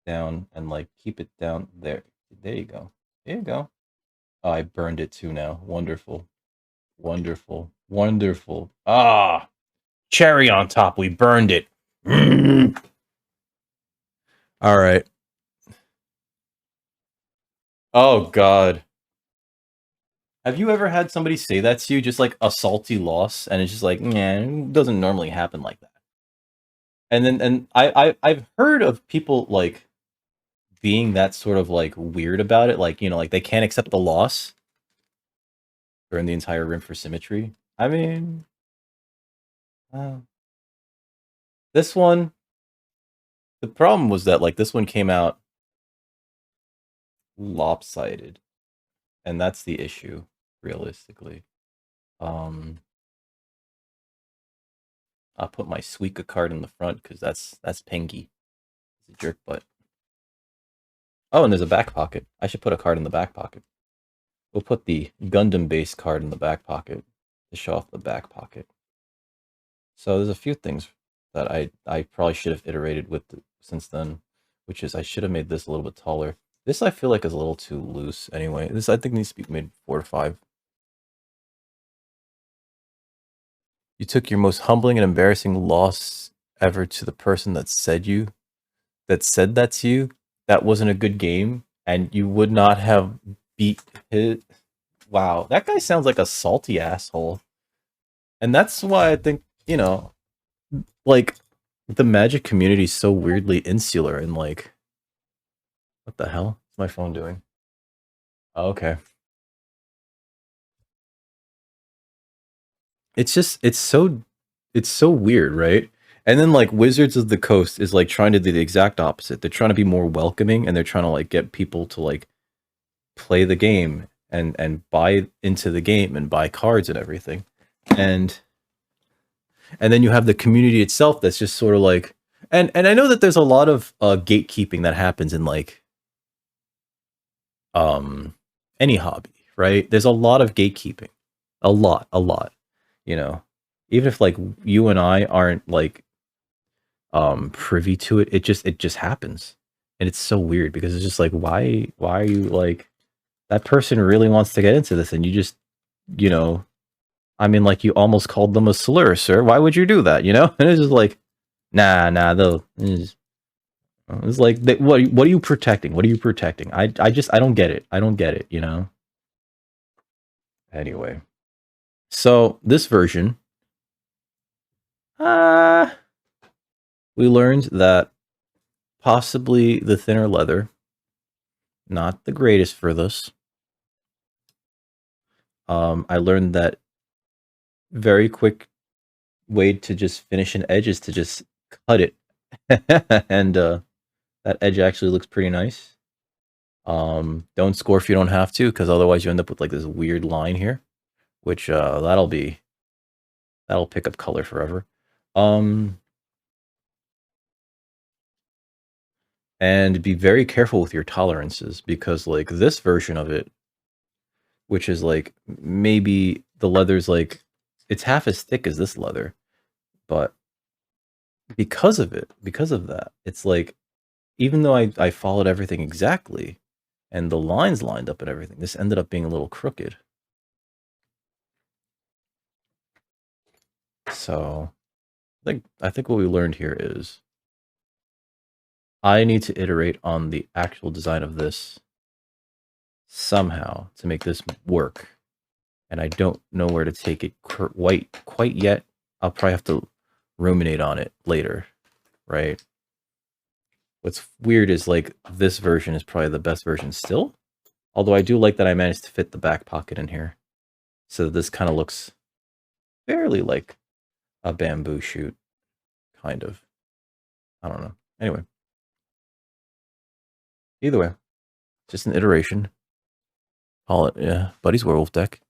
S1: down and like keep it down there. There you go. There you go. Oh, I burned it too now. Wonderful. Wonderful. Wonderful. Ah, cherry on top. We burned it. All right. Oh God. Have you ever had somebody say that to you, just like a salty loss, and it's just like, yeah, it doesn't normally happen like that. And then, I've heard of people like being that sort of like weird about it, like like they can't accept the loss. Burn the entire room for symmetry. I mean, uh, this one, the problem was that like this one came out lopsided, and that's the issue, realistically. Um, I'll put my Suika card in the front because that's Pengy. He's a jerk butt. Oh, and there's a back pocket. I should put a card in the back pocket. We'll put the Gundam-based card in the back pocket to show off the back pocket. So there's a few things that I probably should have iterated with since then, which is I should have made this a little bit taller. This I feel like is a little too loose anyway. This I think needs to be made 4 to 5. You took your most humbling and embarrassing loss ever to the person that said that to you. That wasn't a good game, and you would not have beat his. Wow, that guy sounds like a salty asshole. And that's why I think, like the Magic community is so weirdly insular and like, what the hell is my phone doing? Oh, okay. It's so weird, right? And then like Wizards of the Coast is like trying to do the exact opposite. They're trying to be more welcoming and they're trying to like get people to like play the game and buy into the game and buy cards and everything. And and then you have the community itself that's just sort of like, and I know that there's a lot of gatekeeping that happens in like um any hobby, right? There's a lot of gatekeeping. A lot, you know. Even if like you and I aren't like privy to it, it just happens. And it's so weird because it's just like why are you like that person really wants to get into this and you just, you know, I mean like you almost called them a slur, sir. Why would you do that, you know? And it's just like nah, though. It's like what are you protecting? What are you protecting? I don't get it. I don't get it, you know? Anyway. So this version, uh we learned that possibly the thinner leather, not the greatest for this. I learned that very quick way to just finish an edge is to just cut it. And that edge actually looks pretty nice. Don't score if you don't have to, because otherwise you end up with like this weird line here, which that'll pick up color forever. And be very careful with your tolerances because like this version of it, which is like maybe the leather's like it's half as thick as this leather, but because of it, because of that, it's like even though I followed everything exactly and the lines lined up and everything, this ended up being a little crooked. So I think what we learned here is I need to iterate on the actual design of this somehow to make this work. And I don't know where to take it quite yet. I'll probably have to ruminate on it later, right? What's weird is like this version is probably the best version still. Although I do like that I managed to fit the back pocket in here. So this kind of looks fairly like a bamboo shoot, kind of. I don't know. Anyway. Either way, just an iteration. Call it, yeah, Buddy's Werewolf deck.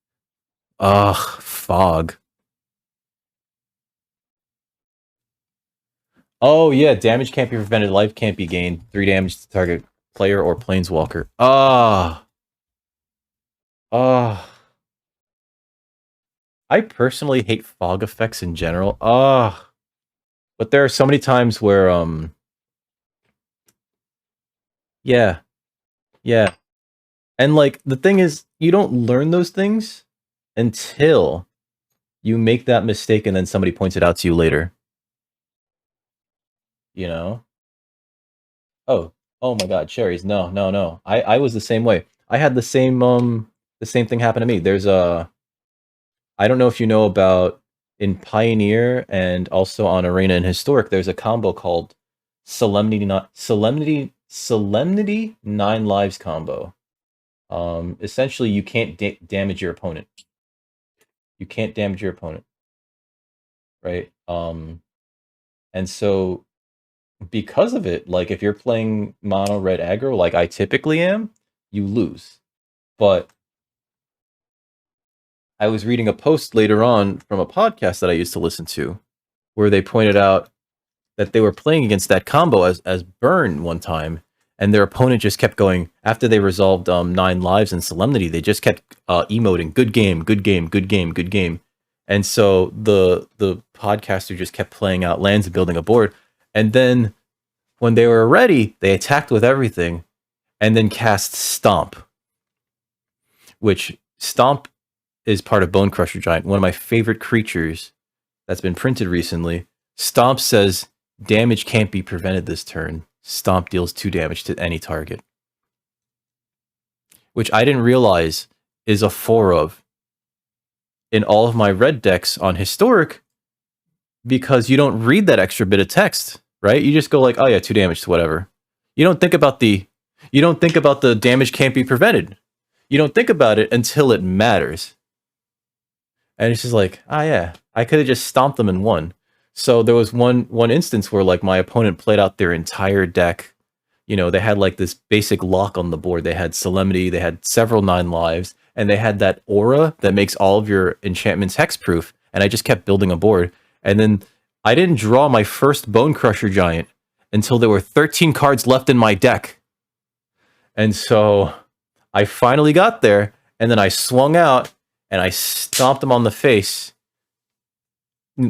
S1: Ugh, fog. Oh yeah, damage can't be prevented, life can't be gained. 3 damage to target player or planeswalker. Ah. Ah. I personally hate fog effects in general. Ah. But there are so many times where yeah. Yeah. And like the thing is you don't learn those things until you make that mistake and then somebody points it out to you later. You know? Oh, oh my God, cherries! No, no, no. I was the same way. I had the same thing happen to me. There's a I don't know if you know about in Pioneer and also on Arena and Historic. There's a combo called Solemnity 9 lives combo. Essentially, you can't damage your opponent. You can't damage your opponent, right? And so because of it, like if you're playing mono red aggro, like I typically am, you lose. But I was reading a post later on from a podcast that I used to listen to, where they pointed out that they were playing against that combo as burn one time, and their opponent just kept going after they resolved 9 lives in Solemnity. They just kept emoting, "Good game, good game, good game, good game," and so the podcaster just kept playing out lands and building a board, and then when they were ready, they attacked with everything, and then cast Stomp, which Stomp is part of Bone Crusher Giant, one of my favorite creatures that's been printed recently. Stomp says damage can't be prevented this turn. Stomp deals 2 damage to any target. Which I didn't realize is a 4 of in all of my red decks on Historic, because you don't read that extra bit of text, right? You just go like, oh yeah, 2 damage to whatever. You don't think about the damage can't be prevented. You don't think about it until it matters. And it's just like, ah, yeah, I could have just stomped them and won. So there was one instance where like my opponent played out their entire deck. You know, they had like this basic lock on the board. They had Solemnity, they had several 9 lives, and they had that aura that makes all of your enchantments hexproof. And I just kept building a board. And then I didn't draw my first Bone Crusher Giant until there were 13 cards left in my deck. And so I finally got there, and then I swung out, and I stomped them on the face.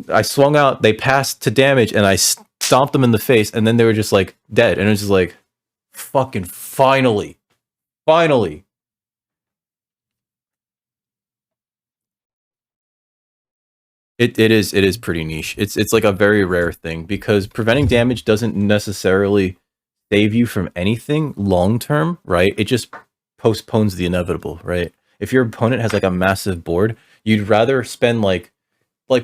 S1: I swung out, they passed to damage, and I stomped them in the face, and then they were just like dead. And it was just like, fucking finally. Finally. It is pretty niche. It's like a very rare thing, because preventing damage doesn't necessarily save you from anything long term, right? It just postpones the inevitable, right? If your opponent has like a massive board, you'd rather spend like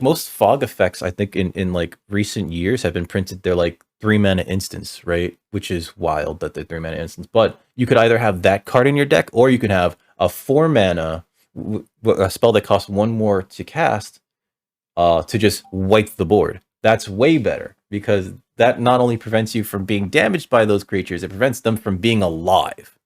S1: most fog effects, I think in like recent years have been printed, they're like 3 mana instance, right? Which is wild that they're 3 mana instance. But you could either have that card in your deck, or you could have a 4 mana a spell that costs 1 more to cast, to just wipe the board. That's way better, because that not only prevents you from being damaged by those creatures, it prevents them from being alive.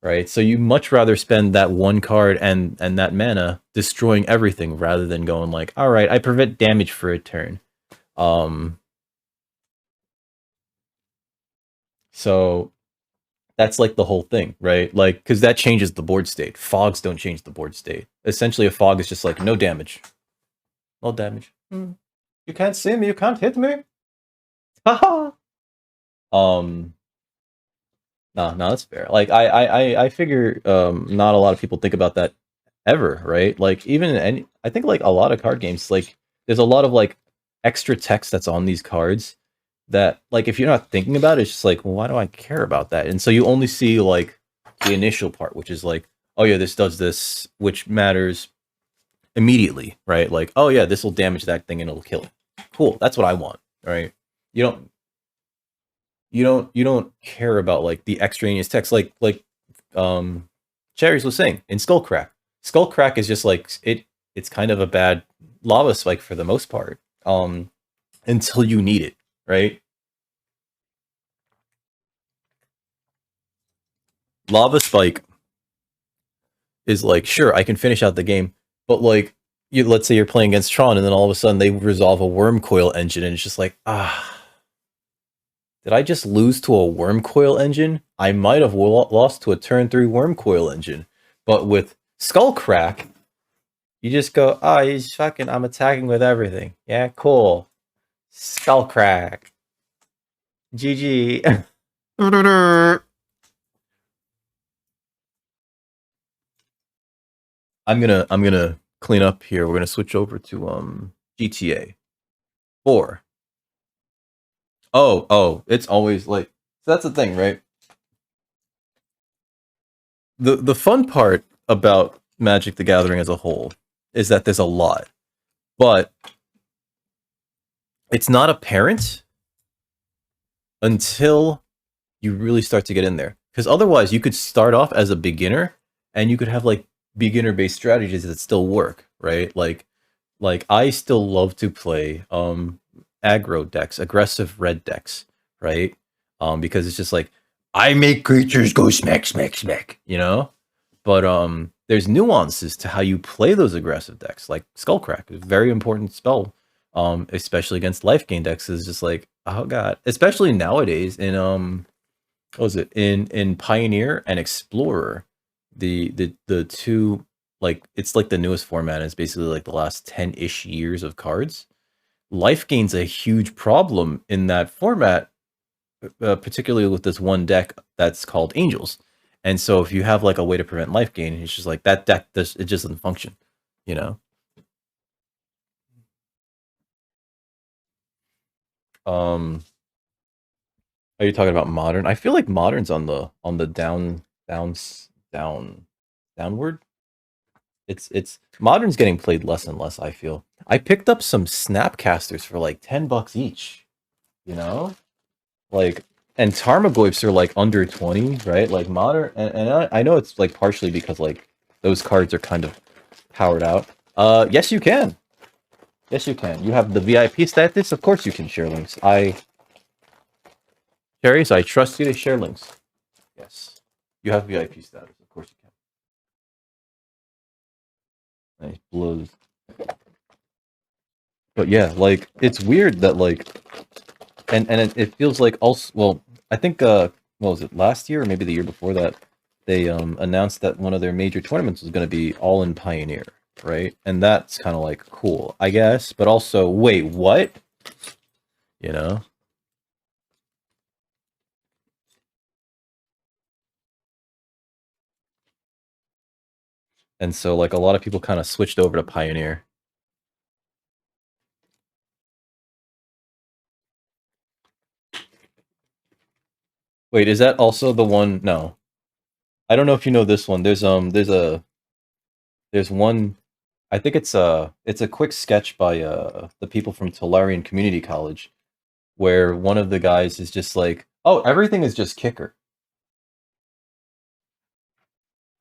S1: Right? So you much rather spend that 1 card and that mana destroying everything, rather than going like, all right, I prevent damage for a turn. So that's like the whole thing, right? Like, because that changes the board state. Fogs don't change the board state. Essentially, a fog is just like, no damage. No damage. You can't see me, you can't hit me. Haha. No, that's fair. Like I figure not a lot of people think about that ever, right? Like even any, I think like a lot of card games, like there's a lot of like extra text that's on these cards that like if you're not thinking about it, it's just like, well, why do I care about that? And so you only see like the initial part, which is like, oh yeah, this does this, which matters immediately, right? Like, oh yeah, this will damage that thing and it'll kill it. Cool, that's what I want, right? You don't care about like the extraneous text, like Cherries was saying in Skullcrack. Skullcrack is just like it's kind of a bad lava spike for the most part, until you need it, right? Lava spike is like, sure, I can finish out the game, but like let's say you're playing against Tron, and then all of a sudden they resolve a worm coil engine, and it's just like, did I just lose to a worm coil engine? I might have lost to a turn 3 worm coil engine. But with Skullcrack, you just go, oh, he's fucking, I'm attacking with everything. Yeah, cool. Skullcrack. GG. I'm gonna clean up here. We're gonna switch over to GTA 4. Oh, it's always like, so that's the thing, right? The fun part about Magic the Gathering as a whole is that there's a lot, but it's not apparent until you really start to get in there. Because otherwise, you could start off as a beginner, and you could have like beginner-based strategies that still work, right? Like I still love to play aggro decks, aggressive red decks, right? Because it's just like, I make creatures go smack, smack, smack, you know? But there's nuances to how you play those aggressive decks, like Skullcrack, a very important spell, especially against life gain decks, is just like, oh god, especially nowadays in what was it, in Pioneer and Explorer, the two, like, it's like the newest format, it's basically like the last 10-ish years of cards. Life gain's a huge problem in that format, particularly with this one deck that's called Angels. And so if you have like a way to prevent life gain, it's just like that deck, it just doesn't function, you know? Um, are you talking about modern? I feel like modern's on the downward. It's modern's getting played less and less. I feel. I picked up some Snapcasters for like $10 each. You know, like, and Tarmogoyfs are like under 20, right? Like modern, and I know it's like partially because like those cards are kind of powered out. Yes, you can. Yes, you can. You have the VIP status. Of course, you can share links. Cherries, I trust you to share links. Yes, you have VIP status. Of course, you can. Nice blows. But yeah, like it's weird that like, and it feels like also. Well, I think what was it, last year or maybe the year before that? They announced that one of their major tournaments was going to be all in Pioneer, right? And that's kind of like cool, I guess. But also, wait, what? You know? And so like a lot of people kind of switched over to Pioneer. Wait, is that also the one? No, I don't know if you know this one. There's one. I think it's a quick sketch by the people from Tolarian Community College, where one of the guys is just like, "Oh, everything is just kicker."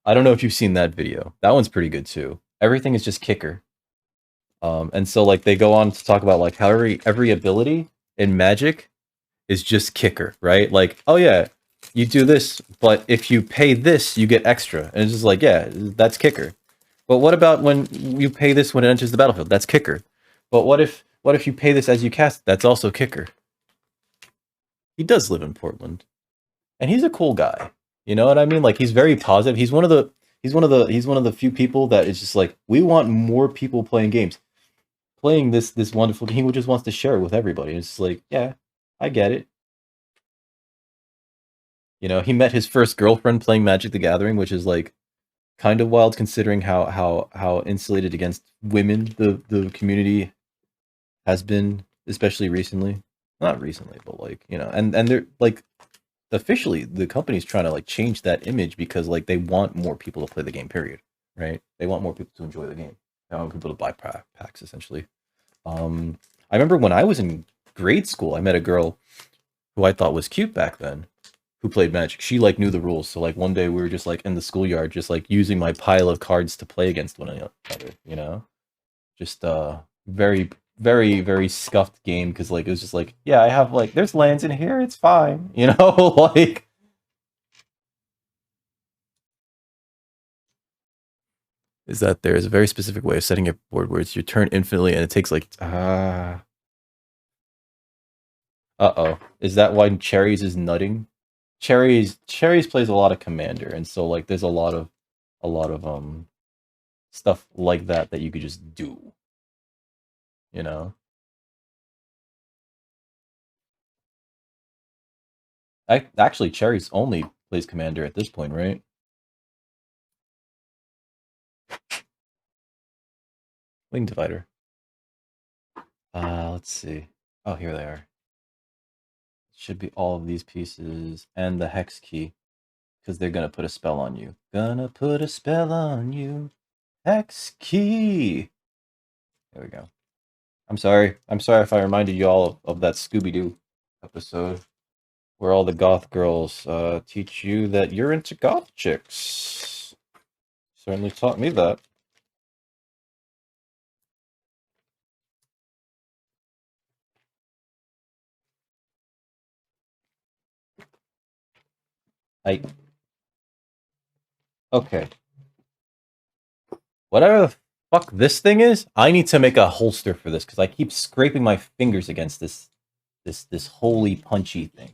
S1: I don't know if you've seen that video. That one's pretty good too. Everything is just kicker. And so like they go on to talk about like how every ability in Magic is just kicker, right? Like, oh yeah, you do this, but if you pay this, you get extra. And it's just like, yeah, that's kicker. But what about when you pay this when it enters the battlefield? That's kicker. But what if you pay this as you cast? That's also kicker. He does live in Portland. And he's a cool guy. You know what I mean? Like he's very positive. He's one of the few people that is just like, we want more people playing games. Playing this wonderful game, he just wants to share it with everybody. And it's just like, yeah, I get it. You know, he met his first girlfriend playing Magic the Gathering, which is like kind of wild considering how insulated against women the community has been, especially recently. Not recently, but like, you know, and they're like officially the company's trying to like change that image because like they want more people to play the game, period. Right? They want more people to enjoy the game. They want people to buy packs essentially. I remember when I was in grade school, I met a girl who I thought was cute back then, who played Magic. She like knew the rules, so like one day we were just like in the schoolyard, just like using my pile of cards to play against one another. You know, just very very very scuffed game because like it was just like, yeah, I have like there's lands in here, it's fine. You know, like is that there is a very specific way of setting a board where it's your turn infinitely and it takes like uh-oh. Is that why Cherries is nutting? Cherries plays a lot of Commander, and so like there's a lot of stuff like that that you could just do, you know? Actually Cherries only plays Commander at this point, right? Wing Divider. Let's see. Oh, here they are. Should be all of these pieces and the hex key because they're gonna put a spell on you. Gonna put a spell on you. Hex key. There we go. I'm sorry. I'm sorry if I reminded you all of that Scooby-Doo episode where all the goth girls teach you that you're into goth chicks. Certainly taught me that. I okay. Whatever the fuck this thing is, I need to make a holster for this because I keep scraping my fingers against this holy punchy thing.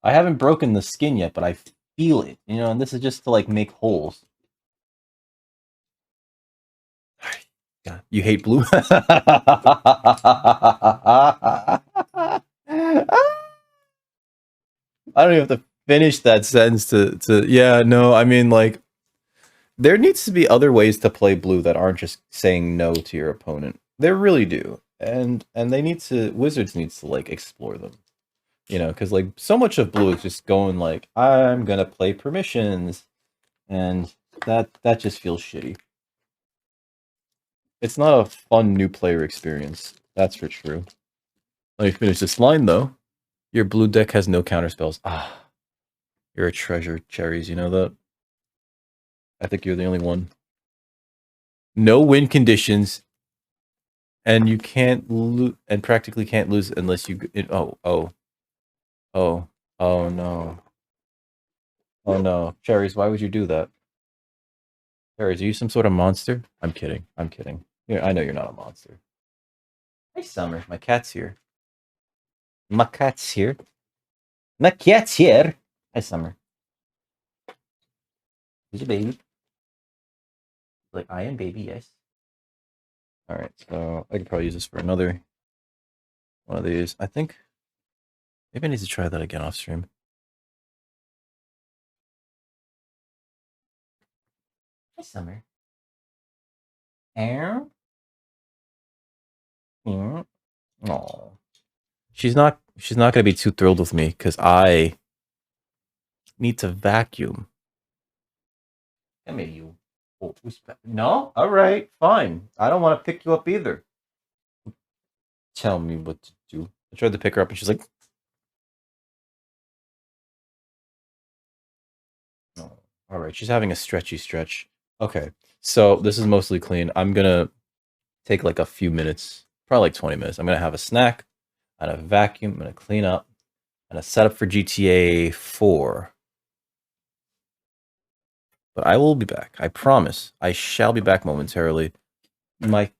S1: I haven't broken the skin yet, but I feel it, you know, and this is just to like make holes. God, you hate blue? I don't even have to finish that sentence to yeah, no, I mean like there needs to be other ways to play blue that aren't just saying no to your opponent. They really do, and they need to. Wizards needs to like explore them, you know, because like so much of blue is just going like I'm gonna play permissions, and that just feels shitty. It's not a fun new player experience. That's for true. Let me finish this line though. Your blue deck has no counterspells. Ah, you're a treasure, Cherries. You know that? I think you're the only one. No win conditions, and you can't lose, and practically can't lose unless you. Oh no. Oh no. Cherries, why would you do that? Cherries, are you some sort of monster? I'm kidding. I'm kidding. Yeah, I know you're not a monster. Hi, Summer. My cat's here. My cat's here. My cat's here. Hi, Summer. Who's a baby? Like, I am baby, yes. Alright, so I could probably use this for another one of these. I think maybe I need to try that again off stream. Hi, Summer. Ow. Oh. She's not gonna be too thrilled with me because I need to vacuum. Come here, you. Oh, no? Alright, fine. I don't want to pick you up either. Tell me what to do. I tried to pick her up and she's like, oh. Alright, she's having a stretchy stretch. Okay, so this is mostly clean. I'm gonna take like a few minutes, probably like 20 minutes. I'm gonna have a snack, and a vacuum, I'm gonna clean up, and a setup for GTA 4. But I will be back. I promise. I shall be back momentarily. My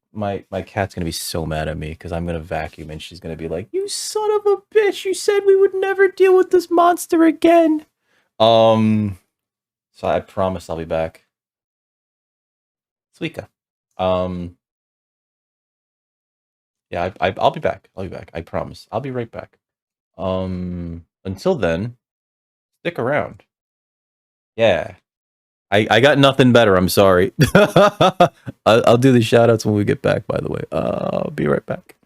S1: cat's gonna be so mad at me because I'm gonna vacuum and she's gonna be like, "You son of a bitch! You said we would never deal with this monster again." So I promise I'll be back. Suika. Yeah, I'll be back. I'll be back. I promise. I'll be right back. Until then, stick around. Yeah. I got nothing better. I'm sorry. I'll do the shout outs when we get back, by the way. I'll be right back.